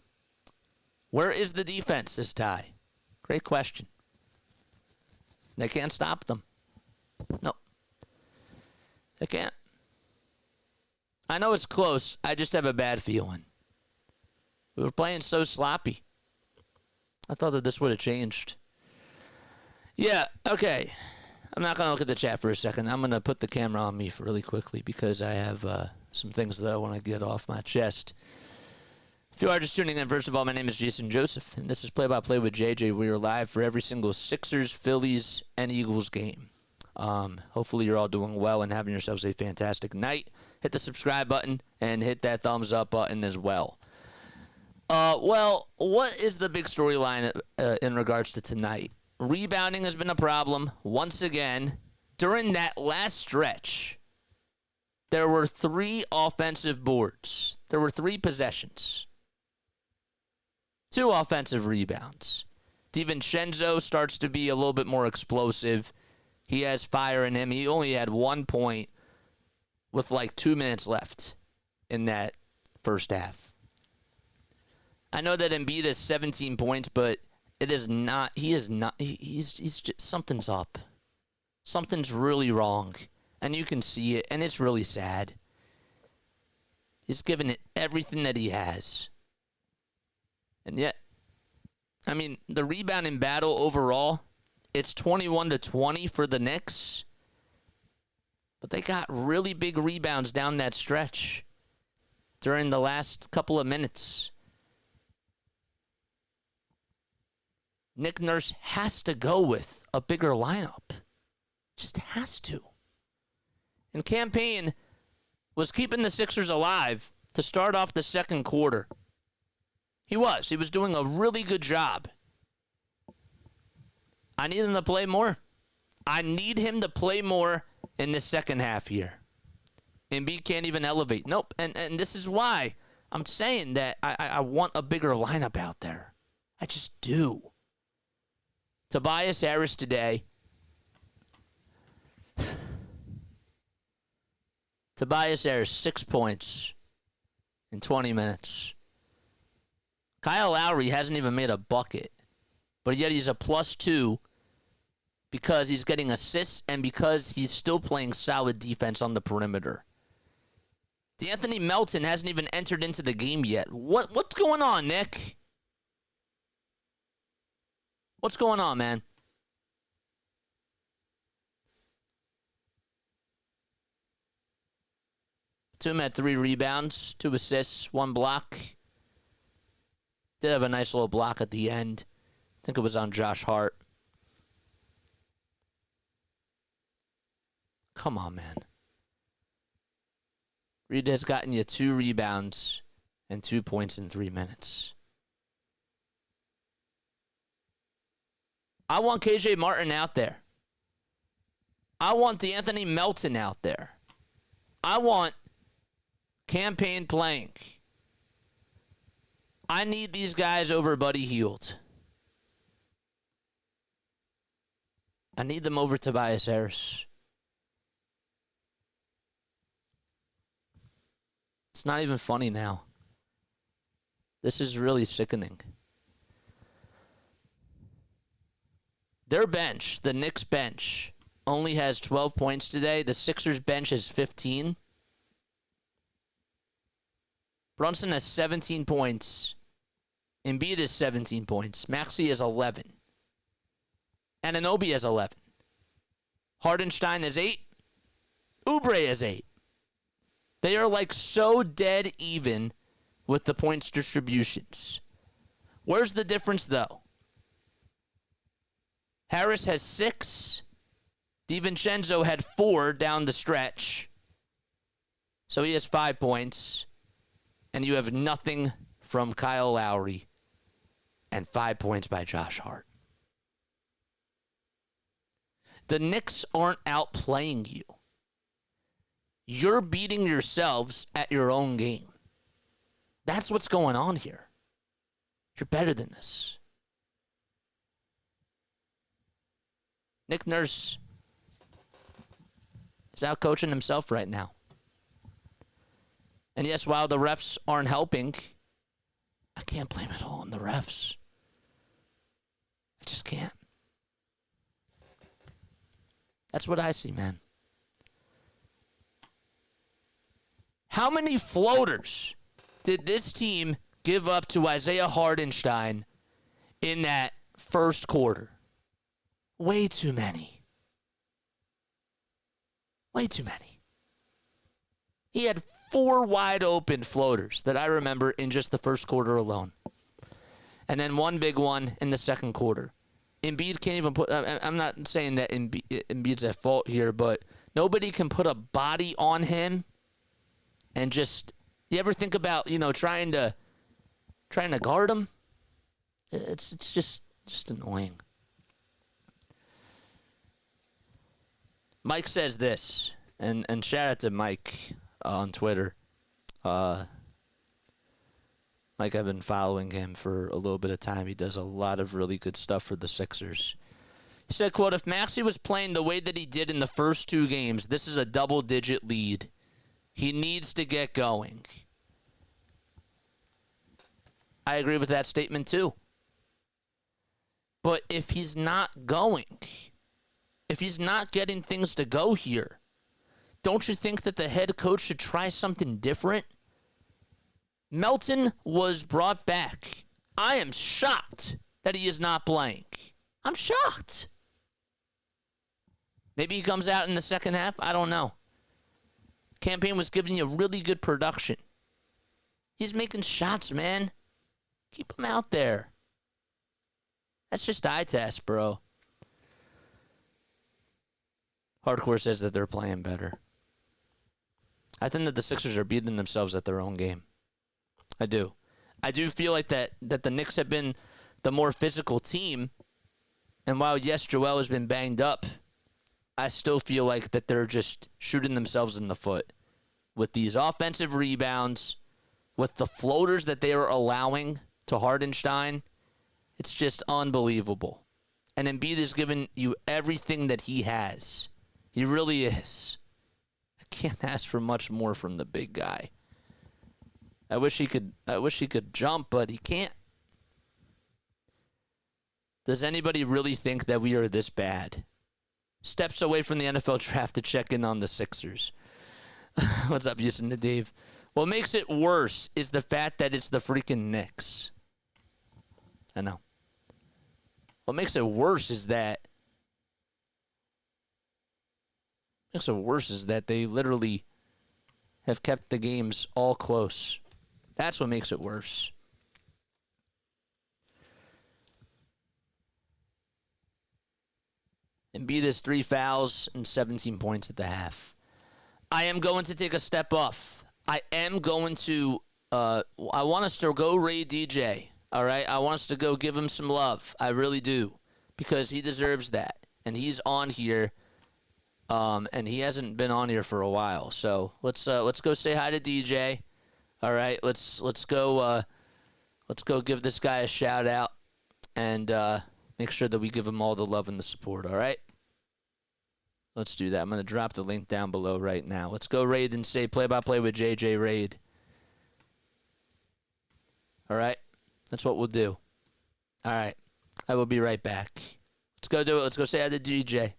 Where is the defense this tie? Great question. They can't stop them. Nope. They can't. I know it's close. I just have a bad feeling. We were playing so sloppy. I thought that this would have changed. Yeah, okay. I'm not going to look at the chat for a second. I'm going to put the camera on me for really quickly because I have some things that I want to get off my chest. If you are just tuning in, first of all, my name is Jason Joseph, and this is Play-by-Play with JJ. We are live for every single Sixers, Phillies, and Eagles game. Hopefully you're all doing well and having yourselves a fantastic night. Hit the subscribe button and hit that thumbs up button as well. Well, what is the big storyline in regards to tonight? Rebounding has been a problem once again. During that last stretch, there were 3 offensive boards. There were 3 possessions. 2 offensive rebounds. DiVincenzo starts to be a little bit more explosive. He has fire in him. He only had 1 point with like 2 minutes left in that first half. I know that Embiid has 17 points, but it is not. He is not. He's just, something's up. Something's really wrong, and you can see it, and it's really sad. He's given it everything that he has, and yet, I mean, the rebounding battle overall, it's 21-20 for the Knicks, but they got really big rebounds down that stretch during the last couple of minutes. Nick Nurse has to go with a bigger lineup. Just has to. And Campaign was keeping the Sixers alive to start off the second quarter. He was. He was doing a really good job. I need him to play more. I need him to play more in the second half here. Embiid can't even elevate. Nope. And this is why I'm saying that I want a bigger lineup out there. I just do. Tobias Harris today. Tobias Harris, 6 points in 20 minutes. Kyle Lowry hasn't even made a bucket, but yet he's a +2 because he's getting assists and because he's still playing solid defense on the perimeter. D'Anthony Melton hasn't even entered into the game yet. What's going on, Nick? What's going on, man? Batum had 3 rebounds, 2 assists, 1 block. Did have a nice little block at the end. I think it was on Josh Hart. Come on, man. Reed has gotten you 2 rebounds and 2 points in 3 minutes. I want KJ Martin out there. I want D'Anthony Melton out there. I want Campaign playing. I need these guys over Buddy Hield. I need them over Tobias Harris. It's not even funny now. This is really sickening. Their bench, the Knicks bench, only has 12 points today. The Sixers bench has 15. Brunson has 17 points. Embiid has 17 points. Maxey has 11. Anunoby has 11. Hardenstein has 8. Oubre has 8. They are like so dead even with the points distributions. Where's the difference, though? Harris has 6. DiVincenzo had 4 down the stretch. So he has 5 points. And you have nothing from Kyle Lowry and 5 points by Josh Hart. The Knicks aren't outplaying you. You're beating yourselves at your own game. That's what's going on here. You're better than this. Nick Nurse is out coaching himself right now. And yes, while the refs aren't helping, I can't blame it all on the refs. I just can't. That's what I see, man. How many floaters did this team give up to Isaiah Hardenstein in that first quarter? Way too many. Way too many. He had 4 wide open floaters that I remember in just the first quarter alone. And then 1 big one in the second quarter. Embiid can't even put... I'm not saying that Embiid's at fault here, but nobody can put a body on him and just... You ever think about, trying to guard him? It's just annoying. Mike says this, and shout out to Mike on Twitter. Mike, I've been following him for a little bit of time. He does a lot of really good stuff for the Sixers. He said, quote, if Maxey was playing the way that he did in the first 2 games, this is a double-digit lead. He needs to get going. I agree with that statement, too. But if he's not going, if he's not getting things to go here, don't you think that the head coach should try something different? Melton was brought back. I am shocked that he is not playing. I'm shocked. Maybe he comes out in the second half. I don't know. Campaign was giving you really good production. He's making shots, man. Keep him out there. That's just eye test, bro. Hardcore says that they're playing better. I think that the Sixers are beating themselves at their own game. I do. I do feel like that the Knicks have been the more physical team. And while, yes, Joel has been banged up, I still feel like that they're just shooting themselves in the foot with these offensive rebounds, with the floaters that they are allowing to Hardenstein. It's just unbelievable. And Embiid has given you everything that he has. He really is. I can't ask for much more from the big guy. I wish he could jump, but he can't. Does anybody really think that we are this bad? Steps away from the NFL draft to check in on the Sixers. What's up, Houston to Dave? What makes it worse is the fact that it's the freaking Knicks. I know. What makes it worse is that they literally have kept the games all close. That's what makes it worse. Embiid has 3 fouls and 17 points at the half. I am going to take a step off. I am going to, I want us to go Ray DJ, all right? I want us to go give him some love. I really do, because he deserves that. And he's on here and he hasn't been on here for a while. So let's go say hi to DJ. All right, let's go give this guy a shout out and make sure that we give him all the love and the support. All right, let's do that. I'm gonna drop the link down below right now. Let's go raid and say play-by-play with JJ Raid. All right, that's what we'll do. All right, I will be right back. Let's go do it. Let's go say hi to DJ.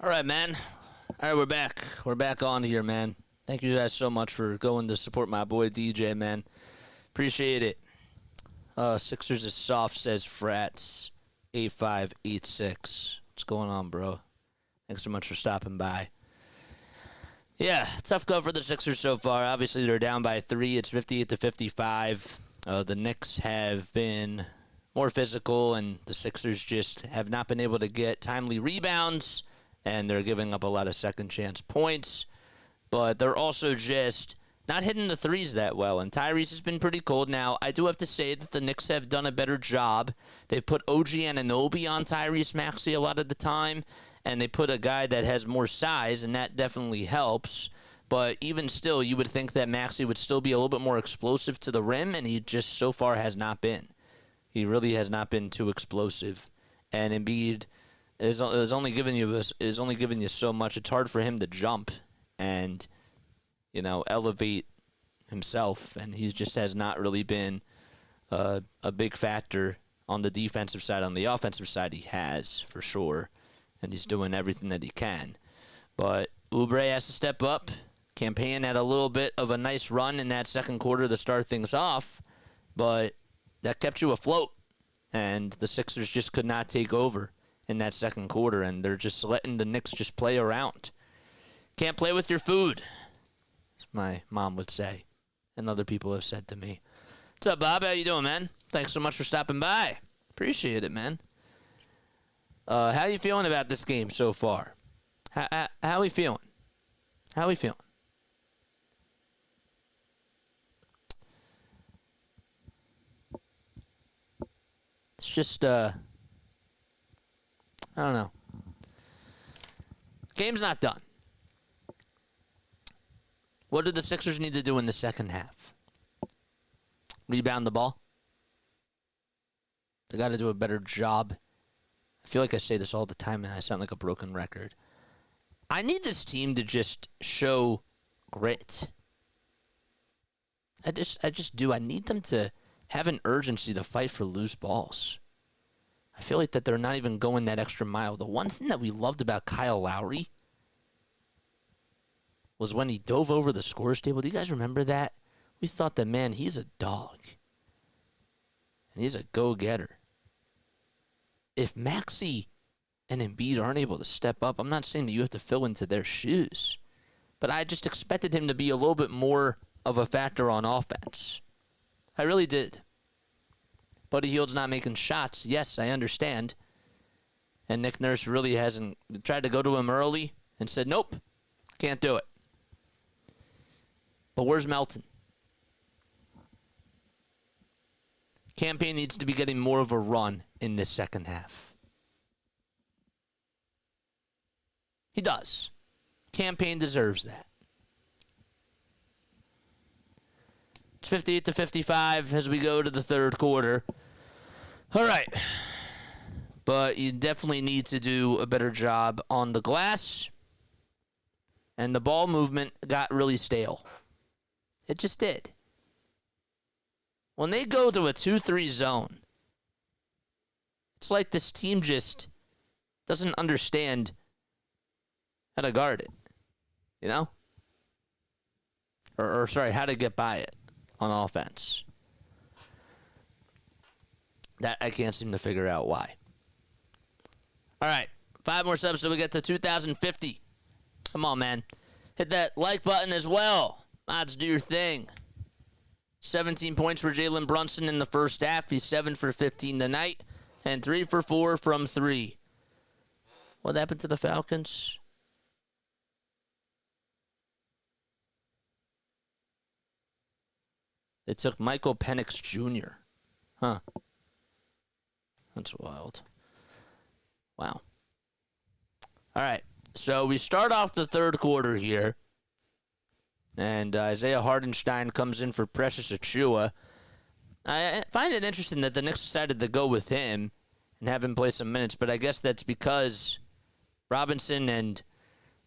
All right, man. All right, we're back. We're back on here, man. Thank you guys so much for going to support my boy DJ, man. Appreciate it. Sixers is soft, says Frats 8586. What's going on, bro? Thanks so much for stopping by. Yeah, tough go for the Sixers so far. Obviously, they're down by 3. It's 58-55. The Knicks have been more physical, and the Sixers just have not been able to get timely rebounds, and they're giving up a lot of second-chance points. But they're also just not hitting the threes that well, and Tyrese has been pretty cold. Now, I do have to say that the Knicks have done a better job. They've put OG Anunoby on Tyrese Maxey a lot of the time, and they put a guy that has more size, and that definitely helps. But even still, you would think that Maxey would still be a little bit more explosive to the rim, and he just so far has not been. He really has not been too explosive. And Embiid is only giving you so much. It's hard for him to jump and, elevate himself, and he just has not really been a big factor on the defensive side. On the offensive side, he has, for sure, and he's doing everything that he can. But Oubre has to step up. Campaign had a little bit of a nice run in that second quarter to start things off, but that kept you afloat, and the Sixers just could not take over in that second quarter, and they're just letting the Knicks just play around. Can't play with your food, as my mom would say, and other people have said to me. What's up, Bob? How you doing, man? Thanks so much for stopping by. Appreciate it, man. How you feeling about this game so far? How we feeling? How we feeling? It's just, I don't know. game's not done. What do the Sixers need to do in the second half? Rebound the ball? They got to do a better job. I feel like I say this all the time and I sound like a broken record. I need this team to just show grit. I just do. I need them to have an urgency to fight for loose balls. I feel like that they're not even going that extra mile. The one thing that we loved about Kyle Lowry was when he dove over the scores table. Do you guys remember that? We thought that, man, he's a dog. And he's a go-getter. If Maxey and Embiid aren't able to step up, I'm not saying that you have to fill into their shoes. But I just expected him to be a little bit more of a factor on offense. I really did. Buddy Hield's not making shots. Yes, I understand. And Nick Nurse really hasn't tried to go to him early and said, nope, can't do it. But where's Melton? Campaign needs to be getting more of a run in this second half. He does. Campaign deserves that. It's 58-55 as we go to the third quarter. All right. But you definitely need to do a better job on the glass. And the ball movement got really stale. It just did. When they go to a 2-3 zone, it's like this team just doesn't understand how to guard it, you know? Or sorry, how to get by it on offense. That I can't seem to figure out why. All right, 5 more subs so we get to 2,050. Come on, man. Hit that like button as well. Mods, do your thing. 17 points for Jalen Brunson in the first half. He's 7 for 15 tonight and 3 for 4 from 3. What happened to the Falcons? They took Michael Penix Jr. Huh. That's wild. Wow. All right. So we start off the third quarter here. And Isaiah Hardenstein comes in for Precious Achiuwa. I find it interesting that the Knicks decided to go with him and have him play some minutes, but I guess that's because Robinson and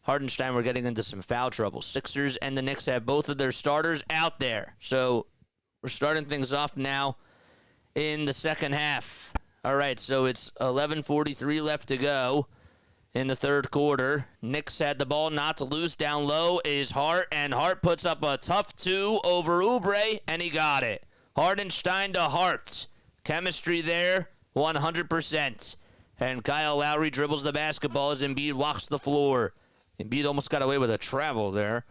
Hardenstein were getting into some foul trouble. Sixers and the Knicks have both of their starters out there. So we're starting things off now in the second half. All right, so it's 11:43 left to go in the third quarter. Knicks had the ball not to lose. Down low is Hart, and Hart puts up a tough 2 over Oubre, and he got it. Hardenstein to Hart. Chemistry there, 100%. And Kyle Lowry dribbles the basketball as Embiid walks the floor. Embiid almost got away with a travel there,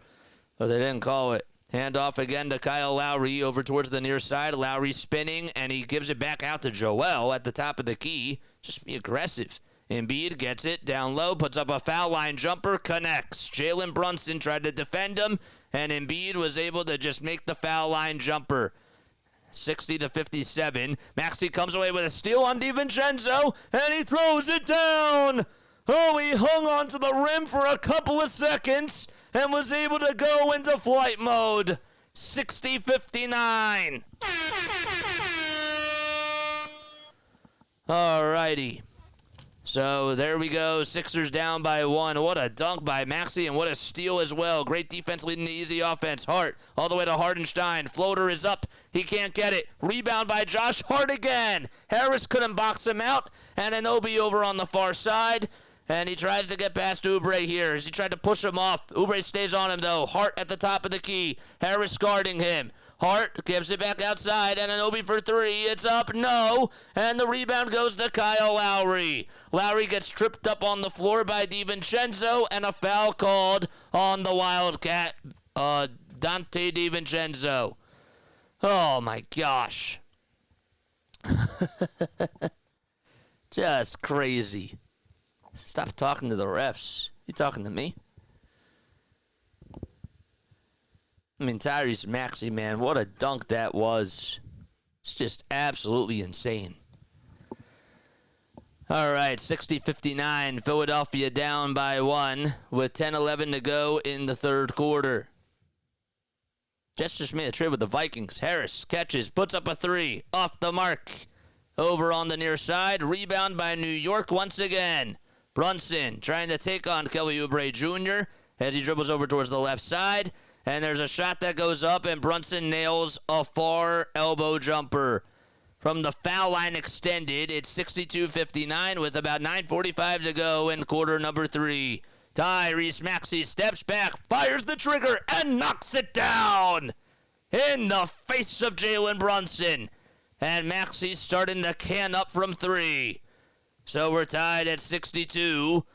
but they didn't call it. Handoff again to Kyle Lowry over towards the near side. Lowry spinning, and he gives it back out to Joel at the top of the key. Just be aggressive. Embiid gets it down low, puts up a foul line jumper, connects. Jalen Brunson tried to defend him, and Embiid was able to just make the foul line jumper. 60-57. Maxey comes away with a steal on DiVincenzo, and he throws it down. Oh, he hung onto the rim for a couple of seconds and was able to go into flight mode. 60-59. All righty. So there we go. Sixers down by 1. What a dunk by Maxey and what a steal as well. Great defense leading to easy offense. Hart all the way to Hardenstein. Floater is up. He can't get it. Rebound by Josh Hart again. Harris couldn't box him out. And anunoby over on the far side. And he tries to get past Oubre here as he tried to push him off. Oubre stays on him though. Hart at the top of the key. Harris guarding him. Hart gives it back outside, and anunoby for 3. It's up, no. And the rebound goes to Kyle Lowry. Lowry gets tripped up on the floor by DiVincenzo, and a foul called on the Wildcat, Dante DiVincenzo. Oh, my gosh. Just crazy. Stop talking to the refs. You talking to me? I mean, Tyrese Maxey, man, what a dunk that was. It's just absolutely insane. All right, 60-59. Philadelphia down by 1 with 10-11 to go in the third quarter. Jets just made a trade with the Vikings. Harris catches, puts up a 3, off the mark. Over on the near side, rebound by New York once again. Brunson trying to take on Kelly Oubre Jr. as he dribbles over towards the left side. And there's a shot that goes up, and Brunson nails a far elbow jumper. From the foul line extended, it's 62-59 with about 9:45 to go in quarter number 3. Tyrese Maxey steps back, fires the trigger, and knocks it down in the face of Jalen Brunson. And Maxey's starting to can up from 3. So we're tied at 62.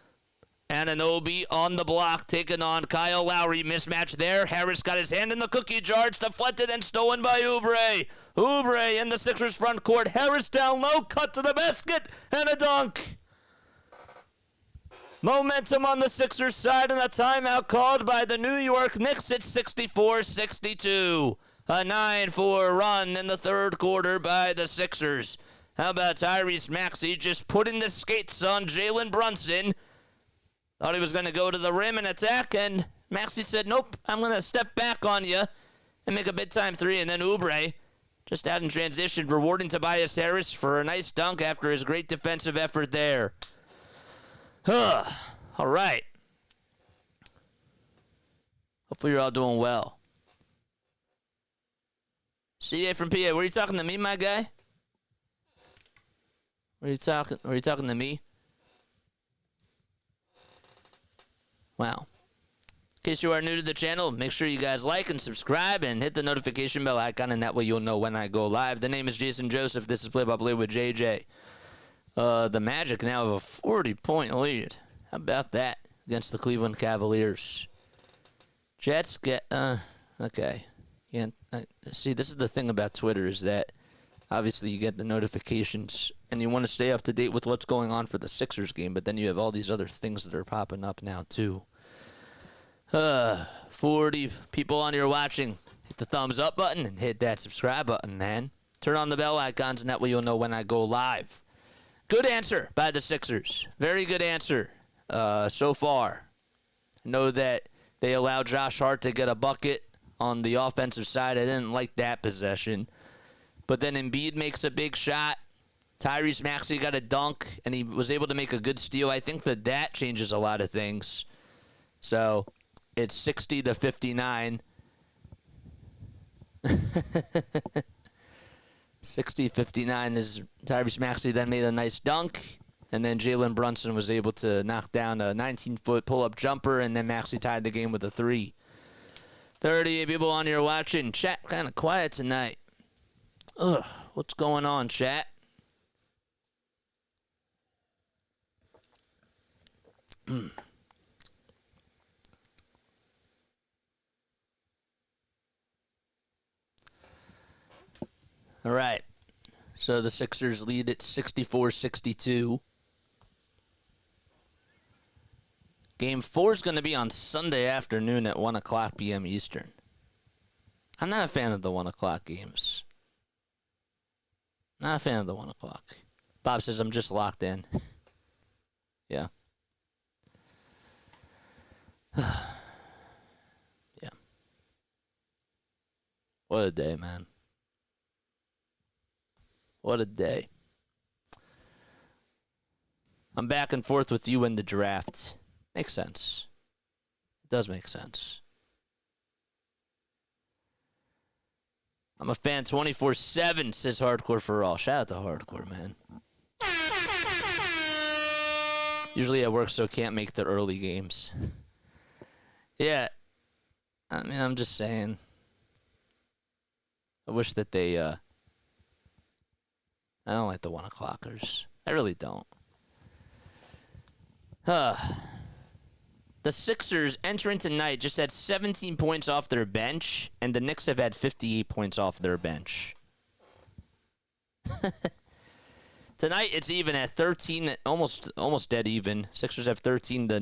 Anunoby on the block, taking on Kyle Lowry. Mismatch there. Harris got his hand in the cookie jar. It's deflected and stolen by Oubre. Oubre in the Sixers front court. Harris down low, cut to the basket, and a dunk. Momentum on the Sixers side, and a timeout called by the New York Knicks at 64-62. A 9-4 run in the third quarter by the Sixers. How about Tyrese Maxey just putting the skates on Jalen Brunson? Thought he was going to go to the rim and attack, and Maxey said, nope, I'm going to step back on you and make a big-time 3. And then Oubre, just out in transition, rewarding Tobias Harris for a nice dunk after his great defensive effort there. All right. Hopefully you're all doing well. CA from PA, were you talking to me, my guy? Were you talking to me? Wow. In case you are new to the channel, make sure you guys like and subscribe and hit the notification bell icon, and that way you'll know when I go live. The name is Jason Joseph. This is Play by Play with JJ. The Magic now have a 40-point lead. How about that against the Cleveland Cavaliers? Jets get okay. Yeah. See, this is the thing about Twitter is that obviously you get the notifications and you want to stay up to date with what's going on for the Sixers game, but then you have all these other things that are popping up now too. 40 people on here watching. Hit the thumbs up button and hit that subscribe button, man. Turn on the bell icons, and that way you'll know when I go live. Good answer by the Sixers. Very good answer so far. I know that they allowed Josh Hart to get a bucket on the offensive side. I didn't like that possession. But then Embiid makes a big shot. Tyrese Maxey got a dunk, and he was able to make a good steal. I think that changes a lot of things. So it's 60-59. 60-59 is Tyrese Maxey then made a nice dunk, and then Jalen Brunson was able to knock down a 19-foot pull-up jumper, and then Maxey tied the game with a 3. 38 people on here watching. Chat kind of quiet tonight. Ugh, what's going on, chat? All right. So the Sixers lead at 64-62. Game 4 is going to be on Sunday afternoon at 1 o'clock p.m. Eastern. I'm not a fan of the 1 o'clock games. Not a fan of the 1 o'clock. Bob says I'm just locked in. Yeah. Yeah. What a day, man. What a day. I'm back and forth with you in the draft. Makes sense. It does make sense. I'm a fan 24/7, says Hardcore for All. Shout out to Hardcore, man. Usually I work, so can't make the early games. Yeah. I mean, I'm just saying. I wish that they, I don't like the 1 o'clockers. I really don't. The Sixers entering tonight just had 17 points off their bench, and the Knicks have had 58 points off their bench. Tonight it's even at 13, almost dead even. Sixers have 13, the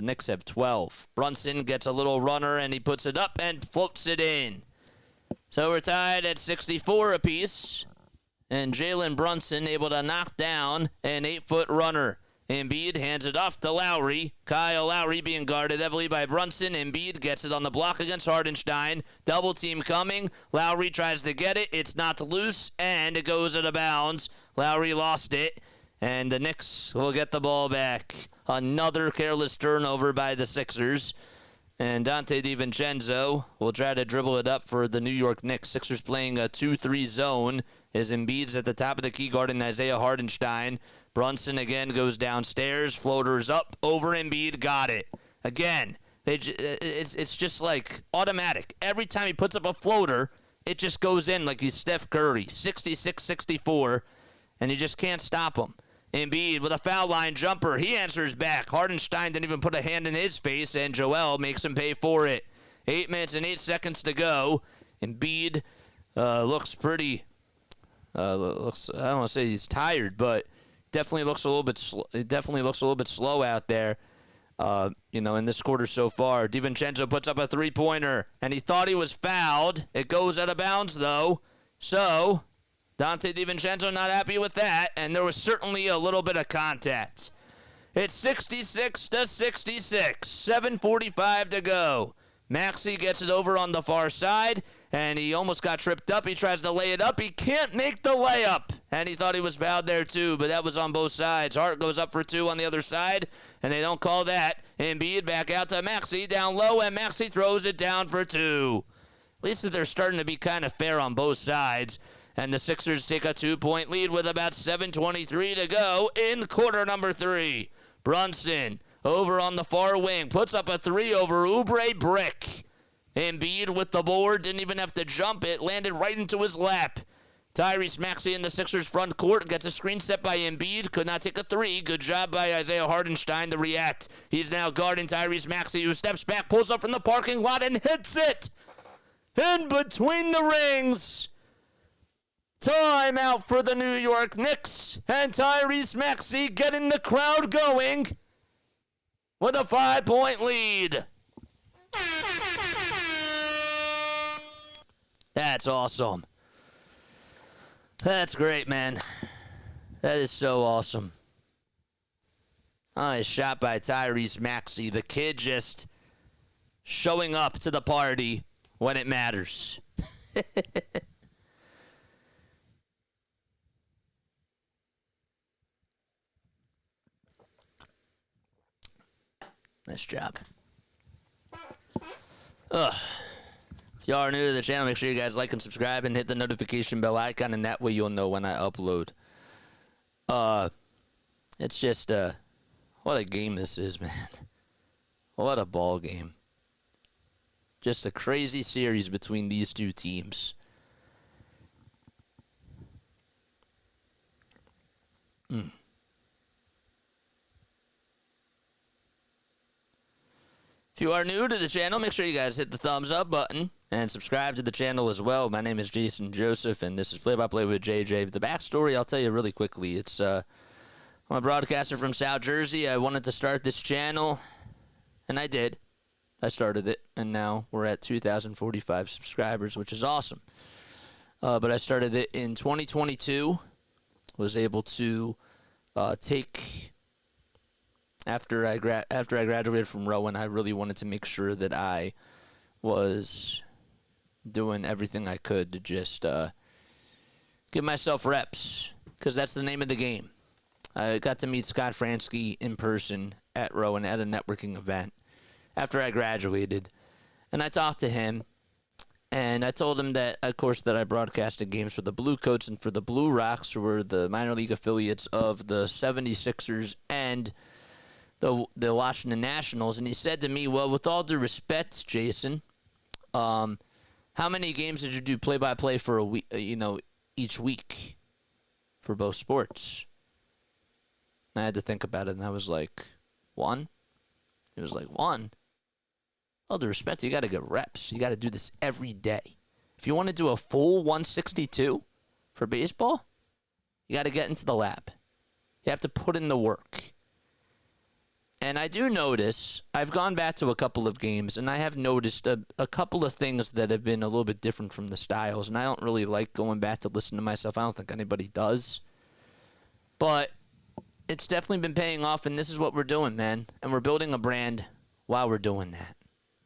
Knicks have 12. Brunson gets a little runner, and he puts it up and floats it in. So we're tied at 64 apiece. And Jalen Brunson able to knock down an 8-foot runner. Embiid hands it off to Lowry. Kyle Lowry being guarded heavily by Brunson. Embiid gets it on the block against Hardenstein. Double team coming. Lowry tries to get it. It's not loose, and it goes out of bounds. Lowry lost it, and the Knicks will get the ball back. Another careless turnover by the Sixers. And Dante DiVincenzo will try to dribble it up for the New York Knicks. Sixers playing a 2-3 zone as Embiid's at the top of the key guarding Isaiah Hardenstein. Brunson again goes downstairs, floaters up over Embiid, got it. Again, it's just like automatic. Every time he puts up a floater, it just goes in like he's Steph Curry, 66-64, and you just can't stop him. Embiid with a foul line jumper. He answers back. Hardenstein didn't even put a hand in his face, and Joel makes him pay for it. 8 minutes and 8 seconds to go. Embiid looks pretty. I don't want to say he's tired, but definitely looks a little bit. Definitely looks a little bit slow out there. In this quarter so far. DiVincenzo puts up a 3-pointer, and he thought he was fouled. It goes out of bounds though. So Dante DiVincenzo not happy with that, and there was certainly a little bit of contact. It's 66-66, 7:45 to go. Maxey gets it over on the far side, and he almost got tripped up. He tries to lay it up. He can't make the layup, and he thought he was fouled there too, but that was on both sides. Hart goes up for 2 on the other side, and they don't call that. Embiid back out to Maxey down low, and Maxey throws it down for 2. At least they're starting to be kind of fair on both sides. And the Sixers take a 2-point lead with about 7:23 to go in quarter number 3. Brunson over on the far wing puts up a 3 over Oubre Brick. Embiid with the board, didn't even have to jump it, landed right into his lap. Tyrese Maxey in the Sixers front court gets a screen set by Embiid, could not take a 3. Good job by Isaiah Hardenstein to react. He's now guarding Tyrese Maxey, who steps back, pulls up from the parking lot, and hits it in between the rings. Timeout for the New York Knicks, and Tyrese Maxey getting the crowd going with a 5-point lead. That's awesome. That's great, man. That is so awesome. Nice shot by Tyrese Maxey. The kid just showing up to the party when it matters. Nice job. If y'all are new to the channel, make sure you guys like and subscribe and hit the notification bell icon, and that way you'll know when I upload. It's just, what a game this is, man. What a ball game. Just a crazy series between these two teams. If you are new to the channel, make sure you guys hit the thumbs up button and subscribe to the channel as well. My name is Jason Joseph, and this is Play by Play with JJ. The backstory, I'll tell you really quickly. It's I'm a broadcaster from South Jersey. I wanted to start this channel, and I did. I started it, and now we're at 2,045 subscribers, which is awesome. But I started it in 2022. Was able to take... After I graduated from Rowan, I really wanted to make sure that I was doing everything I could to just give myself reps, because that's the name of the game. I got to meet Scott Fransky in person at Rowan at a networking event after I graduated, and I talked to him, and I told him that, of course, that I broadcasted games for the Blue Coats and for the Blue Rocks, who were the minor league affiliates of the 76ers and the Washington Nationals, and he said to me, well, with all due respect, Jason, how many games did you do play-by-play for a week, each week for both sports? And I had to think about it, and I was like, 1? He was like, 1? All due respect, you got to get reps. You got to do this every day. If you want to do a full 162 for baseball, you got to get into the lab. You have to put in the work. And I do notice, I've gone back to a couple of games, and I have noticed a couple of things that have been a little bit different from the styles. And I don't really like going back to listen to myself. I don't think anybody does. But it's definitely been paying off, and this is what we're doing, man. And we're building a brand while we're doing that.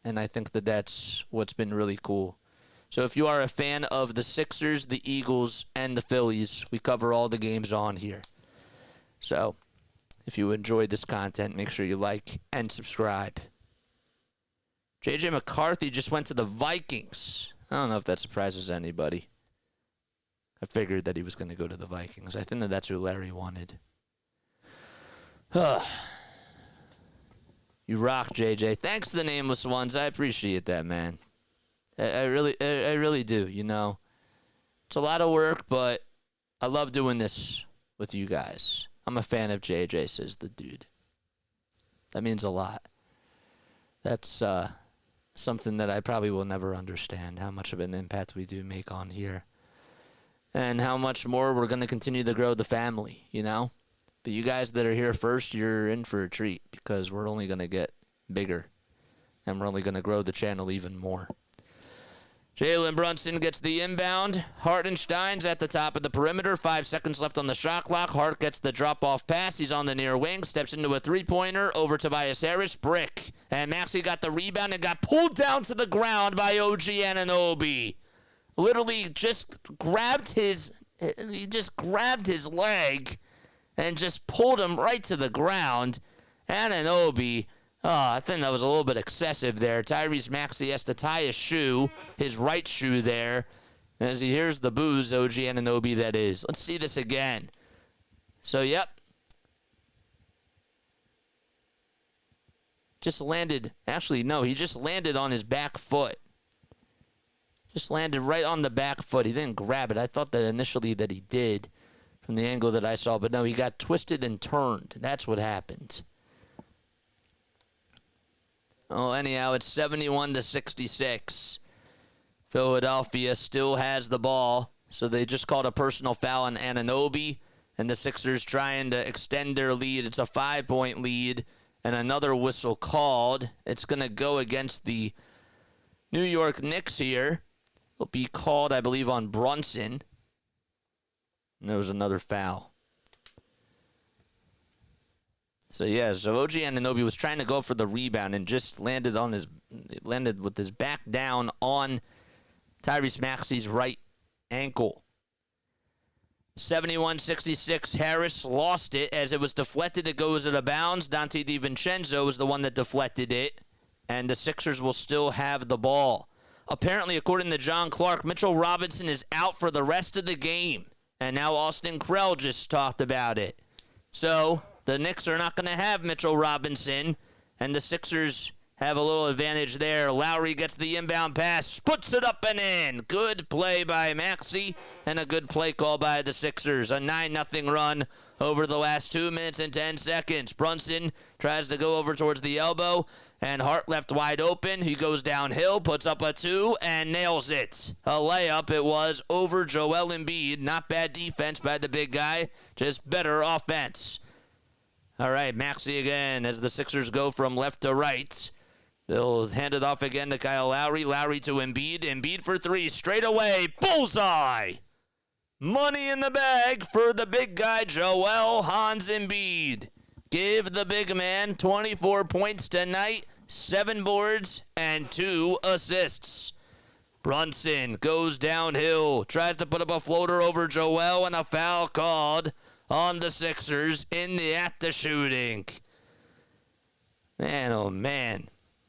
And I think that that's what's been really cool. So if you are a fan of the Sixers, the Eagles, and the Phillies, we cover all the games on here. So if you enjoyed this content, make sure you like and subscribe. J.J. McCarthy just went to the Vikings. I don't know if that surprises anybody. I figured that he was going to go to the Vikings. I think that that's who Larry wanted. You rock, JJ. Thanks to the nameless ones. I appreciate that, man. I really do, you know. It's a lot of work, but I love doing this with you guys. I'm a fan of JJ, says the dude. That means a lot. That's something that I probably will never understand, how much of an impact we do make on here. And how much more we're going to continue to grow the family, you know? But you guys that are here first, you're in for a treat because we're only going to get bigger. And we're only going to grow the channel even more. Jalen Brunson gets the inbound. Hartenstein's at the top of the perimeter. 5 seconds left on the shot clock. Hart gets the drop-off pass. He's on the near wing. Steps into a three-pointer. Over Tobias Harris. Brick. And Maxey got the rebound and got pulled down to the ground by OG Anunoby. Literally just grabbed his leg and just pulled him right to the ground. Anunoby, I think that was a little bit excessive there. Tyrese Maxey has to tie his shoe, his right shoe there, as he hears the boos, OG Anunoby that is. Let's see this again. So, yep. Just landed, actually, no, he just landed on his back foot. Just landed right on the back foot. He didn't grab it. I thought that initially that he did from the angle that I saw, but no, he got twisted and turned. That's what happened. Oh, anyhow, it's 71-66. Philadelphia still has the ball, so they just called a personal foul on Anunoby, and the Sixers trying to extend their lead. It's a 5-point lead, and another whistle called. It's going to go against the New York Knicks here. It'll be called, I believe, on Brunson. And there was another foul. So, yeah, so OG Anunoby was trying to go for the rebound and just landed with his back down on Tyrese Maxey's right ankle. 71-66, Harris lost it as it was deflected. It goes out of bounds. Dante DiVincenzo was the one that deflected it, and the Sixers will still have the ball. Apparently, according to John Clark, Mitchell Robinson is out for the rest of the game. And now Austin Krell just talked about it. So the Knicks are not going to have Mitchell Robinson. And the Sixers have a little advantage there. Lowry gets the inbound pass, puts it up and in. Good play by Maxey and a good play call by the Sixers. A 9-0 run over the last 2 minutes and 10 seconds. Brunson tries to go over towards the elbow. And Hart left wide open. He goes downhill, puts up a 2, and nails it. A layup it was over Joel Embiid. Not bad defense by the big guy, just better offense. All right, Maxey again as the Sixers go from left to right. They'll hand it off again to Kyle Lowry. Lowry to Embiid. Embiid for 3, straight away. Bullseye! Money in the bag for the big guy, Joel Hans Embiid. Give the big man 24 points tonight. 7 boards and 2 assists. Brunson goes downhill, tries to put up a floater over Joel, and a foul called on the Sixers in the act of shooting. Man, oh man.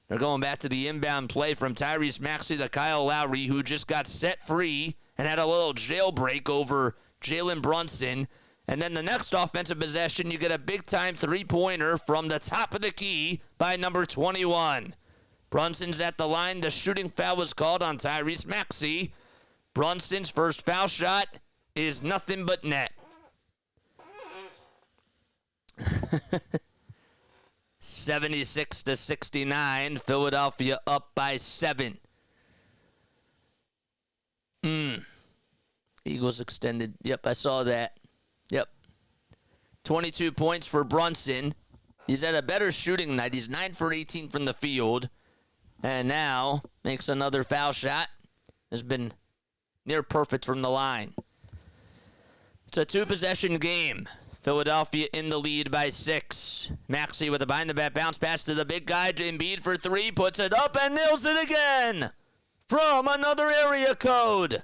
They're going back to the inbound play from Tyrese Maxey to Kyle Lowry, who just got set free and had a little jailbreak over Jalen Brunson. And then the next offensive possession, you get a big-time three-pointer from the top of the key by number 21. Brunson's at the line. The shooting foul was called on Tyrese Maxey. Brunson's first foul shot is nothing but net. 76-69. Philadelphia up by 7. Eagles extended. Yep, I saw that. Yep. 22 points for Brunson. He's had a better shooting night. He's 9 for 18 from the field. And now makes another foul shot. Has been near perfect from the line. It's a two-possession game. Philadelphia in the lead by 6. Maxey with a behind-the-back bounce pass to the big guy. Embiid for 3. Puts it up and nails it again. From another area code.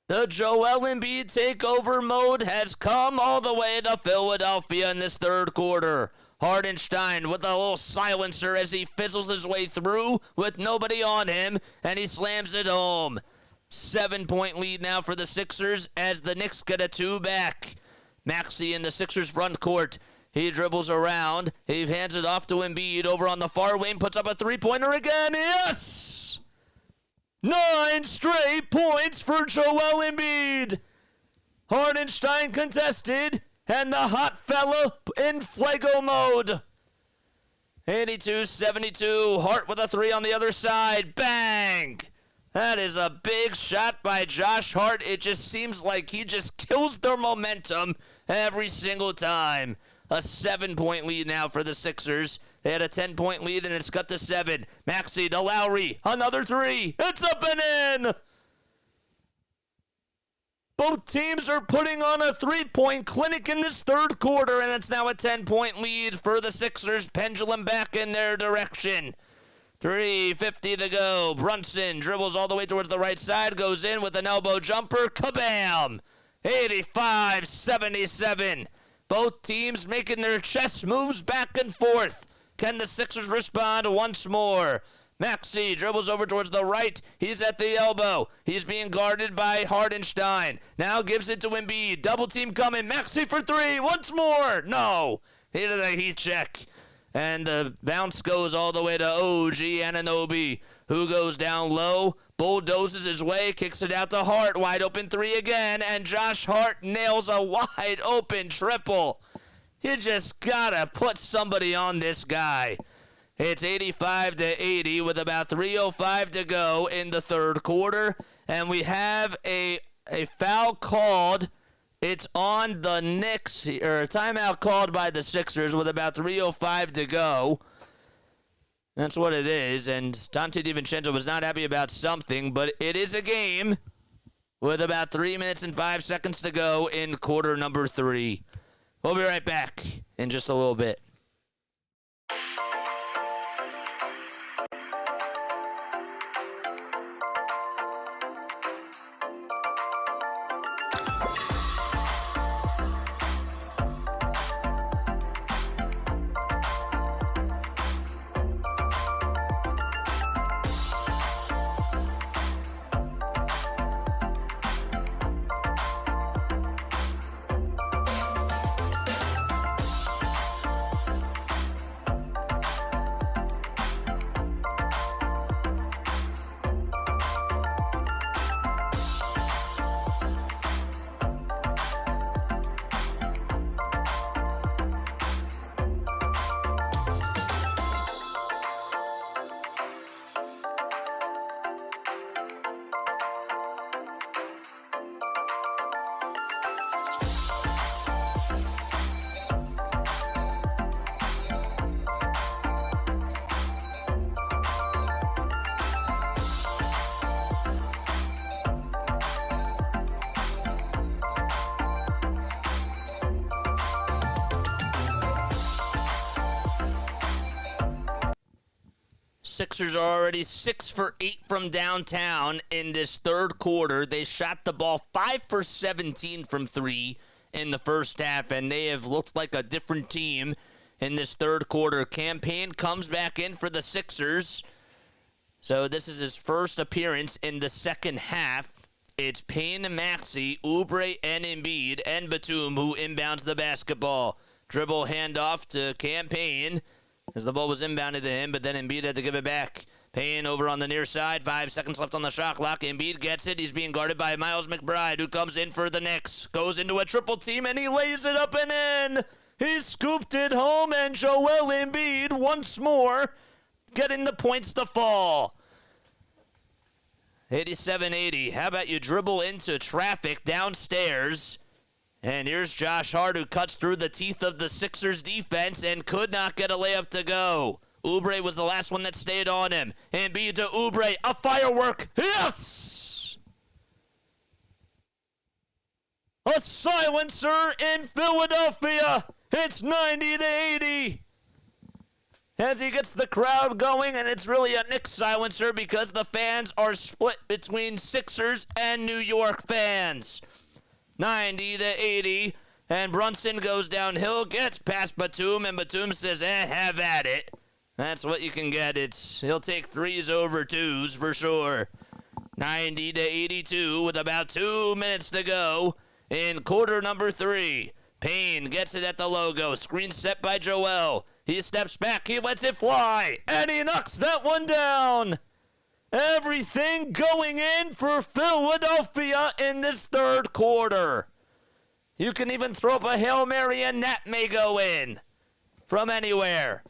The Joel Embiid takeover mode has come all the way to Philadelphia in this third quarter. Hardenstein with a little silencer as he fizzles his way through with nobody on him, and he slams it home. 7-point lead now for the Sixers as the Knicks get a 2 back. Maxey in the Sixers front court. He dribbles around. He hands it off to Embiid over on the far wing, puts up a three-pointer again. Yes! 9 straight points for Joel Embiid. Hardenstein contested, and the hot fella in Flago mode. 82-72. Hart with a 3 on the other side. Bang! That is a big shot by Josh Hart. It just seems like he just kills their momentum every single time. A 7-point lead now for the Sixers. They had a 10-point lead, and it's cut to 7. Maxey to Lowry. Another 3. It's up and in. Both teams are putting on a 3-point clinic in this third quarter, and it's now a 10-point lead for the Sixers. Pendulum back in their direction. 3:50 to go. Brunson dribbles all the way towards the right side. Goes in with an elbow jumper. Kabam! 85-77. Both teams making their chess moves back and forth. Can the Sixers respond once more? Maxey dribbles over towards the right. He's at the elbow. He's being guarded by Hardenstein. Now gives it to Embiid. Double team coming. Maxey for 3. Once more. No. He did a heat check. And the bounce goes all the way to OG Anunoby, who goes down low, bulldozes his way, kicks it out to Hart. Wide open 3 again, and Josh Hart nails a wide open triple. You just gotta put somebody on this guy. It's 85-80 with about 3:05 to go in the third quarter, and we have a foul called. It's on the Knicks, or a timeout called by the Sixers with about 3:05 to go. That's what it is, and Dante DiVincenzo was not happy about something, but it is a game with about 3 minutes and 5 seconds to go in quarter number 3. We'll be right back in just a little bit. Sixers are already 6 for 8 from downtown in this third quarter. They shot the ball 5 for 17 from 3 in the first half, and they have looked like a different team in this third quarter. Campaign comes back in for the Sixers. So this is his first appearance in the second half. It's Payne, Maxey, Oubre, and Embiid, and Batum who inbounds the basketball. Dribble handoff to Campaign as the ball was inbounded to him, but then Embiid had to give it back. Payne over on the near side. 5 seconds left on the shot clock. Embiid gets it. He's being guarded by Miles McBride, who comes in for the Knicks. Goes into a triple team, and he lays it up and in. He scooped it home, and Joel Embiid once more getting the points to fall. 87-80. How about you dribble into traffic downstairs And here's Josh Hart, who cuts through the teeth of the Sixers defense and could not get a layup to go. Oubre was the last one that stayed on him. Embiid to Oubre, a firework. Yes! A silencer in Philadelphia. It's 90-80. As he gets the crowd going, and it's really a Knicks silencer because the fans are split between Sixers and New York fans. 90-80, and Brunson goes downhill, gets past Batum, and Batum says, have at it. That's what you can get. He'll take threes over twos for sure. 90-82 with about 2 minutes to go in quarter number 3. Payne gets it at the logo. Screen set by Joel. He steps back. He lets it fly. And he knocks that one down. Everything going in for Philadelphia in this third quarter. You can even throw up a Hail Mary and that may go in from anywhere.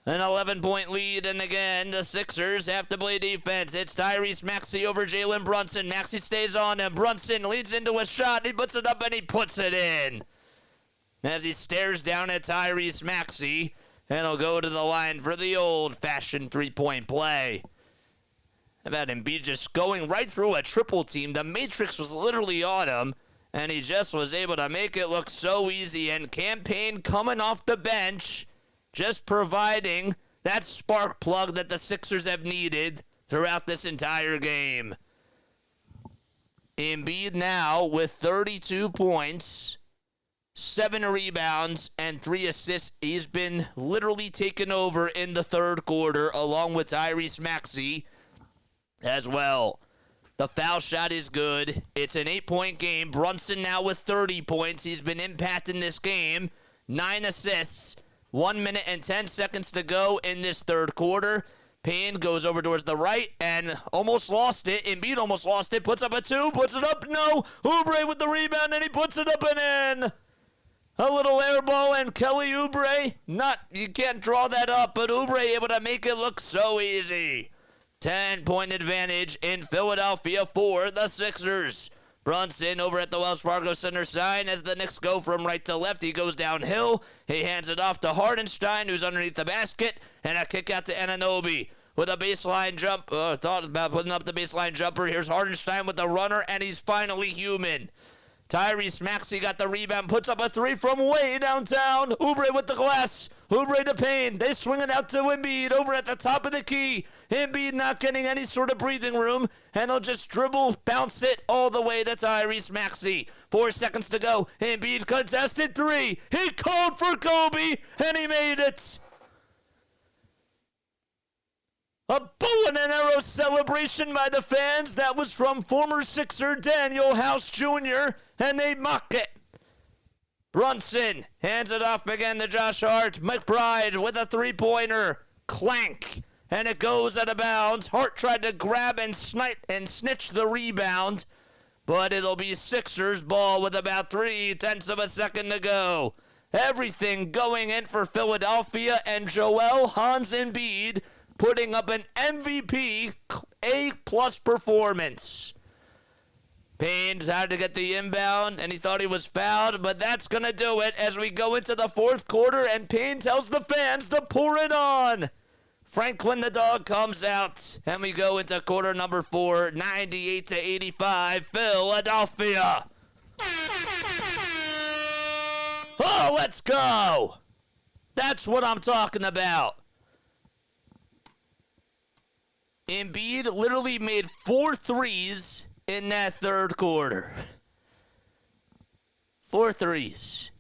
An 11-point lead, and again, the Sixers have to play defense. It's Tyrese Maxey over Jalen Brunson. Maxey stays on him. Brunson leads into a shot. He puts it up, and he puts it in. As he stares down at Tyrese Maxey, and he'll go to the line for the old-fashioned three-point play. How about Embiid just going right through a triple team? The Matrix was literally on him, and he just was able to make it look so easy. And Campaign coming off the bench, just providing that spark plug that the Sixers have needed throughout this entire game. Embiid now with 32 points, 7 rebounds, and 3 assists. He's been literally taken over in the third quarter, along with Tyrese Maxey as well. The foul shot is good. It's an 8-point game. Brunson now with 30 points. He's been impacting this game. 9 assists. 1 minute and 10 seconds to go in this third quarter. Payne goes over towards the right and almost lost it. Embiid almost lost it. Puts up a 2. Puts it up. No. Oubre with the rebound, and he puts it up and in. A little air ball, and Kelly Oubre, you can't draw that up, but Oubre able to make it look so easy. 10-point advantage in Philadelphia for the Sixers. Brunson over at the Wells Fargo Center sign as the Knicks go from right to left. He goes downhill. He hands it off to Hardenstein, who's underneath the basket, and a kick out to Anunoby with a baseline jump. Thought about putting up the baseline jumper. Here's Hardenstein with the runner, and he's finally human. Tyrese Maxey got the rebound, puts up a 3 from way downtown. Oubre with the glass. Oubre to Payne. They swing it out to Embiid over at the top of the key. Embiid not getting any sort of breathing room, and he'll just dribble, bounce it all the way to Tyrese Maxey. 4 seconds to go. Embiid contested 3. He called for Kobe, and he made it. A bow and an arrow celebration by the fans. That was from former Sixer Daniel House Jr., and they mock it. Brunson hands it off again to Josh Hart. McBride with a three-pointer. Clank. And it goes out of bounds. Hart tried to grab and snitch the rebound, but it'll be Sixers ball with about 0.3 of a second to go. Everything going in for Philadelphia, and Joel Hans Embiid putting up an MVP A+ performance. Payne's had to get the inbound, and he thought he was fouled, but that's going to do it as we go into the fourth quarter, and Payne tells the fans to pour it on. Franklin the dog comes out, and we go into quarter number 4, 98-85, Philadelphia. Oh, let's go. That's what I'm talking about. Embiid literally made 4 threes in that third quarter. 4 threes.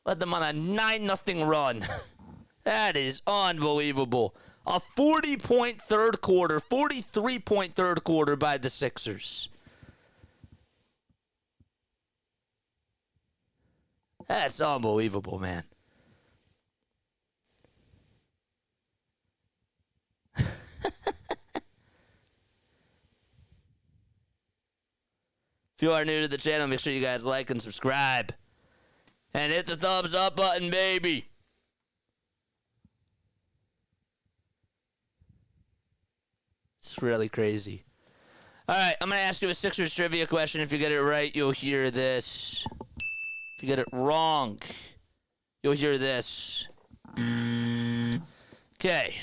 Led them on a 9-0 run. That is unbelievable. A 40-point third quarter, 43-point third quarter by the Sixers. That's unbelievable, man. If you are new to the channel, make sure you guys like and subscribe. And hit the thumbs up button, baby. It's really crazy. All right, I'm going to ask you a Sixers trivia question. If you get it right, you'll hear this. If you get it wrong, you'll hear this. Okay.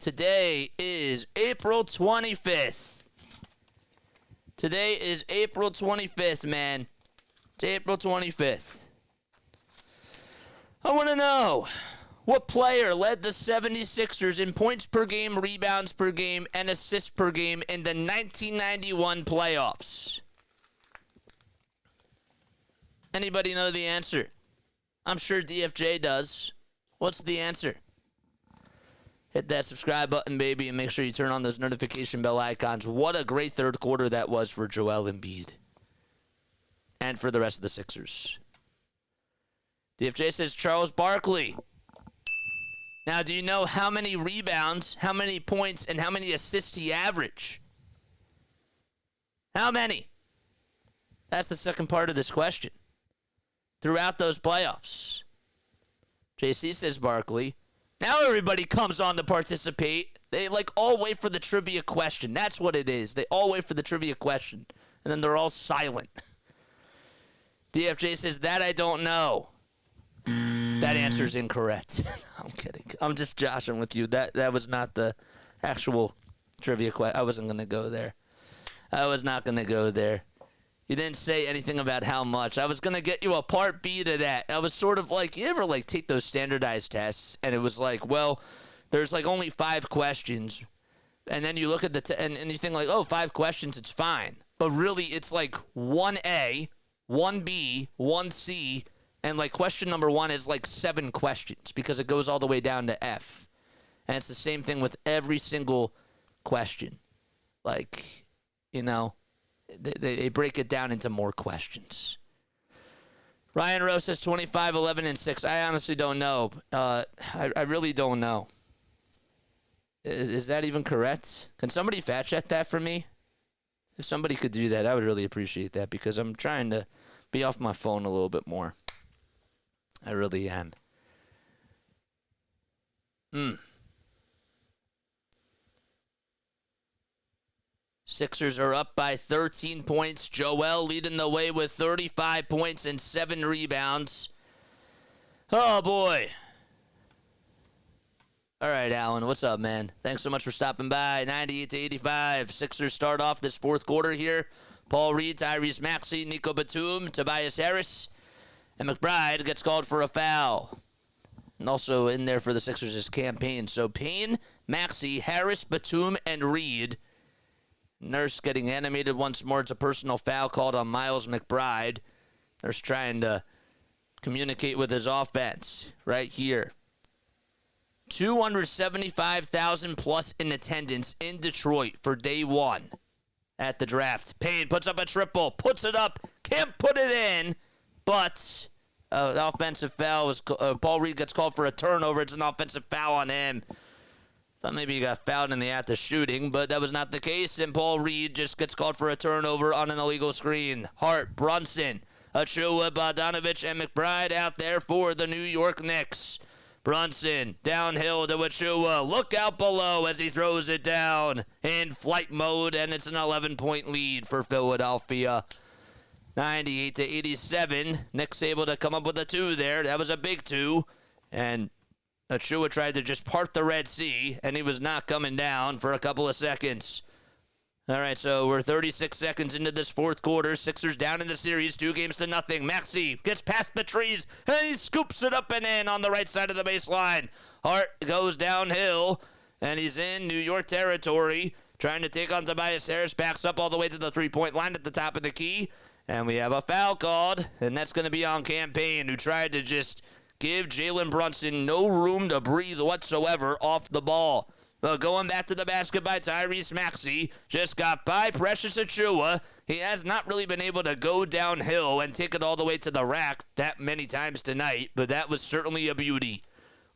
Today is April 25th. Today is April 25th, man. It's April 25th. I want to know, what player led the 76ers in points per game, rebounds per game, and assists per game in the 1991 playoffs? Anybody know the answer? I'm sure DFJ does. What's the answer? Hit that subscribe button, baby, and make sure you turn on those notification bell icons. What a great third quarter that was for Joel Embiid. And for the rest of the Sixers. DFJ says Charles Barkley. Now, do you know how many rebounds, how many points, and how many assists he averaged? How many? That's the second part of this question. Throughout those playoffs. JC says Barkley. Now everybody comes on to participate. They all wait for the trivia question. That's what it is. They all wait for the trivia question. And then they're all silent. DFJ says, that I don't know. That answer's incorrect. I'm kidding. I'm just joshing with you. That was not the actual trivia question. I wasn't going to go there. I was not going to go there. You didn't say anything about how much. I was going to get you a part B to that. I was sort of like, you ever take those standardized tests and it was well, there's only 5 questions. And then you look at the and you think 5 questions, it's fine. But really it's 1A, 1B, 1C, and question number 1 is 7 questions because it goes all the way down to F. And it's the same thing with every single question. They break it down into more questions. Ryan Rose says 25, 11, and 6. I honestly don't know. I really don't know. Is that even correct? Can somebody fact check that for me? If somebody could do that, I would really appreciate that because I'm trying to be off my phone a little bit more. I really am. Sixers are up by 13 points. Joel leading the way with 35 points and 7 rebounds. Oh, boy. All right, Alan, what's up, man? Thanks so much for stopping by. 98-85. Sixers start off this fourth quarter here. Paul Reed, Tyrese Maxey, Nico Batum, Tobias Harris, and McBride gets called for a foul. And also in there for the Sixers is campaign. So Payne, Maxey, Harris, Batum, and Reed. Nurse getting animated once more. It's a personal foul called on Miles McBride. Nurse trying to communicate with his offense right here. 275,000 plus in attendance in Detroit for day 1 at the draft. Payne puts up a triple, puts it up, can't put it in, but the offensive foul was Paul Reed gets called for a turnover. It's an offensive foul on him. Thought maybe he got fouled in the act of shooting, but that was not the case, and Paul Reed just gets called for a turnover on an illegal screen. Hart, Brunson, Achua, Bogdanovich, and McBride out there for the New York Knicks. Brunson, downhill to Achua. Look out below as he throws it down in flight mode, and it's an 11-point lead for Philadelphia. 98-87. Knicks able to come up with a 2 there. That was a big 2, and Achua tried to just part the Red Sea, and he was not coming down for a couple of seconds. All right, so we're 36 seconds into this fourth quarter. Sixers down in the series, 2-0. Maxey gets past the trees, and he scoops it up and in on the right side of the baseline. Hart goes downhill, and he's in New York territory, trying to take on Tobias Harris. Backs up all the way to the three-point line at the top of the key, and we have a foul called, and that's going to be on Campaign, who tried to just give Jalen Brunson no room to breathe whatsoever off the ball. Going back to the basket by Tyrese Maxey. Just got by Precious Achua. He has not really been able to go downhill and take it all the way to the rack that many times tonight, but that was certainly a beauty.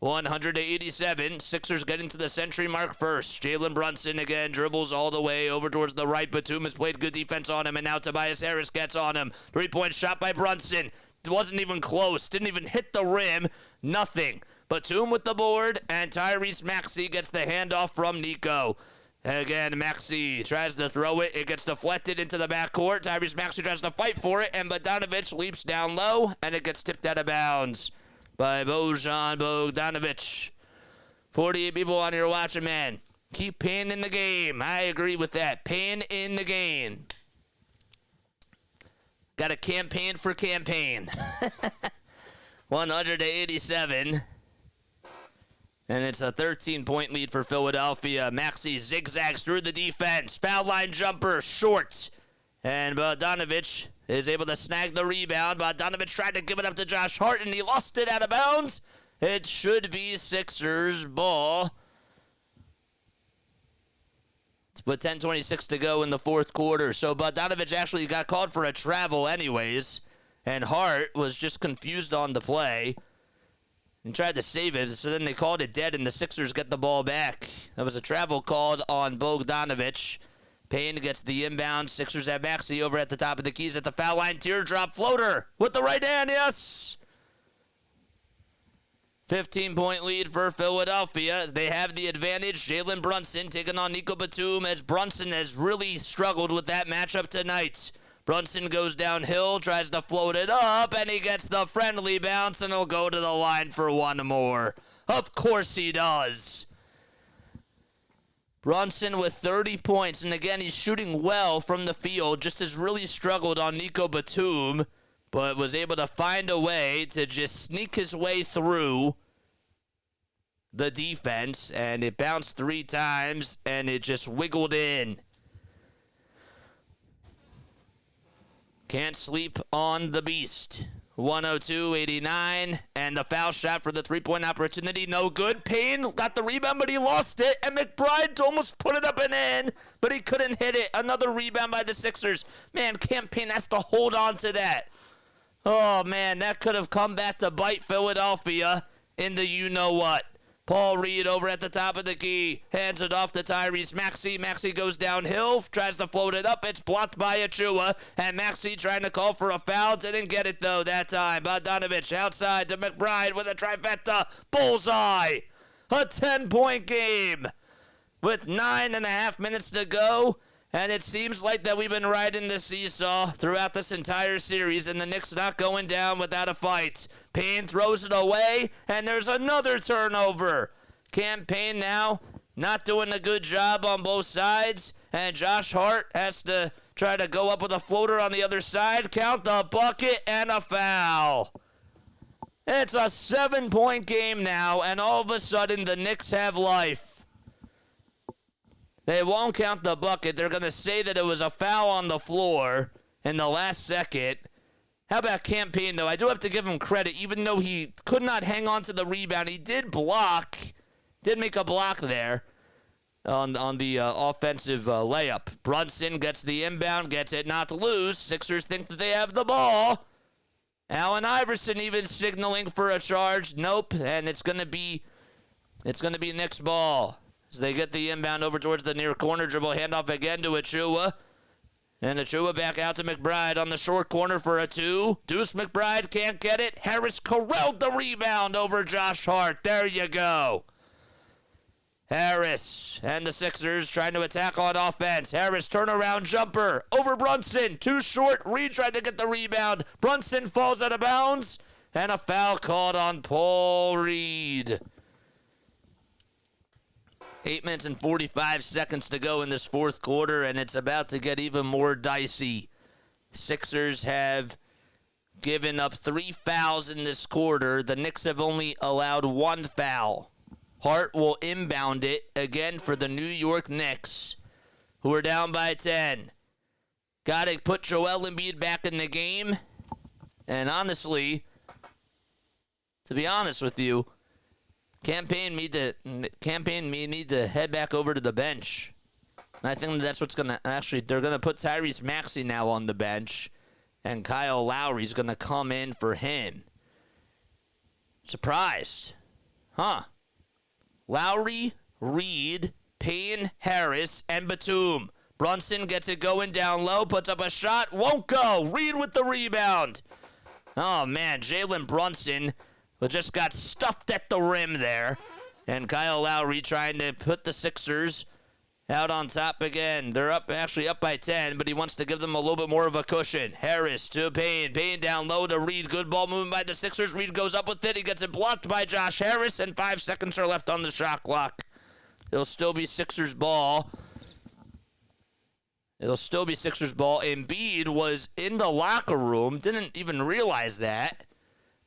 100-87. Sixers getting to the century mark first. Jalen Brunson again dribbles all the way over towards the right. Batum has played good defense on him, and now Tobias Harris gets on him. 3-point shot by Brunson. It wasn't even close. Didn't even hit the rim. Nothing. Batum with the board, and Tyrese Maxey gets the handoff from Nico. Again, Maxey tries to throw it. It gets deflected into the backcourt. Tyrese Maxey tries to fight for it, and Bogdanovic leaps down low, and it gets tipped out of bounds by Bojan Bogdanovic. 48 people on here watching, man. Keep pain in the game. I agree with that. Pain in the game. Got a campaign for campaign. 187. And it's a 13-point lead for Philadelphia. Maxey zigzags through the defense. Foul line jumper, short. And Bogdanovic is able to snag the rebound. Bogdanovic tried to give it up to Josh Hart, and he lost it out of bounds. It should be Sixers ball. With 10:26 to go in the fourth quarter. So Bogdanovic actually got called for a travel anyways. And Hart was just confused on the play and tried to save it, so then they called it dead, and the Sixers get the ball back. That was a travel called on Bogdanovic. Payne gets the inbound. Sixers have Maxey over at the top of the keys at the foul line. Teardrop floater with the right hand, yes! 15-point lead for Philadelphia. They have the advantage. Jalen Brunson taking on Nico Batum, as Brunson has really struggled with that matchup tonight. Brunson goes downhill, tries to float it up, and he gets the friendly bounce, and he'll go to the line for one more. Of course he does. Brunson with 30 points, and again, he's shooting well from the field, just has really struggled on Nico Batum, but was able to find a way to just sneak his way through the defense, and it bounced 3 times, and it just wiggled in. Can't sleep on the beast. 102-89, and the foul shot for the three-point opportunity, no good. Payne got the rebound, but he lost it, and McBride almost put it up and in, but he couldn't hit it. Another rebound by the Sixers. Man, Cam Payne has to hold on to that. Oh, man, that could have come back to bite Philadelphia in the you-know-what. Paul Reed over at the top of the key. Hands it off to Tyrese Maxey. Maxey goes downhill. Tries to float it up. It's blocked by Achua. And Maxey trying to call for a foul. Didn't get it, though, that time. Bogdanovic outside to McBride with a trifecta. Bullseye. A 10-point game with 9.5 minutes to go. And it seems like that we've been riding the seesaw throughout this entire series, and the Knicks not going down without a fight. Payne throws it away, and there's another turnover. Cam Payne now not doing a good job on both sides, and Josh Hart has to try to go up with a floater on the other side. Count the bucket and a foul. It's a 7-point game now, and all of a sudden the Knicks have life. They won't count the bucket. They're going to say that it was a foul on the floor in the last second. How about Cam Payne, though? I do have to give him credit. Even though he could not hang on to the rebound, he did make a block there on the offensive layup. Brunson gets the inbound, gets it not loose. Sixers think that they have the ball. Allen Iverson even signaling for a charge. Nope, and it's going to be Knicks ball. As they get the inbound over towards the near corner, dribble handoff again to Achua. And Achua back out to McBride on the short corner for a 2. Deuce McBride can't get it. Harris corralled the rebound over Josh Hart. There you go. Harris and the Sixers trying to attack on offense. Harris turnaround jumper over Brunson. Too short. Reed tried to get the rebound. Brunson falls out of bounds. And a foul called on Paul Reed. 8 minutes and 45 seconds to go in this fourth quarter, and it's about to get even more dicey. Sixers have given up 3 fouls in this quarter. The Knicks have only allowed 1 foul. Hart will inbound it again for the New York Knicks, who are down by 10. Got to put Joel Embiid back in the game. And honestly, to be honest with you, Campaign need to head back over to the bench. And I think that's what's going to they're going to put Tyrese Maxey now on the bench, and Kyle Lowry's going to come in for him. Surprised. Huh. Lowry, Reed, Payne, Harris, and Batum. Brunson gets it going down low, puts up a shot, won't go. Reed with the rebound. Oh, man, Jalen Brunson just got stuffed at the rim there. And Kyle Lowry trying to put the Sixers out on top again. They're actually up by 10, but he wants to give them a little bit more of a cushion. Harris to Payne. Payne down low to Reed. Good ball movement by the Sixers. Reed goes up with it. He gets it blocked by Josh Harris, and 5 seconds are left on the shot clock. It'll still be Sixers ball. Embiid was in the locker room. Didn't even realize that.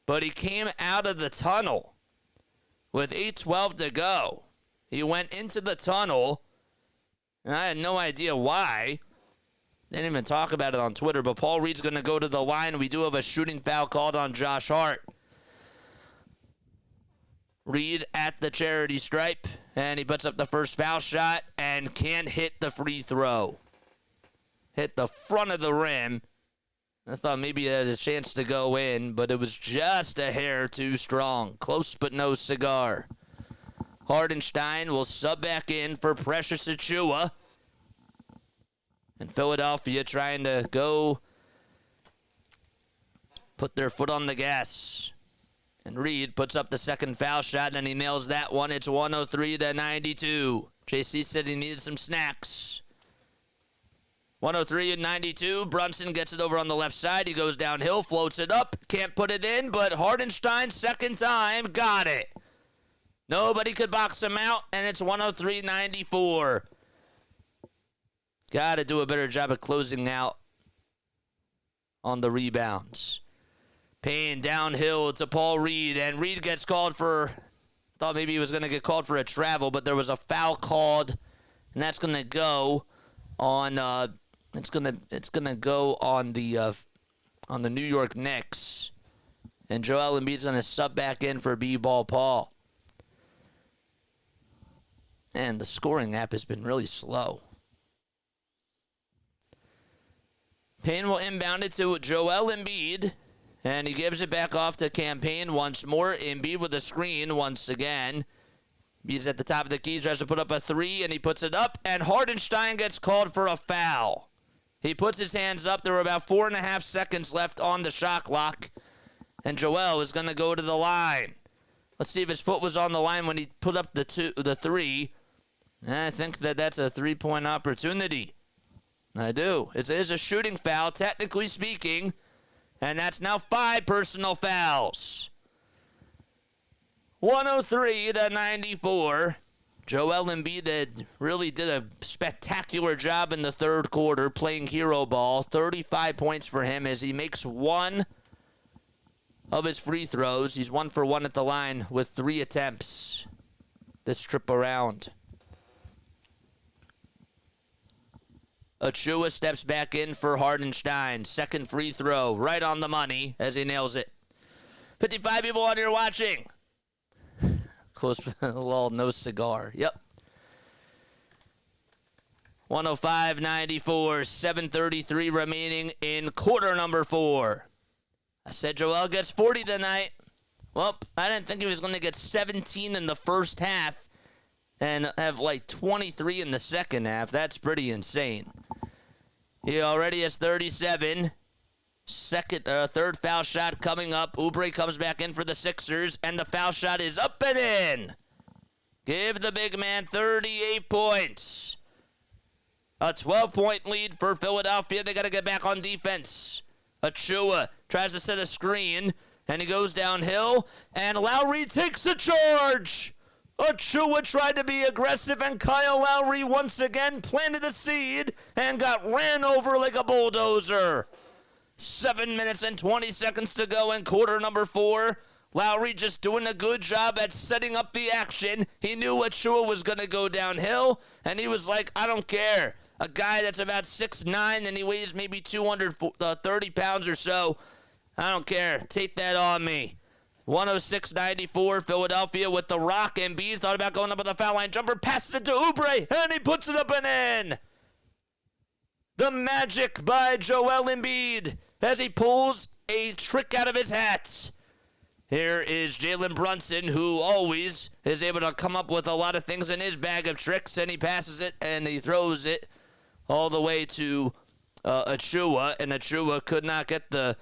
But he came out of the tunnel with 8:12 to go. He went into the tunnel. And I had no idea why. Didn't even talk about it on Twitter, but Paul Reed's going to go to the line. We do have a shooting foul called on Josh Hart. Reed at the charity stripe, and he puts up the first foul shot and can't hit the free throw. Hit the front of the rim. I thought maybe it had a chance to go in, but it was just a hair too strong. Close but no cigar. Hardenstein will sub back in for Precious Achiuwa. And Philadelphia trying to go put their foot on the gas. And Reed puts up the second foul shot, and he nails that one. It's 103 to 92. JC said he needed some snacks. 103 and 92. Brunson gets it over on the left side. He goes downhill, floats it up. Can't put it in, but Hardenstein, second time, got it. Nobody could box him out, and it's 103-94. Got to do a better job of closing out on the rebounds. Payne downhill to Paul Reed, and Reed gets called for, thought maybe he was going to get called for a travel, but there was a foul called, and that's going to go on, it's gonna go on the New York Knicks, and Joel Embiid's going to sub back in for B-Ball Paul. And the scoring app has been really slow. Payne will inbound it to Joel Embiid. And he gives it back off to Campaign once more. Embiid with a screen once again. He's at the top of the key. Tries to put up a three, and he puts it up. And Hardenstein gets called for a foul. He puts his hands up. There were about 4.5 seconds left on the shot clock. And Joel is going to go to the line. Let's see if his foot was on the line when he put up the three. I think that's a three-point opportunity. I do. It is a shooting foul, technically speaking. And that's now 5 personal fouls. 103 to 94. Joel Embiid really did a spectacular job in the third quarter playing hero ball. 35 points for him as he makes one of his free throws. He's 1 for 1 at the line with 3 attempts this trip around. Achiuwa steps back in for Hardenstein. Second free throw, right on the money as he nails it. 55 people on here watching. Close, lol, no cigar. Yep. 105-94, 7:33 remaining in quarter number 4. I said Joel gets 40 tonight. Well, I didn't think he was going to get 17 in the first half and have like 23 in the second half. That's pretty insane. He already has 37. Third foul shot coming up. Oubre comes back in for the Sixers, and the foul shot is up and in. Give the big man 38 points. A 12-point lead for Philadelphia. They got to get back on defense. Achiuwa tries to set a screen, and he goes downhill, and Lowry takes the charge. Achiuwa tried to be aggressive, and Kyle Lowry once again planted the seed and got ran over like a bulldozer. 7 minutes and 20 seconds to go in quarter number 4. Lowry just doing a good job at setting up the action. He knew Achiuwa was going to go downhill, and he was like, I don't care. A guy that's about 6'9", and he weighs maybe 230 pounds or so. I don't care. Take that on me. 106-94, Philadelphia with the rock. Embiid thought about going up with the foul line jumper, passes it to Oubre, and he puts it up and in. The magic by Joel Embiid as he pulls a trick out of his hat. Here is Jalen Brunson, who always is able to come up with a lot of things in his bag of tricks, and he passes it and he throws it all the way to Achiuwa, and Achiuwa could not get the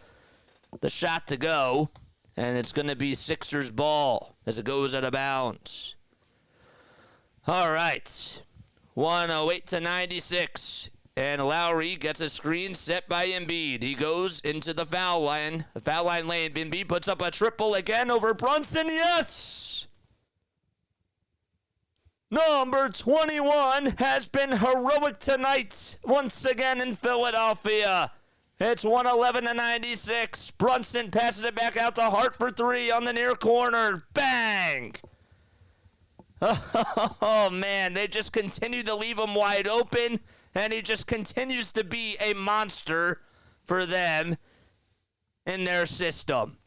shot to go. And it's going to be Sixers ball as it goes out of bounds. All right. 108-96. And Lowry gets a screen set by Embiid. He goes into the foul line lane. Embiid puts up a triple again over Brunson. Yes! Number 21 has been heroic tonight once again in Philadelphia. It's 111-96. Brunson passes it back out to Hart for three on the near corner. Bang! Oh, man, they just continue to leave him wide open, and he just continues to be a monster for them in their system.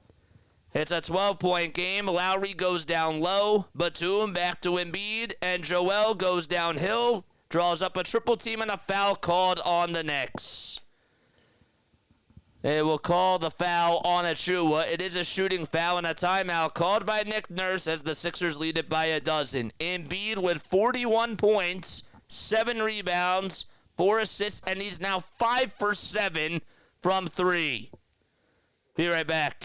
It's a 12-point game. Lowry goes down low. Batum back to Embiid, and Joel goes downhill, draws up a triple team, and a foul called on the Knicks. They will call the foul on Achua. It is a shooting foul and a timeout called by Nick Nurse as the Sixers lead it by a dozen. Embiid with 41 points, 7 rebounds, 4 assists, and he's now 5 for 7 from 3. Be right back.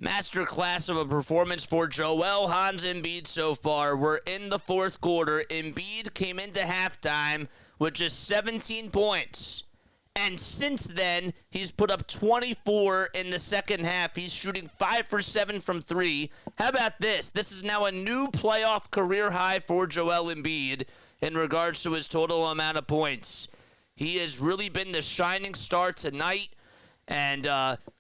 Masterclass of a performance for Joel Hans Embiid so far. We're in the fourth quarter. Embiid came into halftime with just 17 points. And since then, he's put up 24 in the second half. He's shooting 5 for 7 from 3. How about this? This is now a new playoff career high for Joel Embiid in regards to his total amount of points. He has really been the shining star tonight, and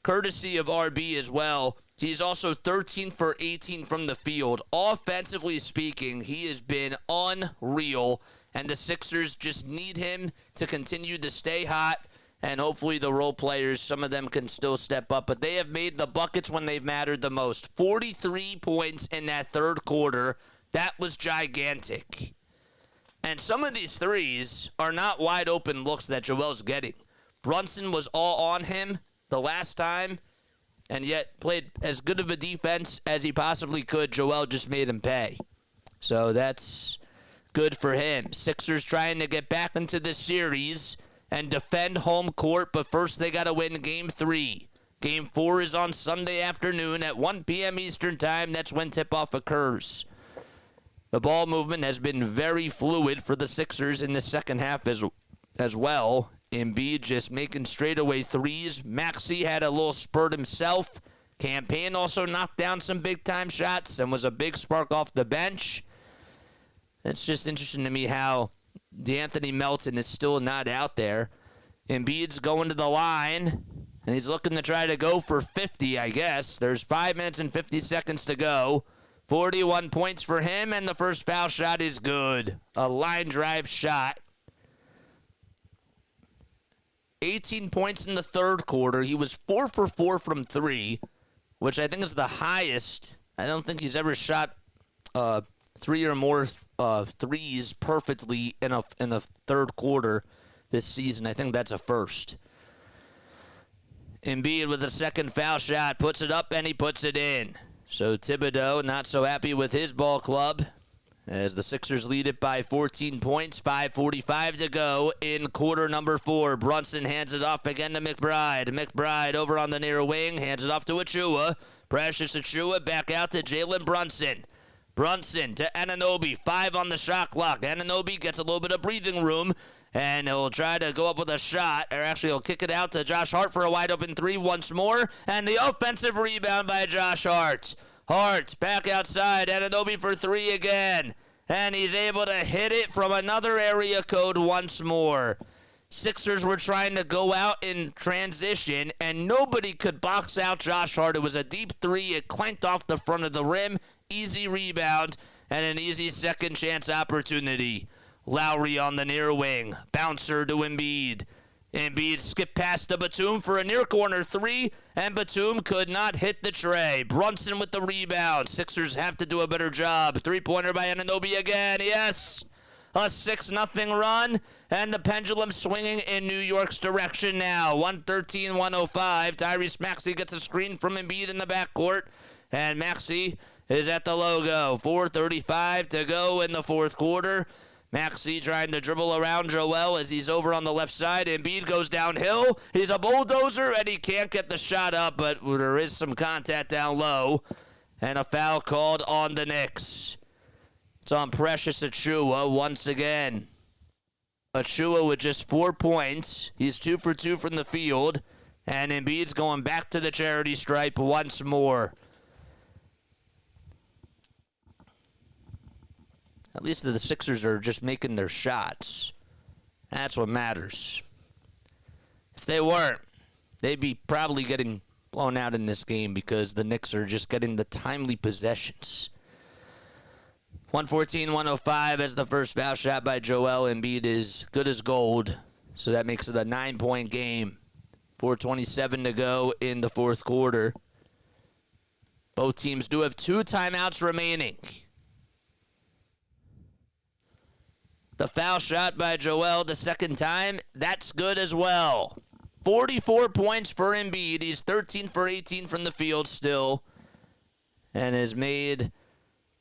courtesy of RB as well. He's also 13 for 18 from the field. Offensively speaking, he has been unreal, and the Sixers just need him to continue to stay hot, and hopefully the role players, some of them can still step up, but they have made the buckets when they've mattered the most. 43 points in that third quarter. That was gigantic. And some of these threes are not wide open looks that Joel's getting. Brunson was all on him the last time, and yet played as good of a defense as he possibly could. Joel just made him pay. So that's good for him. Sixers trying to get back into the series and defend home court, but first they got to win Game 3. Game 4 is on Sunday afternoon at 1 p.m. Eastern Time. That's when tip-off occurs. The ball movement has been very fluid for the Sixers in the second half as well. Embiid just making straightaway threes. Maxey had a little spurt himself. Campaign also knocked down some big-time shots and was a big spark off the bench. It's just interesting to me how DeAnthony Melton is still not out there. Embiid's going to the line, and he's looking to try to go for 50, I guess. There's 5 minutes and 50 seconds to go. 41 points for him, and the first foul shot is good. A line drive shot. 18 points in the third quarter. He was 4 for 4 from 3. which I think is the highest. I don't think he's ever shot 3 or more threes perfectly in a third quarter this season. I think that's a first. Embiid with a second foul shot, puts it up and he puts it in. So Thibodeau not so happy with his ball club as the Sixers lead it by 14 points, 5:45 to go in quarter number 4. Brunson hands it off again to McBride. McBride over on the near wing, hands it off to Achua. Precious Achua back out to Jalen Brunson. Brunson to Anunoby, 5 on the shot clock. Anunoby gets a little bit of breathing room, and he'll try to go up with a shot, or actually he'll kick it out to Josh Hart for a wide open 3 once more, and the offensive rebound by Josh Hart. Hart back outside, Anunoby for 3 again, and he's able to hit it from another area code once more. Sixers were trying to go out in transition, and nobody could box out Josh Hart. It was a deep 3. It clanked off the front of the rim. Easy rebound, and an easy second chance opportunity. Lowry on the near wing. Bouncer to Embiid. Embiid skipped past to Batum for a near corner 3, and Batum could not hit the tray. Brunson with the rebound. Sixers have to do a better job. 3-pointer by Anunoby again. Yes! A 6-0 run, and the pendulum swinging in New York's direction now. 113-105. Tyrese Maxey gets a screen from Embiid in the backcourt, and Maxey is at the logo. 4:35 to go in the fourth quarter. Maxey trying to dribble around Joel as he's over on the left side. Embiid goes downhill. He's a bulldozer, and he can't get the shot up, but there is some contact down low, and a foul called on the Knicks. It's on Precious Achua once again. Achua with just 4 points. He's 2 for 2 from the field, and Embiid's going back to the charity stripe once more. At least the Sixers are just making their shots. That's what matters. If they weren't, they'd be probably getting blown out in this game because the Knicks are just getting the timely possessions. 114-105 as the first foul shot by Joel Embiid is good as gold. So that makes it a 9-point game. 4:27 to go in the fourth quarter. Both teams do have 2 timeouts remaining. The foul shot by Joel the second time, that's good as well. 44 points for Embiid. He's 13 for 18 from the field still, and has made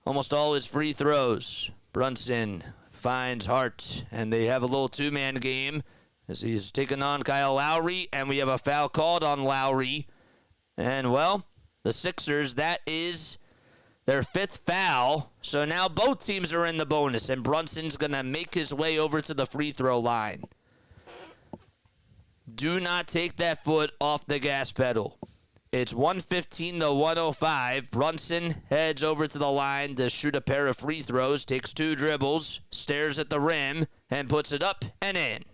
almost all his free throws. Brunson finds Hart, and they have a little 2-man game as he's taking on Kyle Lowry, and we have a foul called on Lowry. And, well, the Sixers, that is their 5th foul. So now both teams are in the bonus, and Brunson's going to make his way over to the free throw line. Do not take that foot off the gas pedal. It's 115-105. Brunson heads over to the line to shoot a pair of free throws, takes 2 dribbles, stares at the rim, and puts it up and in.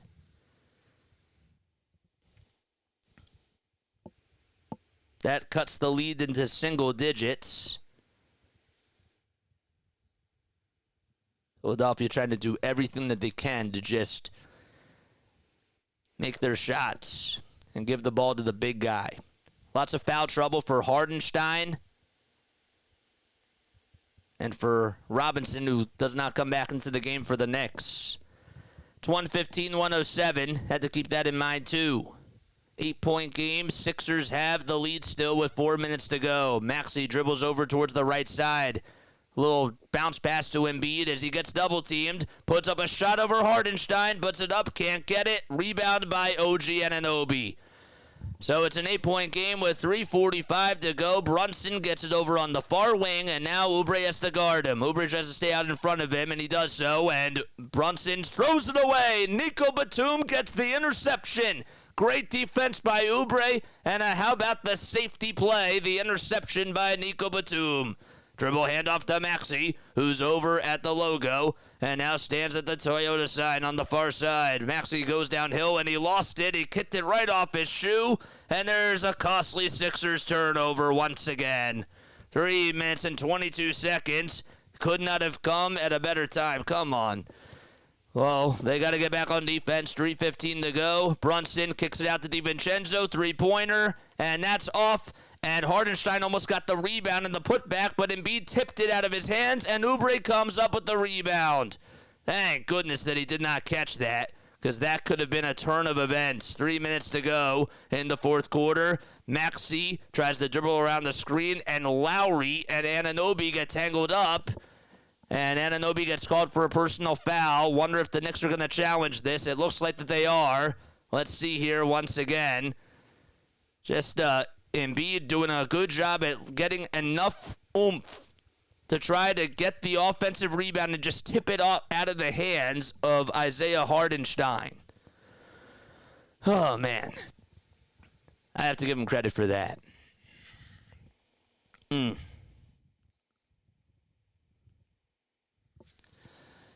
That cuts the lead into single digits. Philadelphia trying to do everything that they can to just make their shots and give the ball to the big guy. Lots of foul trouble for Hardenstein and for Robinson, who does not come back into the game for the Knicks. It's 115-107. Had to keep that in mind, too. 8-point game. Sixers have the lead still with 4 minutes to go. Maxey dribbles over towards the right side. Little bounce pass to Embiid as he gets double-teamed. Puts up a shot over Hardenstein. Puts it up. Can't get it. Rebound by OG Anunoby. So it's an 8-point game with 3:45 to go. Brunson gets it over on the far wing, and now Oubre has to guard him. Oubre tries to stay out in front of him, and he does so, and Brunson throws it away. Nico Batum gets the interception. Great defense by Oubre, and how about the safety play, the interception by Nico Batum. Dribble handoff to Maxey, who's over at the logo, and now stands at the Toyota sign on the far side. Maxey goes downhill, and he lost it. He kicked it right off his shoe, and there's a costly Sixers turnover once again. 3 minutes and 22 seconds. Could not have come at a better time. Come on. Well, they got to get back on defense. 3:15 to go. Brunson kicks it out to DiVincenzo. Three-pointer. And that's off. And Hardenstein almost got the rebound and the putback, but Embiid tipped it out of his hands, and Oubre comes up with the rebound. Thank goodness that he did not catch that, because that could have been a turn of events. 3 minutes to go in the fourth quarter. Maxey tries to dribble around the screen, and Lowry and Anunoby get tangled up. And Anunoby gets called for a personal foul. Wonder if the Knicks are going to challenge this. It looks like that they are. Let's see here once again. Just Embiid doing a good job at getting enough oomph to try to get the offensive rebound and just tip it out of the hands of Isaiah Hardenstein. Oh, man. I have to give him credit for that.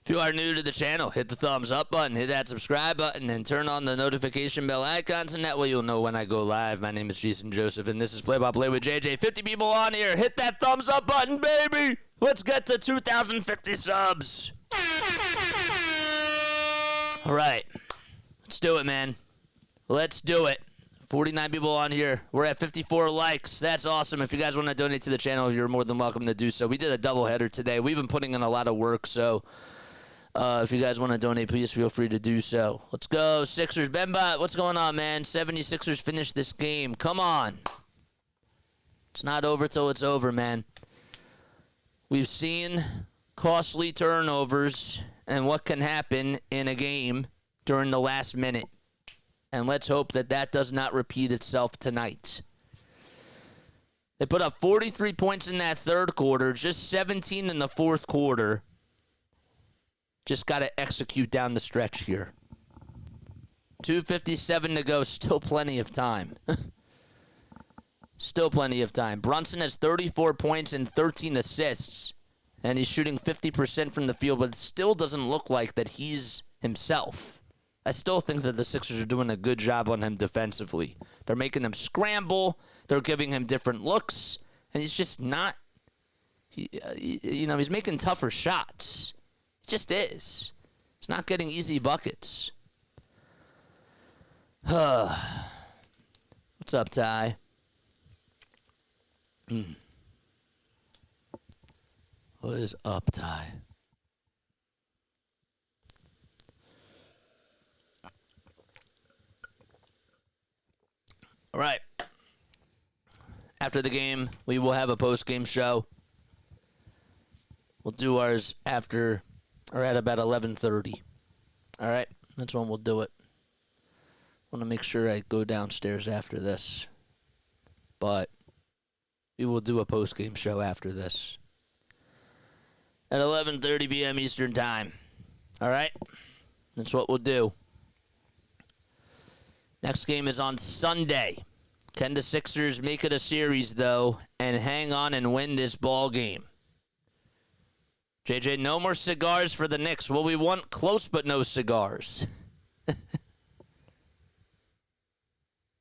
If you are new to the channel, hit the thumbs up button, hit that subscribe button, and turn on the notification bell icons, and that way you'll know when I go live. My name is Jason Joseph, and this is Play by Play with JJ. 50 people on here. Hit that thumbs up button, baby. Let's get to 2,050 subs. All right. Let's do it, man. Let's do it. 49 people on here. We're at 54 likes. That's awesome. If you guys want to donate to the channel, you're more than welcome to do so. We did a doubleheader today. We've been putting in a lot of work, so if you guys want to donate, please feel free to do so. Let's go, Sixers. Benbot, what's going on, man? 76ers finished this game. Come on. It's not over till it's over, man. We've seen costly turnovers and what can happen in a game during the last minute. And let's hope that that does not repeat itself tonight. They put up 43 points in that third quarter, just 17 in the fourth quarter. Just got to execute down the stretch here. 2:57 to go. Still plenty of time. Still plenty of time. Brunson has 34 points and 13 assists. And he's shooting 50% from the field, but it still doesn't look like that he's himself. I still think that the Sixers are doing a good job on him defensively. They're making him scramble. They're giving him different looks. And he's just not, he's making tougher shots. Just is. It's not getting easy buckets. What's up, Ty? What is up, Ty? All right. After the game, we will have a post-game show. We'll do ours after or at about 11:30. All right? That's when we'll do it. I want to make sure I go downstairs after this. But we will do a post-game show after this. At 11:30 p.m. Eastern Time. All right? That's what we'll do. Next game is on Sunday. Can the Sixers make it a series, though, and hang on and win this ball game? JJ, no more cigars for the Knicks. Well, we want close but no cigars.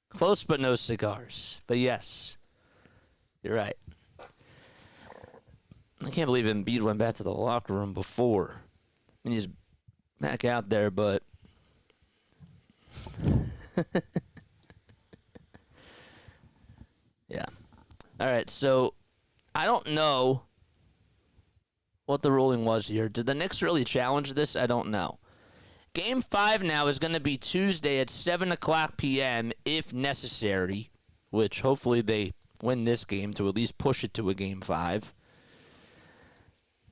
Close but no cigars. But yes, you're right. I can't believe Embiid went back to the locker room before. I mean, he's back out there, but yeah. All right, so I don't know what the ruling was here. Did the Knicks really challenge this? I don't know. Game 5 now is going to be Tuesday at 7 o'clock p.m. if necessary, which hopefully they win this game to at least push it to a Game 5.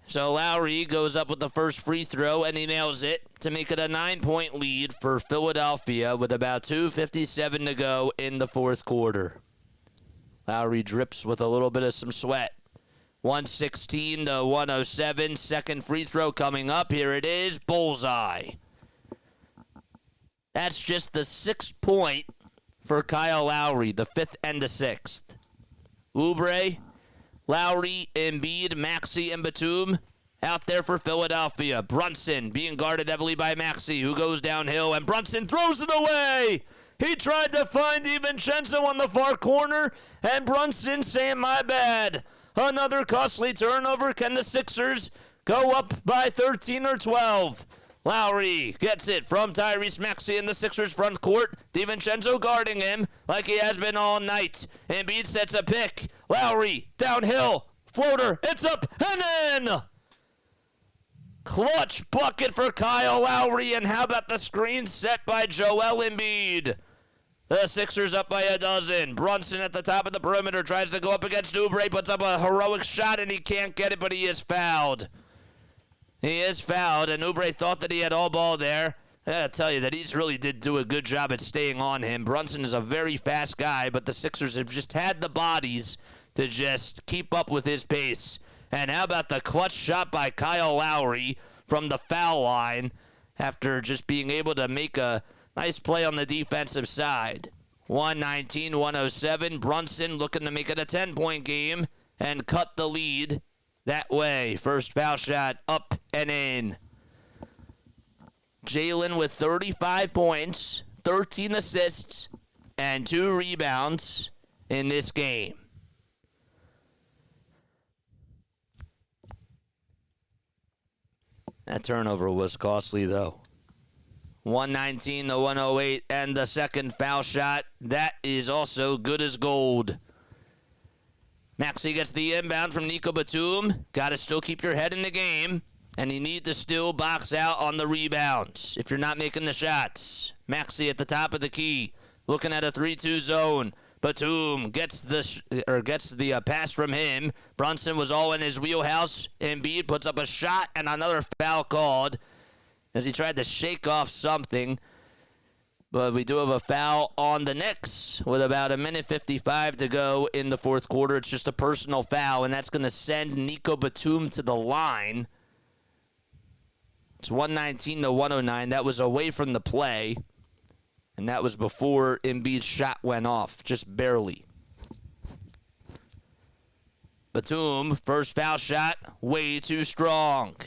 So Lowry goes up with the first free throw, and he nails it to make it a 9-point lead for Philadelphia with about 2:57 to go in the fourth quarter. Lowry drips with a little bit of some sweat. 116 to 107. Second free throw coming up. Here it is. Bullseye. That's just the 6th point for Kyle Lowry, the 5th and the 6th. Oubre, Lowry, Embiid, Maxey, and Batum out there for Philadelphia. Brunson being guarded heavily by Maxey, who goes downhill, and Brunson throws it away. He tried to find DiVincenzo on the far corner, and Brunson saying, my bad. Another costly turnover. Can the Sixers go up by 13 or 12? Lowry gets it from Tyrese Maxey in the Sixers front court. DiVincenzo guarding him like he has been all night. Embiid sets a pick. Lowry downhill. Floater. It's up and in. Clutch bucket for Kyle Lowry. And how about the screen set by Joel Embiid? The Sixers up by a dozen. Brunson at the top of the perimeter tries to go up against Oubre. Puts up a heroic shot and he can't get it, but he is fouled. He is fouled, and Oubre thought that he had all ball there. I gotta tell you that he's really did do a good job at staying on him. Brunson is a very fast guy, but the Sixers have just had the bodies to just keep up with his pace. And how about the clutch shot by Kyle Lowry from the foul line after just being able to make a nice play on the defensive side. 119-107. Brunson looking to make it a 10-point game and cut the lead that way. First foul shot up and in. Jalen with 35 points, 13 assists, and 2 rebounds in this game. That turnover was costly, though. 119-108, and the second foul shot. That is also good as gold. Maxey gets the inbound from Nico Batum. Got to still keep your head in the game, and you need to still box out on the rebounds if you're not making the shots. Maxey at the top of the key, looking at a 3-2 zone. Batum gets the pass from him. Brunson was all in his wheelhouse. Embiid puts up a shot and another foul called as he tried to shake off something. But we do have a foul on the Knicks with about 1:55 to go in the fourth quarter. It's just a personal foul, and that's going to send Nico Batum to the line. It's 119-109. That was away from the play, and that was before Embiid's shot went off, just barely. Batum, first foul shot, way too strong.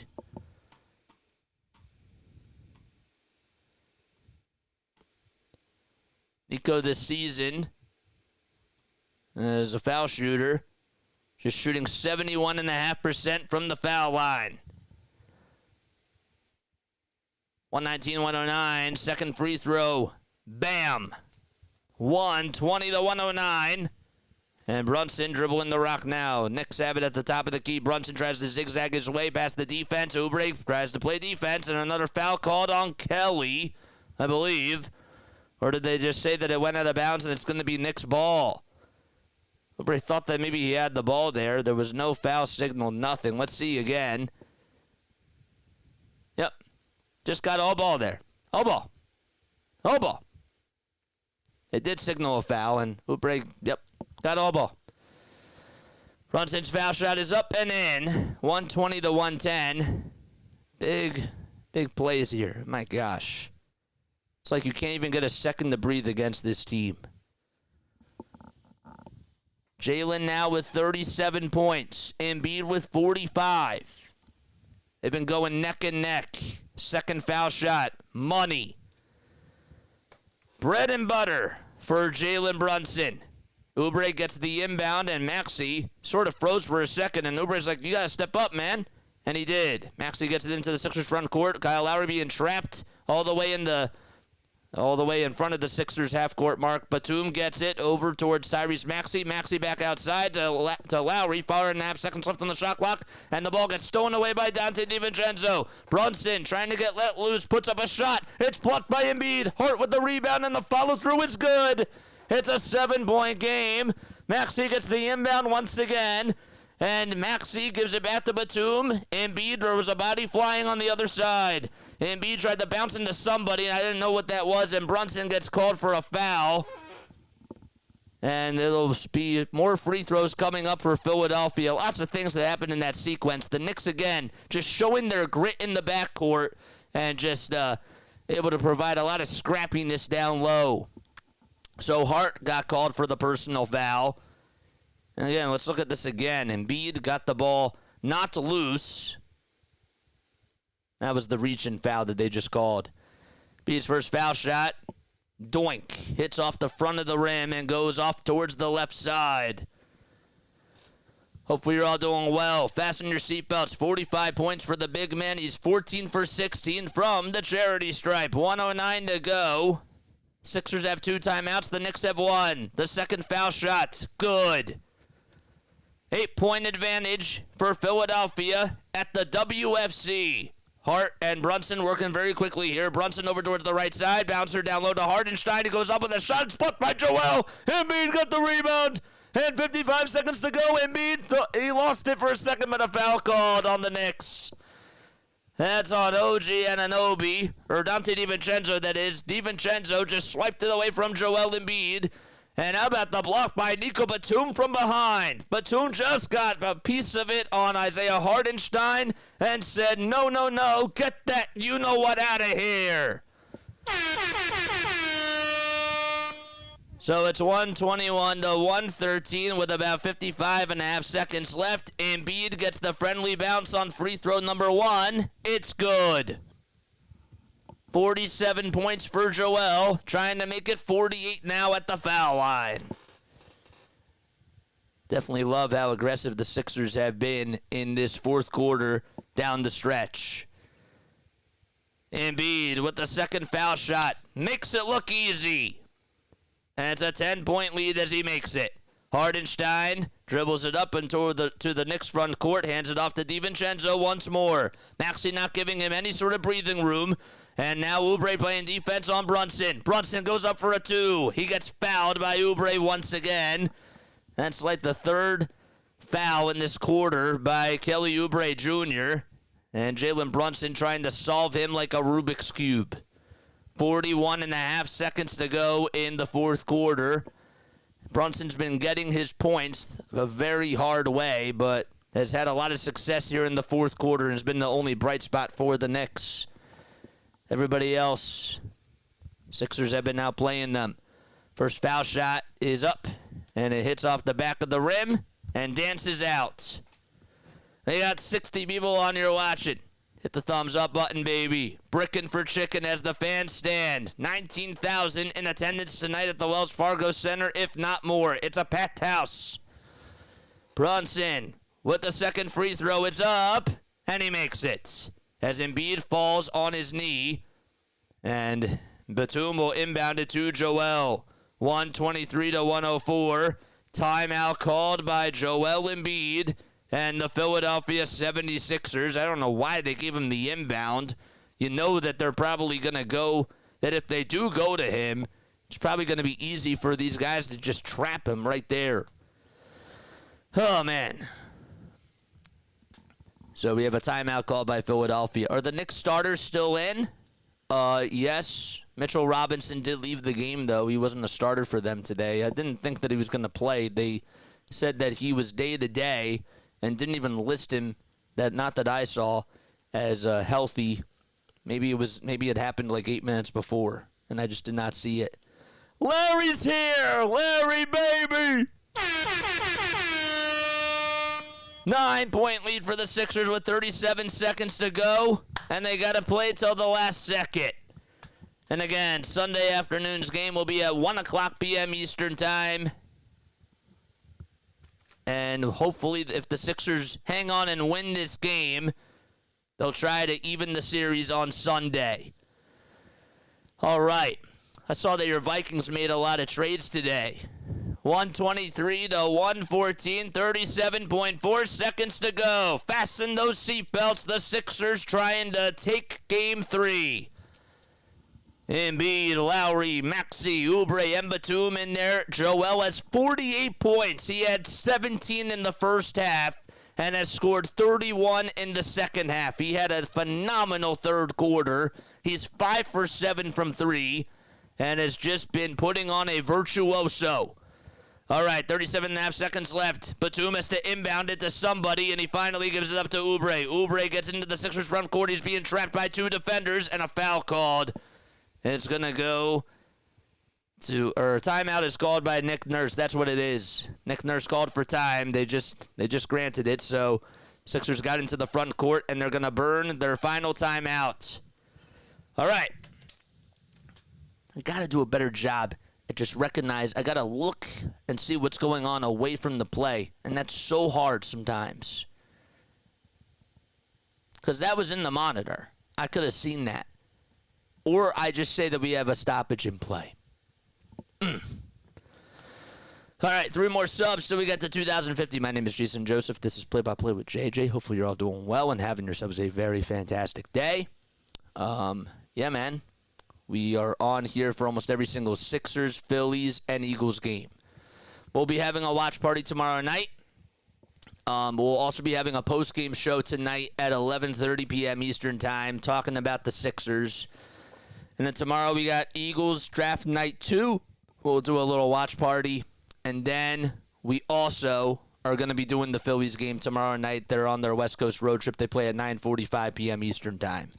Nico this season as a foul shooter, just shooting 71.5% from the foul line. 119-109, second free throw. Bam! 120-109. And Brunson dribbling the rock now. Knicks have it at the top of the key. Brunson tries to zigzag his way past the defense. Oubre tries to play defense, and another foul called on Kelly, I believe. Or did they just say that it went out of bounds and it's going to be Knicks' ball? Oubre thought that maybe he had the ball there. There was no foul signal, nothing. Let's see again. Yep. Just got all ball there. All ball. All ball. It did signal a foul, and Oubre, yep, got all ball. Brunson's foul shot is up and in. 120-110. Big plays here. My gosh. It's like you can't even get a second to breathe against this team. Jalen now with 37 points. Embiid with 45. They've been going neck and neck. Second foul shot. Money. Bread and butter for Jalen Brunson. Oubre gets the inbound, and Maxey sort of froze for a second, and Oubre's like, you got to step up, man. And he did. Maxey gets it into the Sixers front court. Kyle Lowry being trapped all the way in front of the Sixers half-court mark. Batum gets it over towards Tyrese Maxey. Maxey back outside to Lowry. 4.5 seconds left on the shot clock, and the ball gets stolen away by Dante DiVincenzo. Brunson trying to get let loose, puts up a shot. It's blocked by Embiid. Hart with the rebound, and the follow-through is good. It's a 7-point game. Maxey gets the inbound once again, and Maxey gives it back to Batum. Embiid, there was a body flying on the other side. Embiid tried to bounce into somebody, and I didn't know what that was, and Brunson gets called for a foul. And it'll be more free throws coming up for Philadelphia. Lots of things that happened in that sequence. The Knicks, again, just showing their grit in the backcourt and just able to provide a lot of scrappiness down low. So Hart got called for the personal foul. And again, let's look at this again. Embiid got the ball not loose. That was the reach and foul that they just called. Embiid's first foul shot. Doink. Hits off the front of the rim and goes off towards the left side. Hopefully you're all doing well. Fasten your seatbelts. 45 points for the big man. He's 14 for 16 from the charity stripe. 1:09 to go. Sixers have 2 timeouts. The Knicks have 1. The second foul shot. Good. 8-point advantage for Philadelphia at the WFC. Hart and Brunson working very quickly here. Brunson over towards the right side. Bouncer down low to Hardenstein. He goes up with a shot. It's blocked by Joel. Embiid got the rebound. And 55 seconds to go. Embiid, he lost it for a second, but a foul called on the Knicks. That's on OG Anunoby, or Dante DiVincenzo, that is. DiVincenzo just swiped it away from Joel Embiid. And how about the block by Nico Batum from behind? Batum just got a piece of it on Isaiah Hardenstein and said, no, no, no, get that you-know-what out of here. So it's 121 to 113 with about 55.5 seconds left. Embiid gets the friendly bounce on free throw number 1. It's good. 47 points for Joel, trying to make it 48 now at the foul line. Definitely love how aggressive the Sixers have been in this fourth quarter down the stretch. Embiid with the second foul shot. Makes it look easy. And it's a 10-point lead as he makes it. Hardenstein dribbles it up into to the Knicks front court, hands it off to DiVincenzo once more. Maxey not giving him any sort of breathing room. And now Oubre playing defense on Brunson. Brunson goes up for a 2. He gets fouled by Oubre once again. That's like the third foul in this quarter by Kelly Oubre Jr. And Jalen Brunson trying to solve him like a Rubik's Cube. 41.5 seconds to go in the fourth quarter. Brunson's been getting his points a very hard way, but has had a lot of success here in the fourth quarter and has been the only bright spot for the Knicks. Everybody else, Sixers have been outplaying them. First foul shot is up, and it hits off the back of the rim and dances out. They got 60 people on here watching. Hit the thumbs up button, baby. Brickin' for chicken as the fans stand. 19,000 in attendance tonight at the Wells Fargo Center, if not more. It's a packed house. Brunson with the second free throw. It's up, and he makes it. As Embiid falls on his knee, and Batum will inbound it to Joel. 123 to 104. Timeout called by Joel Embiid and the Philadelphia 76ers. I don't know why they gave him the inbound. You know that they're probably going to go, that if they do go to him, it's probably going to be easy for these guys to just trap him right there. Oh, man. So we have a timeout called by Philadelphia. Are the Knicks starters still in? Yes. Mitchell Robinson did leave the game, though. He wasn't a starter for them today. I didn't think that he was going to play. They said that he was day-to-day and didn't even list him, not that I saw, as healthy. Maybe it happened like 8 minutes before, and I just did not see it. Larry's here! Larry, baby! 9-point lead for the Sixers with 37 seconds to go, and they got to play till the last second. And again, Sunday afternoon's game will be at 1 o'clock p.m. Eastern Time. And hopefully, if the Sixers hang on and win this game, they'll try to even the series on Sunday. All right. I saw that your Vikings made a lot of trades today. 123 to 114, 37.4 seconds to go. Fasten those seatbelts. The Sixers trying to take game 3. Embiid, Lowry, Maxey, Oubre, and Batum in there. Joel has 48 points. He had 17 in the first half and has scored 31 in the second half. He had a phenomenal third quarter. He's 5 for 7 from 3 and has just been putting on a virtuoso. All right, 37.5 seconds left. Batum has to inbound it to somebody, and he finally gives it up to Oubre. Oubre gets into the Sixers front court. He's being trapped by 2 defenders, and a foul called. And it's going to go to, or timeout is called by Nick Nurse. That's what it is. Nick Nurse called for time. They just granted it. So Sixers got into the front court, and they're going to burn their final timeout. All right. I got to do a better job I just recognize I got to look and see what's going on away from the play. And that's so hard sometimes. Because that was in the monitor. I could have seen that. Or I just say that we have a stoppage in play. All right, 3 more subs till we get to 2050. My name is Jason Joseph. This is Play by Play with JJ. Hopefully you're all doing well and having yourselves a very fantastic day. Yeah, man. We are on here for almost every single Sixers, Phillies, and Eagles game. We'll be having a watch party tomorrow night. We'll also be having a post-game show tonight at 11:30 p.m. Eastern Time talking about the Sixers. And then tomorrow we got Eagles Draft Night 2. We'll do a little watch party. And then we also are going to be doing the Phillies game tomorrow night. They're on their West Coast road trip. They play at 9:45 p.m. Eastern Time.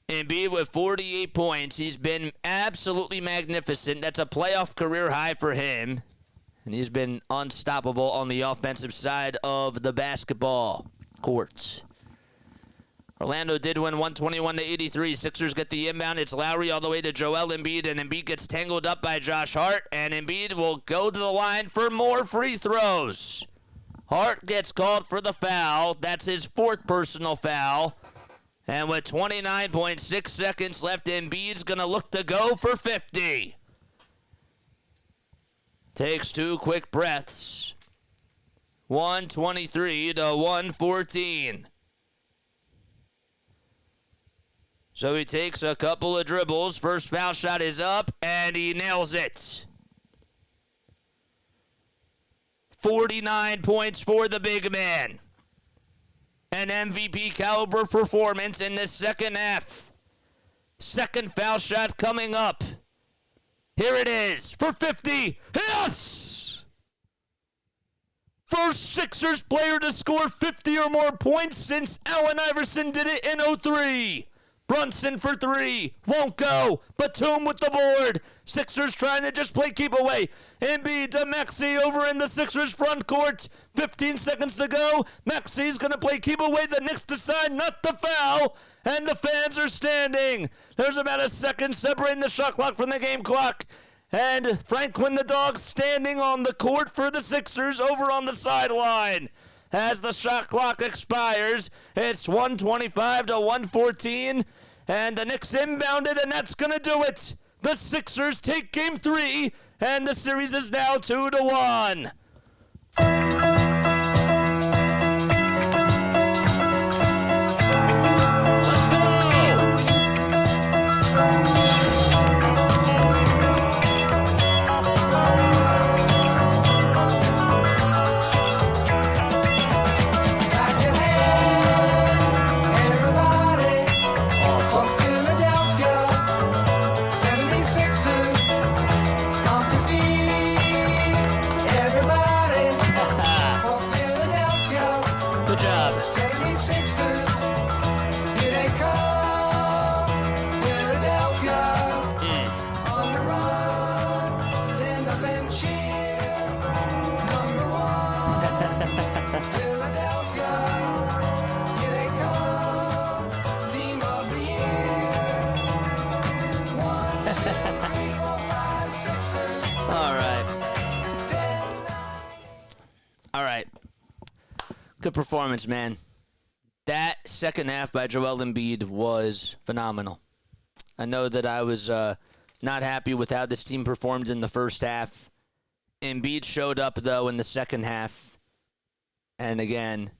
Embiid with 48 points. He's been absolutely magnificent. That's a playoff career high for him. And he's been unstoppable on the offensive side of the basketball courts. Orlando did win 121-83. Sixers get the inbound. It's Lowry all the way to Joel Embiid, and Embiid gets tangled up by Josh Hart, and Embiid will go to the line for more free throws. Hart gets called for the foul. That's his 4th personal foul. And with 29.6 seconds left, Embiid's going to look to go for 50. Takes 2 quick breaths. 123 to 114. So he takes a couple of dribbles. First foul shot is up, and he nails it. 49 points for the big man. An MVP caliber performance in the second half. Second foul shot coming up. Here it is for 50. Yes! First Sixers player to score 50 or more points since Allen Iverson did it in 03. Brunson for 3. Won't go. Batum with the board. Sixers trying to just play keep away. Embiid to Maxey over in the Sixers front court. 15 seconds to go. Maxey's going to play keep away. The Knicks decide not to foul. And the fans are standing. There's about a second separating the shot clock from the game clock. And Franklin the dog standing on the court for the Sixers over on the sideline. As the shot clock expires, it's 125 to 114. And the Knicks inbounded, and that's going to do it. The Sixers take game 3, and the series is now 2-1. Let's go! All right. Good performance, man. That second half by Joel Embiid was phenomenal. I know that I was not happy with how this team performed in the first half. Embiid showed up, though, in the second half. And again,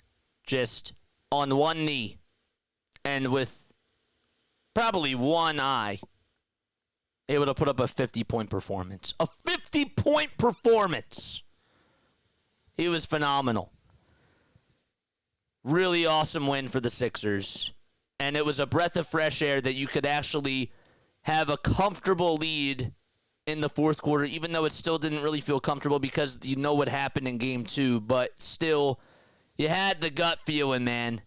just on one knee and with probably one eye, able to put up a 50-point performance. A 50-point performance! He was phenomenal. Really awesome win for the Sixers. And it was a breath of fresh air that you could actually have a comfortable lead in the fourth quarter, even though it still didn't really feel comfortable because you know what happened in game 2. But still, you had the gut feeling, man.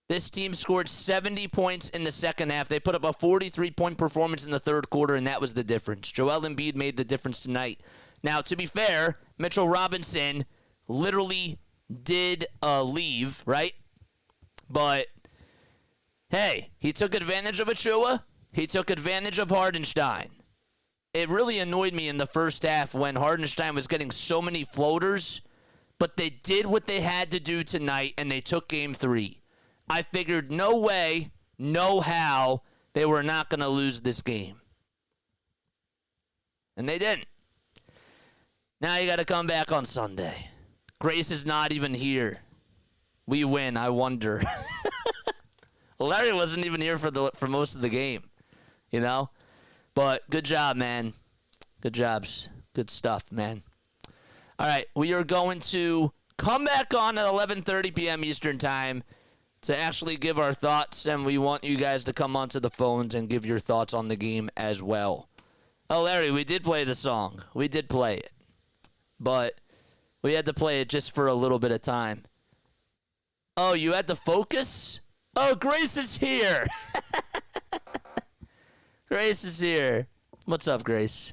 This team scored 70 points in the second half. They put up a 43-point performance in the third quarter, and that was the difference. Joel Embiid made the difference tonight. Now, to be fair, Mitchell Robinson literally did leave, right? But, hey, he took advantage of Achua. He took advantage of Hardenstein. it really annoyed me in the first half when Hardenstein was getting so many floaters, but they did what they had to do tonight, and they took game 3. I figured no way, no how, they were not going to lose this game. And they didn't. Now you got to come back on Sunday. Grace is not even here. We win, I wonder. Larry wasn't even here for most of the game, you know? But good job, man. Good jobs. Good stuff, man. All right, we are going to come back on at 11:30 p.m. Eastern Time to actually give our thoughts, and we want you guys to come onto the phones and give your thoughts on the game as well. Oh, Larry, we did play the song. We did play it. But we had to play it just for a little bit of time. Oh, you had to focus? Oh, Grace is here. Grace is here. What's up, Grace?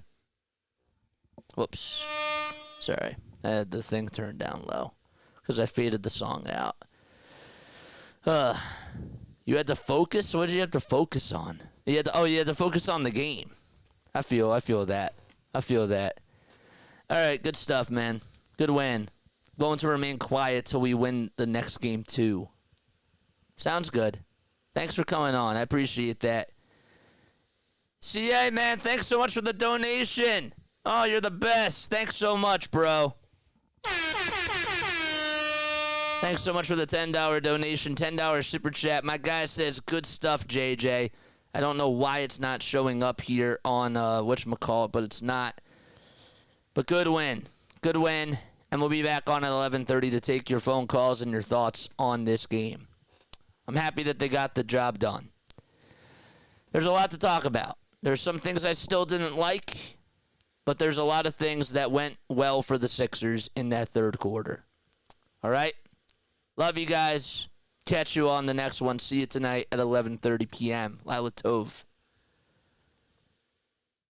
Whoops. Sorry. I had the thing turned down low because I faded the song out. You had to focus? What did you have to focus on? You had to focus on the game. I feel that. I feel that. All right, good stuff, man. Good win. Going to remain quiet till we win the next game, too. Sounds good. Thanks for coming on. I appreciate that. CA, man, thanks so much for the donation. Oh, you're the best. Thanks so much, bro. Thanks so much for the $10 donation, $10 super chat. My guy says, good stuff, JJ. I don't know why it's not showing up here on whatchamacallit, but it's not. But good win. Good win. And we'll be back on at 11:30 to take your phone calls and your thoughts on this game. I'm happy that they got the job done. There's a lot to talk about. There's some things I still didn't like, but there's a lot of things that went well for the Sixers in that third quarter. All right? Love you guys. Catch you on the next one. See you tonight at 11:30 p.m. Lila Tov.